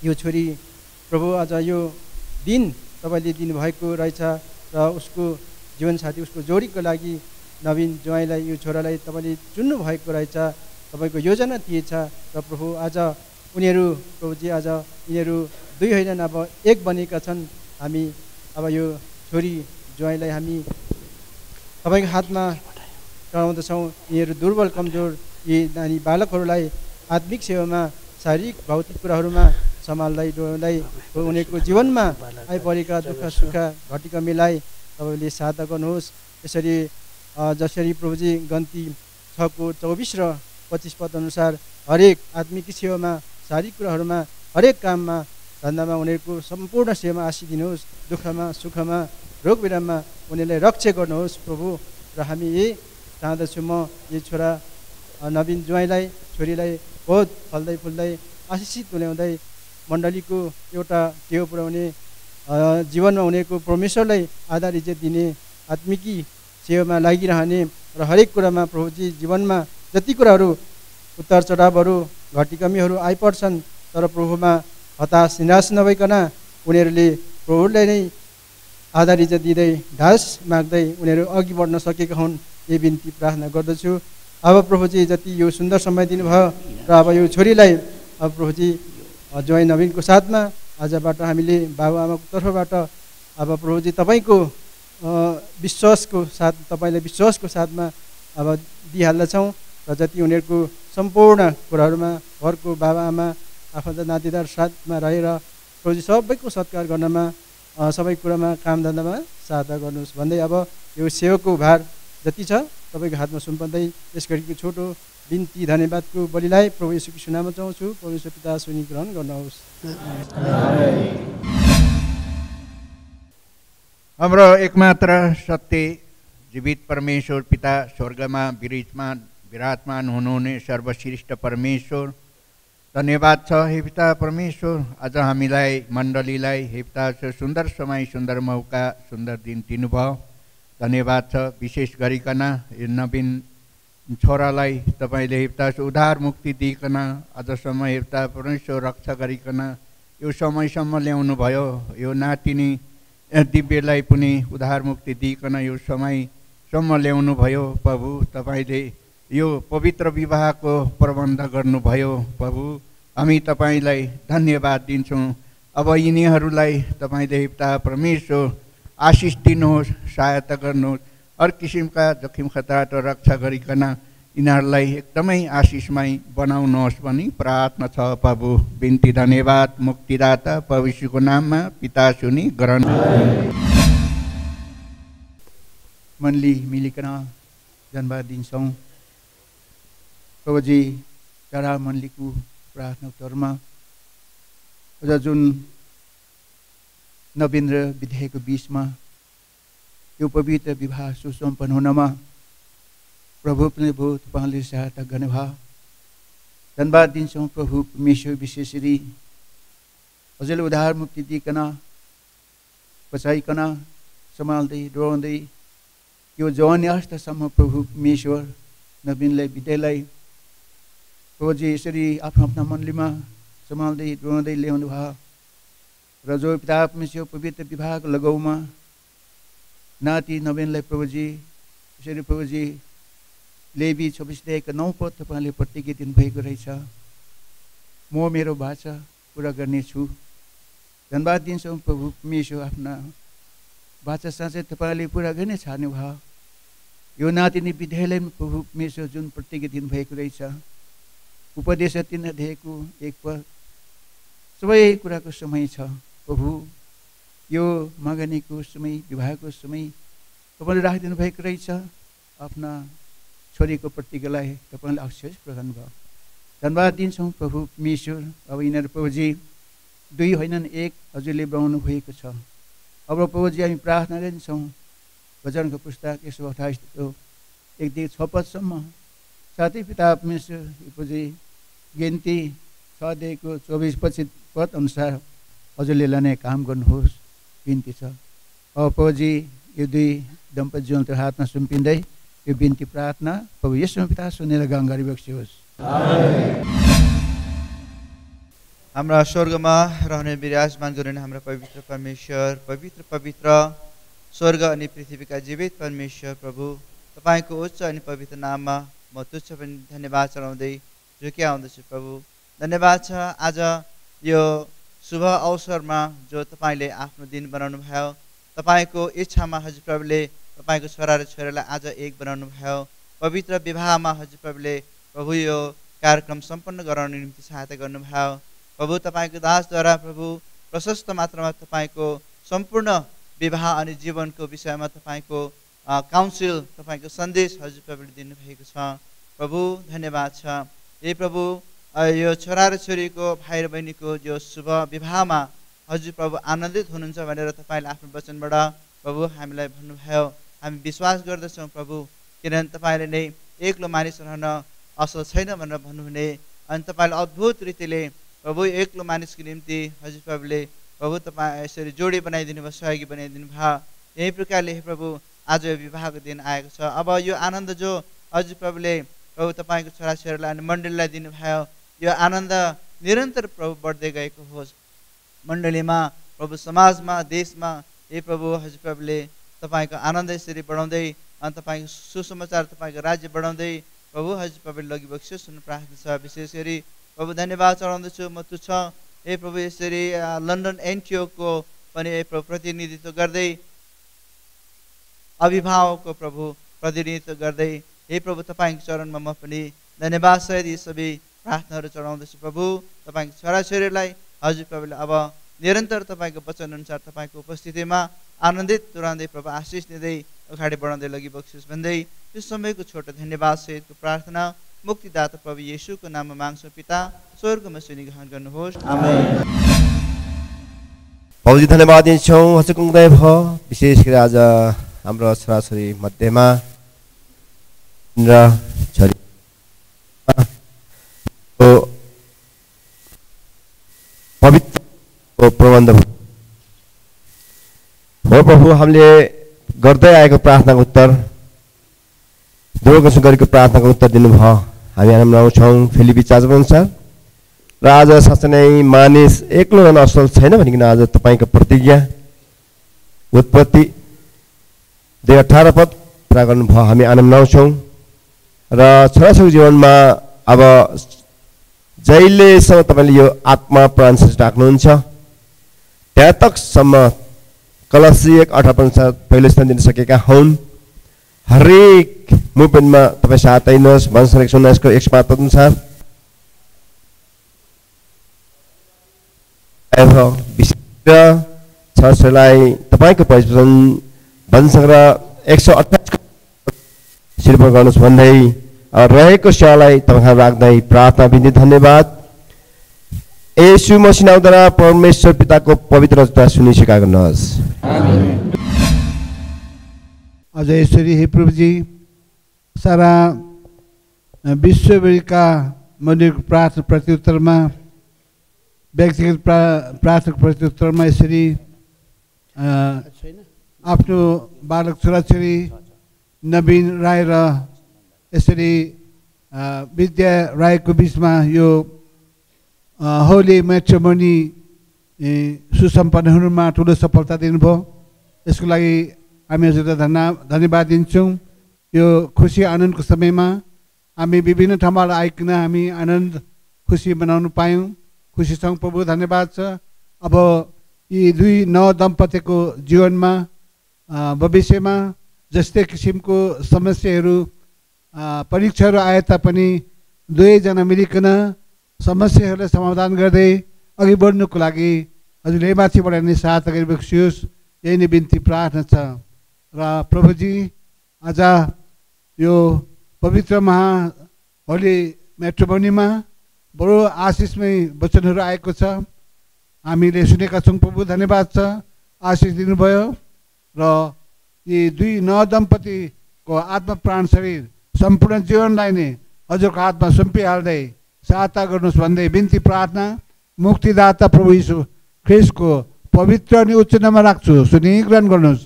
यो छोरी प्रभु आज यो दिन तपाईँले दिनुभएको रहेछ र उसको जीवनसाथी उसको जोडीको लागि नवीन ज्वाइँलाई यो छोरालाई तपाईँले चुन्नु भएको रहेछ। तपाईँको योजना थिएछ र प्रभु आज उनीहरू प्रभुजी आज यिनीहरू दुई होइन अब एक बनेका छन्। हामी अब यो छोरी ज्वाइँलाई हामी तपाईँको हातमा चढाउँदछौँ। यिनीहरू दुर्बल कमजोर यी नानी बालकहरूलाई आत्मिक सेवामा शारीरिक भौतिक कुराहरूमा सम्हाल्दै डोल्दै उनीहरूको जीवनमा आइपरेका दुःख सुख घटी मिलाइ तपाईँले सहायता गर्नुहोस्। यसरी जसरी प्रभुजी गन्ती 6:24 र 25 पद अनुसार हरेक आत्मिक सेवामा शारीरिक कुराहरूमा हरेक काममा धन्दामा उनीहरूको सम्पूर्ण सेवामा आशीष दिनुहोस्। दुःखमा सुखमा रोग बिराममा उनीहरूलाई रक्षा गर्नुहोस् प्रभु। र हामी यही चाहँदछु म यी छोरा नवीन ज्वाइँलाई छोरीलाई बहुत फल्दै फुल्दै आशिषित तुल्याउँदै मण्डलीको एउटा टेउ पुर्याउने जीवनमा उनीहरूको परमेश्वरलाई आधार इज्जत दिने आत्मिकी सेवामा लागिरहने र हरेक कुरामा प्रभुजी जीवनमा जति कुराहरू उतार चढावहरू घटी कमीहरू आइपर्छन् तर प्रभुमा हताश निराश नभइकन उनीहरूले प्रभुलाई नै आधार इज्जत दिँदै ढास माग्दै उनीहरू अघि बढ्न सकेका हुन्। यो बिन्ती प्रार्थना गर्दछु। अब प्रभुजी जति यो सुन्दर समय दिनुभयो र अब यो छोरीलाई अब प्रभुजी ज्वाइँ नवीनको साथमा आजबाट हामीले बाबुआमाको तर्फबाट अब प्रभुजी तपाईँको विश्वासको साथ तपाईँलाई विश्वासको साथमा अब दिइहाल्दछौँ र जति उनीहरूको सम्पूर्ण कुराहरूमा घरको बाबाआमा आफन्त नातेदार साथमा रहेर प्रभुजी सबैको सत्कार गर्नमा सबै कुरामा कामधन्दामा सहायता गर्नुहोस् भन्दै अब यो सेवाको भार जति छ तपाईँको हातमा सुम्पन्दै यस घडीको छोटो बिन्ती धन्यवादको बलिलाई प्रभु येशू ख्रीष्टको नाममा चाहन्छु। परमेश्वर पिता सुनि ग्रहण गर्नुहोस्। हाम्रो एकमात्र सत्य जीवित परमेश्वर पिता स्वर्गमा विराजमान हुनुहुने सर्वश्रेष्ठ परमेश्वर धन्यवाद छ हे पिता परमेश्वर। आज हामीलाई मण्डलीलाई हे पिता सुन्दर समय सुन्दर मौका सुन्दर दिन दिनुभयो। धन्यवाद छ। विशेष गरिकन यो नवीन छोरालाई तपाईँले हे पिता उद्धार मुक्ति दिइकन आजसम्म हे पिता परमेश्वर रक्षा गरिकन यो समयसम्म ल्याउनु भयो। यो नातिनी दिव्यलाई पनि उद्धार मुक्ति दिइकन यो समयसम्म ल्याउनु भयो। प्रभु तपाईँले यो पवित्र विवाहको प्रबन्ध गर्नुभयो। प्रभु हामी तपाईँलाई धन्यवाद दिन्छौँ। अब यिनीहरूलाई तपाईँले पिता परमेश्वर आशिष दिनुहोस्, सहायता गर्नुहोस्। हर किसिमका जोखिम खतराबाट रक्षा गरिकन यिनीहरूलाई एकदमै आशिषमय बनाउनुहोस् भनी प्रार्थना छ प्रभु। बिन्ती धन्यवाद मुक्तिदाता प्रभु यीशुको नाममा पिता सुनि ग्रहण। मनली मिलिकन धन्यवाद दिन्छौँ प्रभुजी। जरा मण्डलीको प्रार्थना उत्तरमा आज जुन नवीन र विधेयकको बिचमा यो पवित्र विवाह सुसम्पन्न हुनमा प्रभु पनि बहुत तपाईँले सहायता गर्नुभयो। धन्यवाद दिन्छौँ प्रभु परमेश्वर। विशेषरी हजुरले उद्धार मुक्ति दिइकन बचाइकन सम्हाल्दै डोराउँदै यो जवानी अवस्थासम्म प्रभु परमेश्वर नवीनलाई विद्यालाई प्रभुजी यसरी आफ्नो आफ्ना मण्डलीमा सम्हाल्दै डोराउँदै ल्याउनु भयो र जो पिता परमेश्वर पवित्र विवाहको लगाउमा नाति नवीनलाई प्रभुजी यसरी प्रभुजी लेवी 26:9 पद तपाईँले प्रतिज्ञा दिनुभएको रहेछ। म मेरो भाषा पुरा गर्नेछु। धन्यवाद दिन्छौँ प्रभु परमेश्वर। आफ्ना भाषा साँच्चै तपाईँले पुरा गर्ने छाड्नु भयो। यो नातिनी विद्यालयमा प्रभु परमेश्वर जुन प्रतिज्ञा दिनुभएको रहेछ उपदेश 3 अध्यायको 1 पद सबै कुराको समय छ प्रभु। यो मगनीको समय विवाहको समय तपाईँले राखिदिनु भएको रहेछ। आफ्ना छोरीको प्रतिज्ञालाई तपाईँले अवश्य प्रदान भयो। धन्यवाद दिन्छौँ प्रभु परमेश्वर। अब यिनीहरू प्रभुजी 2 होइनन् 1 हजुरले बनाउनु भएको छ। अब प्रभुजी हामी प्रार्थना गरिन्छौँ भजनको पुस्तक 128:1-6 पदसम्म साथै पिता परमेश्वर प्रभुजी गिन्ती 6:24 पद अनुसार हजुरले लाने काम गर्नुहोस् बिन्ती छ। अब प्रभुजी यो 2 दम्पतिजनको हातमा सुम्पिँदै यो बिन्ती प्रार्थना प्रभु येशू पिता सुनेर गाउँ गरिबक्सियोस्। हाम्रा स्वर्गमा रहने विराजमान गरिने हाम्रो पवित्र परमेश्वर, पवित्र पवित्र स्वर्ग अनि पृथ्वीका जीवित परमेश्वर प्रभु, तपाईँको उच्च अनि पवित्र नाममा म तुच्छ पनि धन्यवाद चढाउँदै झुक्याउँदछु प्रभु। धन्यवाद छ आज यो शुभ अवसरमा जो तपाईँले आफ्नो दिन बनाउनु भयो, तपाईँको इच्छामा हजुर प्रभुले तपाईँको छोरा र छोरीलाई आज एक बनाउनु भयो। पवित्र विवाहमा हजुर प्रभुले प्रभु यो कार्यक्रम सम्पन्न गराउने निम्ति सहायता गर्नुभयो। प्रभु तपाईँको दासद्वारा प्रभु प्रशस्त मात्रामा तपाईँको सम्पूर्ण विवाह अनि जीवनको विषयमा तपाईँको काउन्सिल, तपाईँको सन्देश हजुर प्रभुले दिनुभएको छ। प्रभु धन्यवाद छ। ए प्रभु, यो छोरा र छोरीको भाइ र बहिनीको यो शुभ विवाहमा हजुर प्रभु आनन्दित हुनुहुन्छ भनेर तपाईँले आफ्नो वचनबाट प्रभु हामीलाई भन्नुभयो। हामी विश्वास गर्दछौँ प्रभु, किनभने तपाईँले नै एक्लो मानिस रहन असल छैन भनेर भन्नुहुने, अनि तपाईँले अद्भुत रीतिले प्रभु एक्लो मानिसको निम्ति हजुर प्रभुले प्रभु तपाईँ यसरी जोडी बनाइदिनु भयो, सहयोगी बनाइदिनु भयो। यही प्रकारले हे प्रभु आज यो विवाहको दिन आएको छ। अब यो आनन्द जो हजुर प्रभुले प्रभु तपाईँको छोराछोरीलाई अनि मण्डलीलाई दिनुभयो, यो आनन्द निरन्तर प्रभु बढ्दै गएको होस्। मण्डलीमा प्रभु, समाजमा, देशमा हे प्रभु हजुर प्रभुले तपाईँको आनन्द यसरी बढाउँदै अनि तपाईँको सुसमाचार, तपाईँको राज्य बढाउँदै प्रभु हजुर प्रभुले लगी बक्सियोस् भन्ने प्रार्थना छ। विशेष गरी प्रभु धन्यवाद चढाउँदछु म तुच्छ हे प्रभु यसरी लन्डन एनटिओको पनि प्रभु प्रतिनिधित्व गर्दै, अभिभावकको प्रभु प्रतिनिधित्व गर्दै हे प्रभु तपाईँको चरणमा म पनि धन्यवाद सहित यी सबै प्रार्थनाहरू चढाउँदछु। प्रभु तपाईँको छोराछोरीलाई हजुर प्रभुले अब निरन्तर तपाईँको वचन अनुसार तपाईँको उपस्थितिमा आनन्दित तुराउँदै प्रभु आशिष दिँदै अगाडि बढाउँदै लगी बक्सियोस् भन्दै यो समयको छोटो धन्यवाद सहितको प्रार्थना मुक्तिदाता प्रभु येशूको नाममा माग्छौँ पिता, स्वर्गमा सुनि ग्रहण गर्नुहोस्। आमेन। प्रभुजी धन्यवाद दिन्छौँ, हजुरको भयो। विशेष गरी आज हाम्रो छोराछोरी मध्येमा र छोरी पवित्र प्रबन्ध हो प्रभु। हामीले गर्दै आएको प्रार्थनाको उत्तर, दुर्गसँग गरेको प्रार्थनाको उत्तर दिनुभयो। हामी आनन्द आउँछौँ फिलिपी 4 अनुसार। र आज साँच्चै नै मानिस एक्लो रहन असल छैन भनिकन आज तपाईँको प्रतिज्ञा उत्पत्ति 2:18 पद पुरा गर्नुभयो। हामी आनन्द आउँछौँ र छोराछोरी जीवनमा अब जहिलेसम्म तपाईँले यो आत्मा प्राण सृष्टि राख्नुहुन्छ त्यहाँ तकसम्म कलसी 1:18 अनुसार पहिलो स्थान दिन सकेका हुन्। हरेक मुभमेन्टमा तपाईँ साथ दिनुहोस्। भन्सन 119 को 105 अनुसार छोराछोरीलाई तपाईँको वचन भन्सङ्ग्रह 128 सिर्पण गर्नुहोस् भन्दै रहेको सेवालाई तपाईँ राख्दै प्रार्थना बिन्ती धन्यवाद येशू मसीह नामद्वारा परमेश्वर पिताको पवित्र रचना सुनिस्वीकार गर्नुहोस्। अझ यसरी हे प्रभुजी, सारा विश्वभरिका मन्दिरको प्रार्थना प्रत्युत्तरमा, व्यक्तिगत प्रार्थनाको प्रत्युत्तरमा यसरी आफ्नो बालक छोराछोरी नवीन राई र यसरी विद्या राईको बिचमा यो होली म्याट्रिमोनी सुसम्पन्न हुनुमा ठुलो सफलता दिनुभयो। यसको लागि हामी हजुरलाई धन्यवाद दिन्छौँ। यो खुसी आनन्दको समयमा हामी विभिन्न ठाउँबाट आइकन हामी आनन्द खुसी मनाउनु पायौँ। खुसी छौँ प्रभु, धन्यवाद छ। अब यी दुई नवदम्पतिको जीवनमा भविष्यमा जस्तै किसिमको समस्याहरू परीक्षाहरू आए तापनि दुवैजना मिलिकन समस्याहरूलाई समाधान गर्दै अघि बढ्नुको लागि हजुरले माथिबाट नै सहायता गरिबक्सियोस्, यही नै बिन्ती प्रार्थना छ। र प्रभुजी, आज यो पवित्र होली म्याट्रिमोनीमा बडो आशिषमय वचनहरू आएको छ, हामीले सुनेका छौँ प्रभु, धन्यवाद छ। आशिष दिनुभयो र यी दुई नवदम्पतिको आत्मा प्राण शरीर सम्पूर्ण जीवनलाई नै हजुरको हातमा सुम्पिहाल्दै सहायता गर्नुहोस् भन्दै बिन्ती प्रार्थना मुक्तिदाता प्रभु यीशु ख्रिस्टको पवित्र अनि उच्च नाममा राख्छु, सुनि ग्रहण गर्नुहोस्।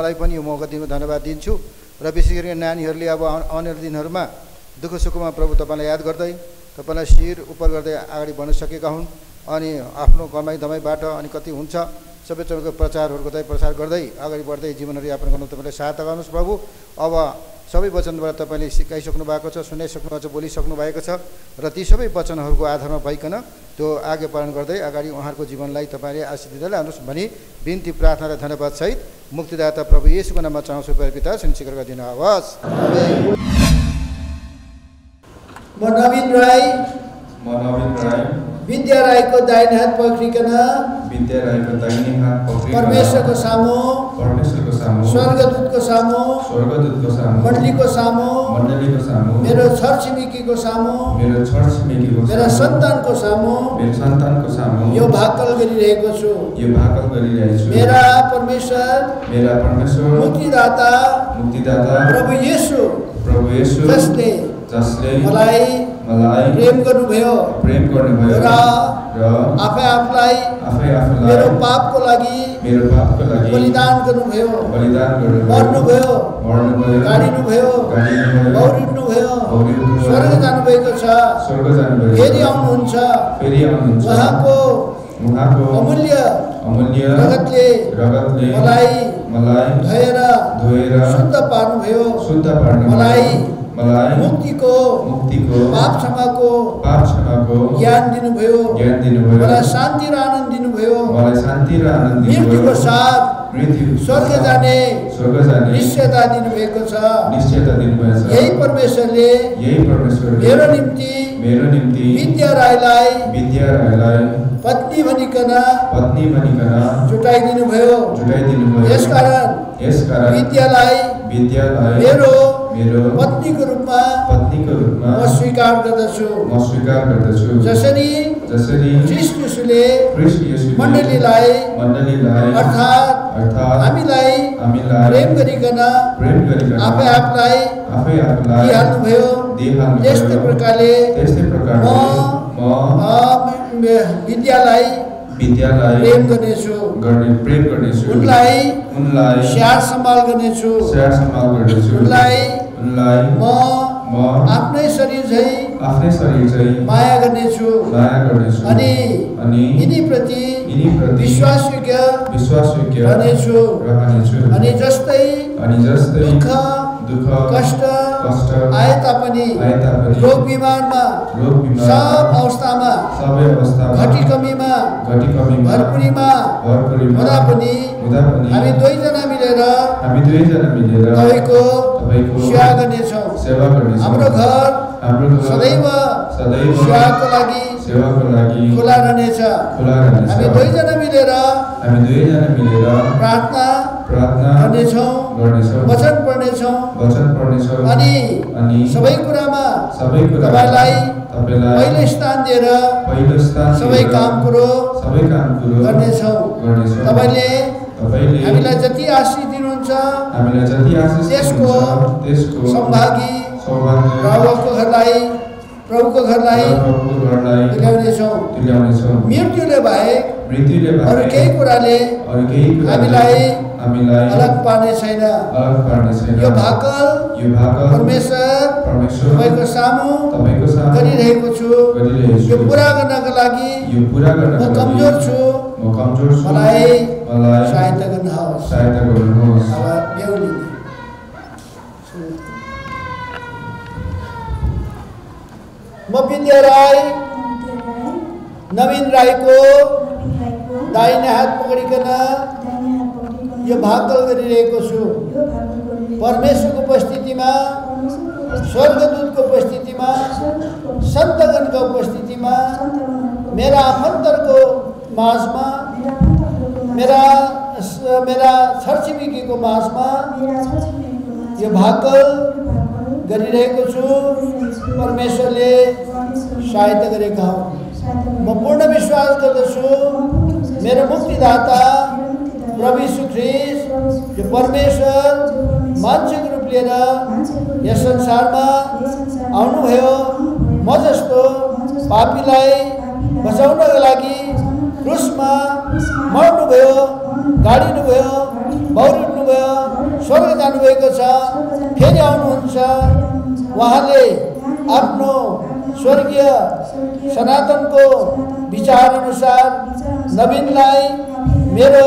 मलाई पनि यो मौका दिनु धन्यवाद दिन्छु। र विशेष गरी नानीहरूले अब आउने दिनहरूमा दुःख सुखमा प्रभु तपाईँलाई याद गर्दै तपाईँलाई शिर उपर गर्दै अगाडि बढ्न सकेका हुन् अनि आफ्नो कमाइ धमाइबाट अनि कति हुन्छ सबै तपाईँको प्रचारहरूको चाहिँ प्रसार गर्दै अगाडि बढ्दै जीवनहरू यापन गर्नु तपाईँले सहायता गर्नुहोस् प्रभु। अब सबै वचनबाट तपाईँले सिकाइसक्नु भएको छ, सुनाइसक्नु भएको छ, बोलिसक्नु भएको छ र ती सबै वचनहरूको आधारमा भइकन त्यो आज्ञा पालन गर्दै अगाडि उहाँहरूको जीवनलाई तपाईँले आशीष दिँदै लानुहोस् भनी बिन्ती प्रार्थना र धन्यवाद सहित मुक्तिदाता प्रभु येशूको नाममा चाहन्छु पिता सुनिश्चित गरिदिनु होस्। म नवीन राई विद्या राईको दाहिने हात पक्रिकन परमेश्वरको सामु स्वर्गदूतको सामु मण्डलीको सामु मेरो छरछिमेकीको सामु मेरा सन्तानको सामु यो भाकल गरिरहेको छु। मेरा परमेश्वर मुक्तिदाता प्रभु येशू जसले मलाई प्रेम गर्नुभयो र आफै आफूलाई मेरो पापको लागि बलिदान गर्नुभयो, मर्नुभयो, गाडिनुभयो, बौरिनुभयो, स्वर्ग जानुभएको छ, फेरि आउनुहुन्छ। उहाँको अमूल्य रगतले मलाई धोएर शुद्ध पार्नुभयो, मलाई मुक्तिको पाप क्षमाको ज्ञान दिनुभयो, मलाई शान्ति र आनन्द दिनुभयो, मृत्युको साथ स्वर्ग जाने निश्चयता दिनुभएको छ। यही परमेश्वरले मेरो निम्ति विद्या राईलाई पत्नी भनिकन जुटाइदिनु भयो। यसकारण विद्यालाई मेरो पत्नीको रूपमा म स्वीकार गर्दछु। जसरी ख्रीष्ट येशूले मण्डलीलाई अर्थात् हामीलाई प्रेम गरिकन आफै आफूलाई दिइहाल्नुभयो, त्यस्तै प्रकारले म विद्यालाई प्रेम गर्नेछु, उनलाई स्याहार सम्हाल गर्नेछु, उनलाई म आफ्नै शरीर झैँ माया गर्नेछु अनि यिनीप्रति विश्वासयोग्य रहनेछु। अनि जस्तै दुःख कष्ट आए तापनि रोग बिमारमा सब अवस्थामा घटी कमीमा भरपुरीमा हुँदा पनि हामी दुईजना मिलेर तपाईँको सेवा गर्नेछौँ। हाम्रो घर सदैव सेवाको लागि खुला रहनेछ। हामी दुईजना मिलेर प्रार्थना गर्नेछौँ, वचन पढ्नेछौँ अनि सबै कुरामा तपाईँलाई पहिलो स्थान दिएर सबै काम कुरो गर्नेछौँ। तपाईँले हामीलाई जति आशिष दिनुहुन्छ त्यसको सम्भागी प्रभुको घरलाई तुल्याउनेछौँ। मृत्युले बाहेक अरू केही कुराले हामीलाई अलग पार्ने छैन। यो भाकल परमेश्वर तपाईँको सामु गरिरहेको छु। यो पुरा गर्नको लागि म कमजोर छु, मलाई सहायता गर्नुहोस्। म विद्या राई नवीन राईको दाहिने हात पकडिकन यो भाकल गरिरहेको छु। परमेश्वरको उपस्थितिमा, स्वर्गदूतको उपस्थितिमा, सन्तगणको उपस्थितिमा, मेरा आफन्तहरूको माझमा, मेरा छरछिमेकीको माझमा यो भाकल गरिरहेको छु। परमेश्वरले सहायता गरेका हुन्। म पूर्ण विश्वास गर्दछु मेरो मुक्तिदाता प्रभु यीशु ख्रीष्ट जो परमेश्वर मान्छेको रूप लिएर यस संसारमा आउनुभयो, म जस्तो पापीलाई बचाउनको लागि क्रुसमा मर्नुभयो, गाडिनुभयो, बौरिनुभयो, स्वर्ग जानुभएको छ, फेरि आउनुहुन्छ। उहाँले आफ्नो स्वर्गीय सनातनको विचार अनुसार नवीनलाई मेरो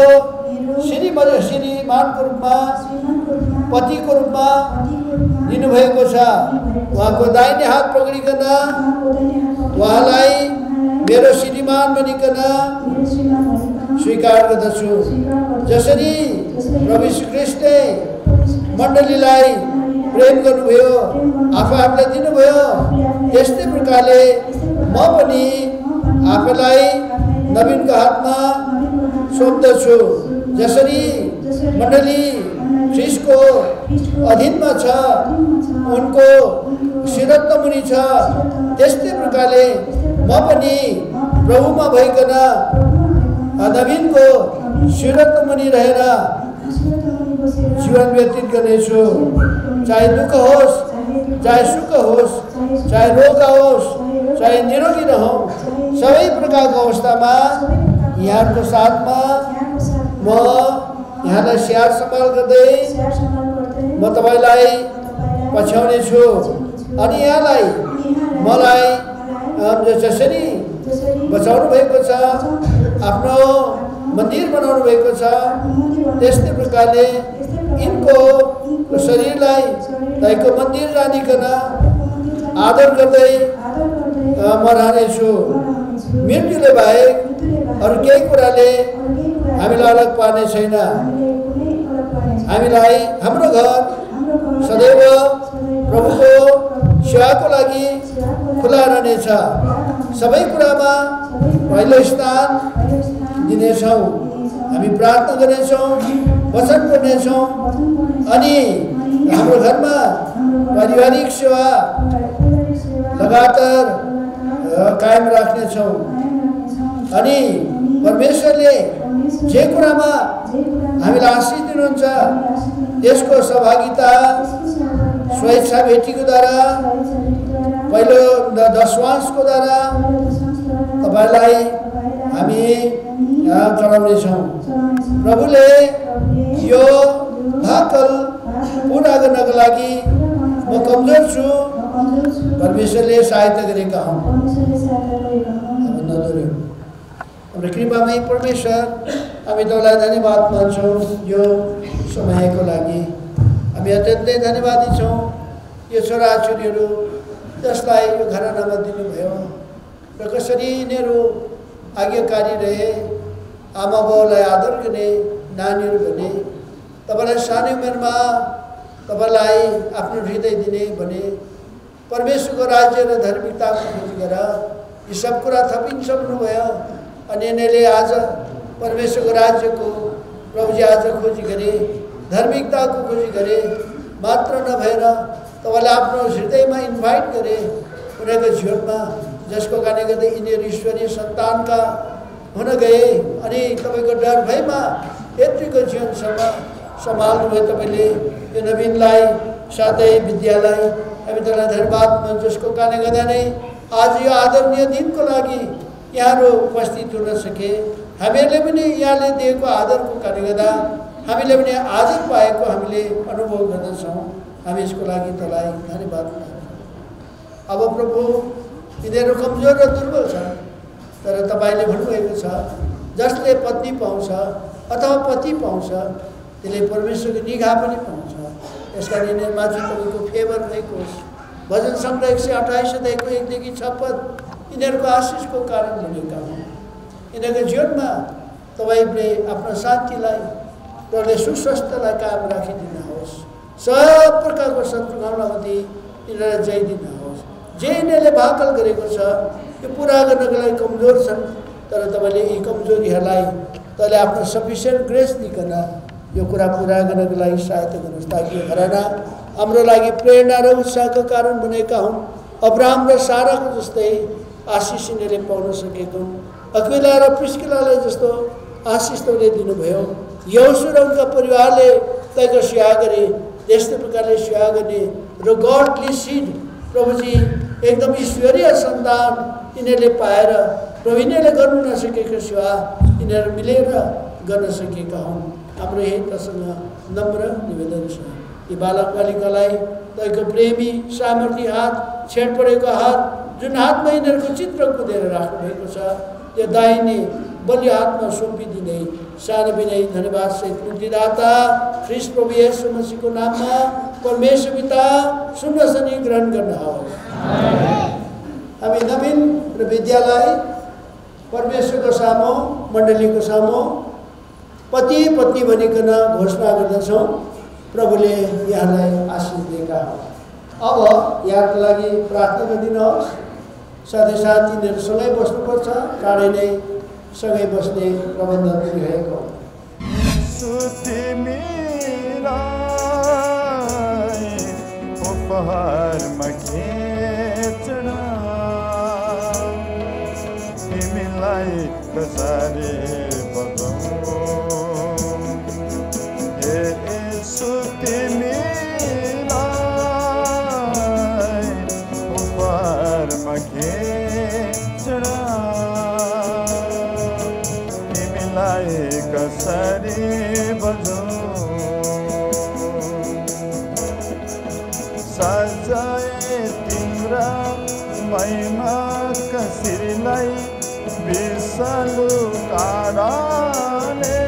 श्रीमानको रूपमा पतिको रूपमा दिनुभएको छ। उहाँको दाहिने हात पक्रिकन उहाँलाई मेरो श्रीमान भनिकन स्वीकार गर्दछु। जसरी प्रभु यीशु ख्रीष्टले मण्डलीलाई प्रेम गर्नुभयो, आफूलाई दिनुभयो, त्यस्तै प्रकारले म पनि आफूलाई नवीनको हातमा सोध्दछु। जसरी मण्डली ख्रीष्टको अधीनमा छ, उनको शिरत्व मुनि छ, त्यस्तै प्रकारले म पनि प्रभुमा भइकन नवीनको शिरत्व मुनि रहेर जीवन व्यतीत गर्नेछु। चाहे दुःख होस्, चाहे सुख होस्, चाहे रोग होस्, चाहे निरोगी रहौँ, सबै प्रकारको अवस्थामा यहाँको साथमा म यहाँलाई स्याहार सम्हाल गर्दै म तपाईलाई पछ्याउने छु। अनि यहाँलाई मलाई जसरी बचाउनु भएको छ, आफ्नो मन्दिर बनाउनु भएको छ, त्यस्तै प्रकारले यिनको शरीरलाई तपाईँको मन्दिर रानिकन आदर गर्दै म रहनेछु। मृत्युले बाहेक अरू केही कुराले हामीलाई अलग पार्ने छैन। हामीलाई हाम्रो घर सदैव प्रभुको सेवाको लागि खुला रहनेछ। सबै कुरामा पहिलो स्थान दिनेछौँ। हामी प्रार्थना गर्नेछौँ, वचन पढ्नेछौँ, अनि हाम्रो घरमा पारिवारिक सेवा लगातार कायम राख्नेछौँ। अनि परमेश्वरले जे कुरामा हामीलाई आशिष दिनुहुन्छ त्यसको सहभागिता स्वेच्छा भेटीको द्वारा, पहिलो दशवांशको द्वारा तपाईँलाई हामी चढाउनेछौँ। प्रभुले यो भाकल पुरा गर्नको लागि म कमजोर छु, परमेश्वरले सहायता गरेका हुन्। हाम्रो कृपामय परमेश्वर, हामी तपाईँलाई धन्यवाद मान्छौँ यो समयको लागि। हामी अत्यन्तै धन्यवादी छौँ यो छोराछोरीहरू जसलाई यो घरानामा दिनुभयो र कसरी यिनीहरू आज्ञाकारी रहे, आमा बाउलाई आदर गर्ने नानीहरू भने, तपाईँलाई सानो उमेरमा तपाईँलाई आफ्नो हृदय दिने भने, परमेश्वरको राज्य र धार्मिकताको खोज गर, यी सब कुरा थपिन्छ भन्नुभयो। अनि यिनीहरूले आज परमेश्वरको राज्यको प्रभुजी आज खोजी गरे, धार्मिकताको खोजी गरे, मात्र नभएर तपाईँले आफ्नो हृदयमा इन्भाइट गरे उनीहरूको जीवनमा, जसको कारणले गर्दा यिनीहरू ईश्वरीय सन्तानका हुन गए। अनि तपाईँको डर भयमा यत्तिको जीवनसम्म सम्हाल्नुभयो तपाईँले यो नवीनलाई, साथै विद्यालाई। हामी तपाईँलाई धन्यवाद मान्छौँ, जसको कारणले गर्दा नै आज यो आदरणीय दिनको लागि यहाँहरू उपस्थित हुन सके। हामीहरूले पनि यहाँले दिएको आदरको कारणले गर्दा हामीले पनि आदर पाएको हामीले अनुभव गर्दछौँ। हामी यसको लागि तपाईँलाई धन्यवाद मान्छौँ। अब प्रभु, यिनीहरू कमजोर र दुर्बल छ, तर तपाईँले भन्नुभएको छ जसले पत्नी पाउँछ अथवा पति पाउँछ त्यसले परमेश्वरको निगाह पनि पाउँछ। यसका यिनीहरूमाथि तपाईँको फेभर भएको होस्। भजन सङ्ग्रह 128 अध्यायको 1देखि 6 पद यिनीहरूको आशिषको कारण बनेका हुन्। यिनीहरूको जीवनमा तपाईँले आफ्नो शान्तिलाई, तपाईँले सुस्वास्थ्यलाई कायम राखिदिनुहोस्। सब प्रकारको शत्रुघ्नमाथि यिनीहरूलाई जय दिनुहोस्। जे यिनीहरूले भाकल गरेको छ यो पुरा गर्नको लागि कमजोर छन्, तर तपाईँले यी कमजोरीहरूलाई तपाईँले आफ्नो सफिसियन्ट ग्रेस दिइकन यो कुरा पुरा गर्नको लागि सहायता गर्नुहोस्, ताकि यो घराना हाम्रो लागि प्रेरणा र उत्साहको कारण बनेका हुन्। अब्राहम र साराको जस्तै आशिष यिनीहरूले पाउन सकेको हुन्। अक्विला र प्रिस्किलालाई जस्तो आशिष तपाईँले दिनुभयो। यहोशू र उनका परिवारले तपाईँको सेवा गरे, त्यस्तै प्रकारले सेवा गर्ने र गडली सिड प्रभुजी एकदम ईश्वरीय सन्तान यिनीहरूले पाएर प्रभु यिनीहरूले गर्नु नसकेको सेवा यिनीहरू मिलेर गर्न सकेका हुन्। हाम्रो यही तसँग नम्र निवेदन छ, यी बालक बालिकालाई तपाईँको प्रेमी सामर्थ्य हात छेड परेको हात जुन हातमा यिनीहरूको चित्र कुदेर राख्नु भएको छ त्यो दाहिने बलियो हातमा सुम्पिदिने सानो विनय धन्यवाद सहित मुक्तिदाता ख्रीष्ट प्रभु येशू मसीहको नाममा परमेश्वर पिता सुन्नसनी ग्रहण गर्नुहोस्। हामी नवीन र विद्यालय परमेश्वरको सामु मण्डलीको सामु पति पत्नी भनिकन घोषणा गर्दछौँ। प्रभुले यहाँलाई आशीष दिएका हुन्। अब यहाँको लागि प्रार्थना गरिदिनुहोस्। साथै साथ तिनीहरू सँगै बस्नुपर्छ, टाढै नै सँगै बस्ने प्रबन्ध गरिरहेको उपहारमा खेच्न तिमीलाई कसरी बताऊँ हे यसो तिमीलाई उपहारमा खेच्न तिमीलाई कसरी बताऊँ सजाए तिम्रा महिमा कसरीलाई विषालु कारणले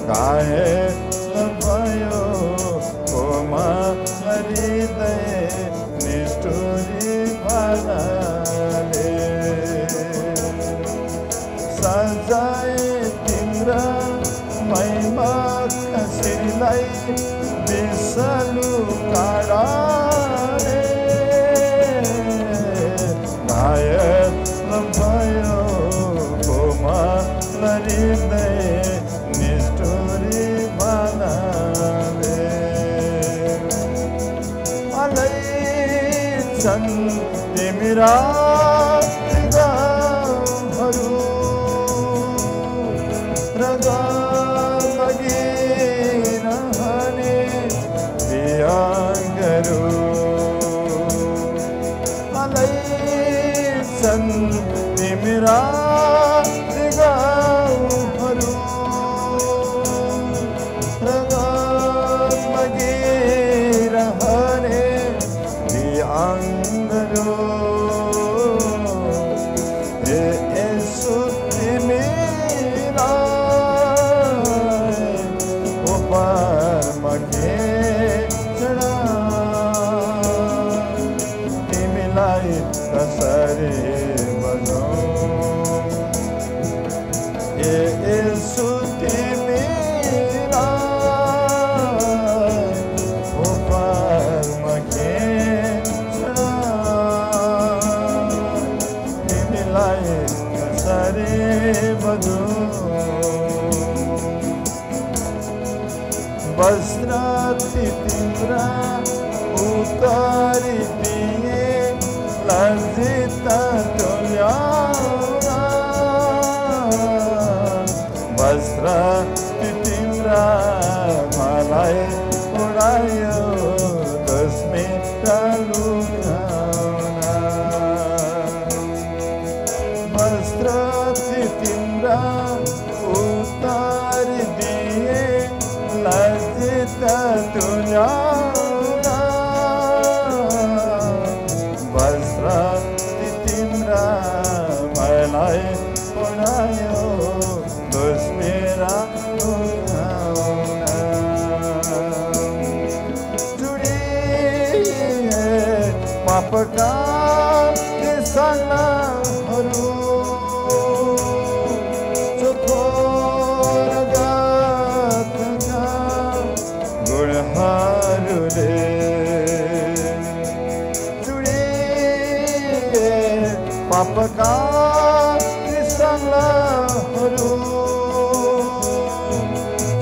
घायल भयो कोमा हृदय निष्ठुरी भाले सजाए तिम्रा महिमा कसरीलाई विषालु कारणले घायल भयो कोमा हृदय निष्ठुरी भाले अलैछन् तिम्रा गाउँहरू र गगिरहने बियाङ्गहरू अलैछन् तिम्रा गाउँहरू र गगिरहने बियाङ्गहरू हे यसो तिमीलाई उपहारमा खेच्न तिमीलाई कसरी बताऊँ हे यसो तिमीलाई उपहारमा खेच्न तिमीलाई कसरी बताऊँ वस्त्र तिम्रा उतारिदिए लज्जित तुल्याउन वस्त्र तिम्रा मलाई उडायो दसमेटा लुकाउन वस्त्र तिम्रा उतारिदिए लज्जित तुल्याउन वस्त्र तिम्रा मलाई उडायो दुश्मेरा लुकाउन जुडिए पापका किसानहरू गुणहरूले जुडिए पापका कृष्णहरू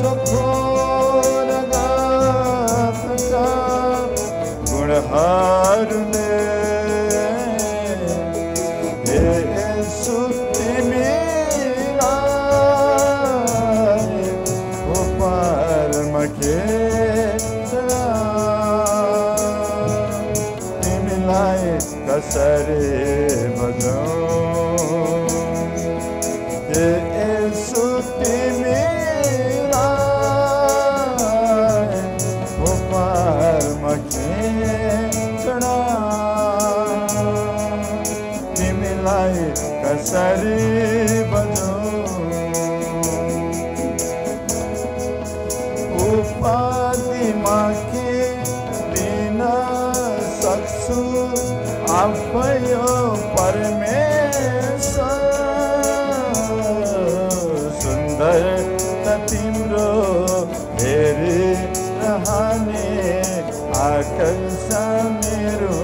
चोखोर गाथका गुणहरूले हे यसो तिमीलाई उपहारमा खेच्न तिमीलाई कसरी बताऊँ हे यसो तिमीलाई उपहारमा खेच्न कसरी बजाऊं उपाधिमा के दिन सक्छु आफै हो परमेश्वर सुन्दर त तिम्रो हेरिरहने आकांक्षा मेरो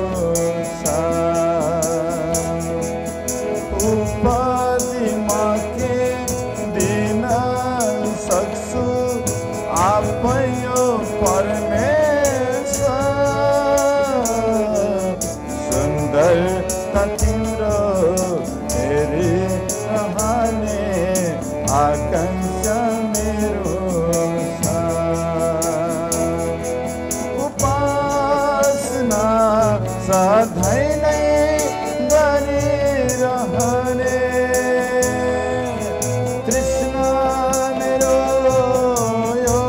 उपाधिमा के दिन सक्छु आफै हो परमेश्वर सुन्दर त तिम्रो हेरिरहने आकांक्षा मेरो उपासना सधैँ नै गरिरहने तृष्णा मेरो यो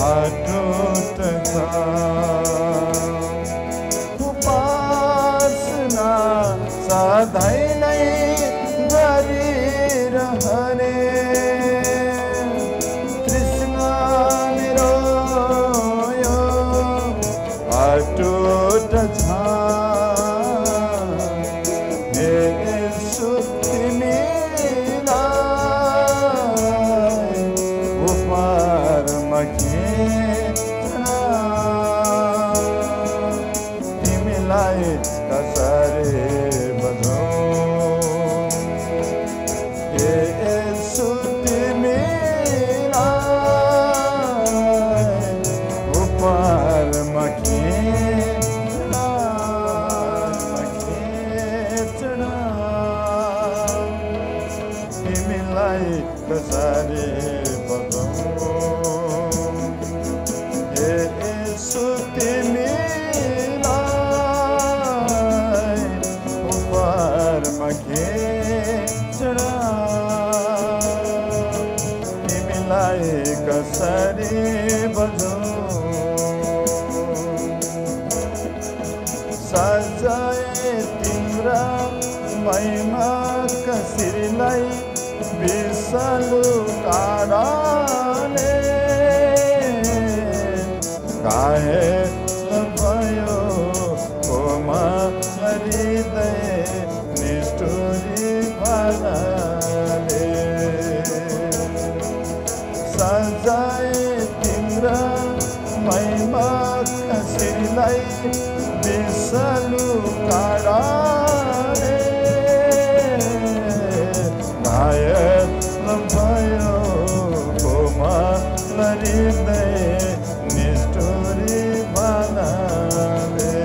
अटुट छ उपासना सधैँ नै गरिरहने तृष्णा मेरो यो अटुट छ हे येशू तिमीलाई उपहारमा खिच्न तिमीलाई कसरी बजाऊं हे येशू तिमीलाई उपहारमा खिच्न तिमीलाई कसरी बजाऊं हे येशू तिमीलाई उपहारमा खिच्न तिमीलाई कसरी बजाऊं सजाए तिम्रा महिमा कसरीलाई विषालु काँडाले घायल भयो कोमा हृदय निष्ठुरी भालाले सजाए तिम्रा महिमा कसरीलाई विषालु काँडाले घायल भयो कोमा हृदय निष्ठुरी भालाले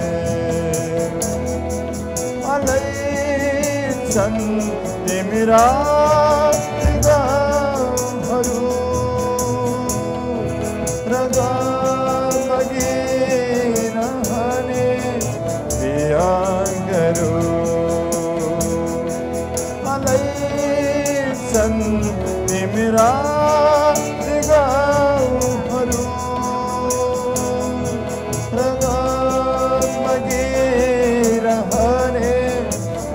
अलैछन् तिम्रा गाउँहरू र लागिरहने विहंगहरू अलैछन् तिम्रा गाउँहरू र लागिरहने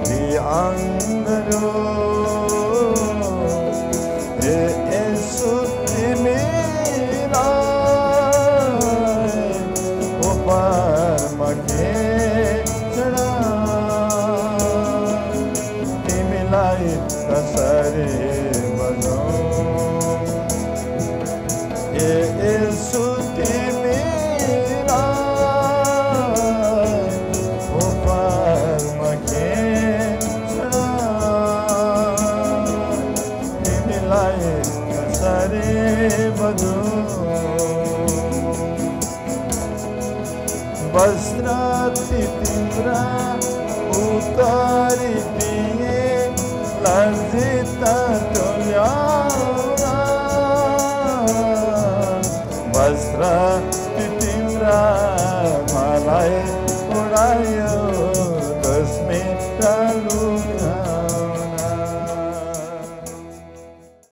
विहंगहरू हे येशू तिमीलाई उपहारमा खिच्न तिमीलाई कसरी बजाऊं हे येशू तिमीलाई उपहारमा खिच्न तिमीलाई कसरी बजाऊं वस्त्र तिम्रा उतारी दिए लज्जित तुल्याउन वस्त्र तिम्रा मलाई उडायो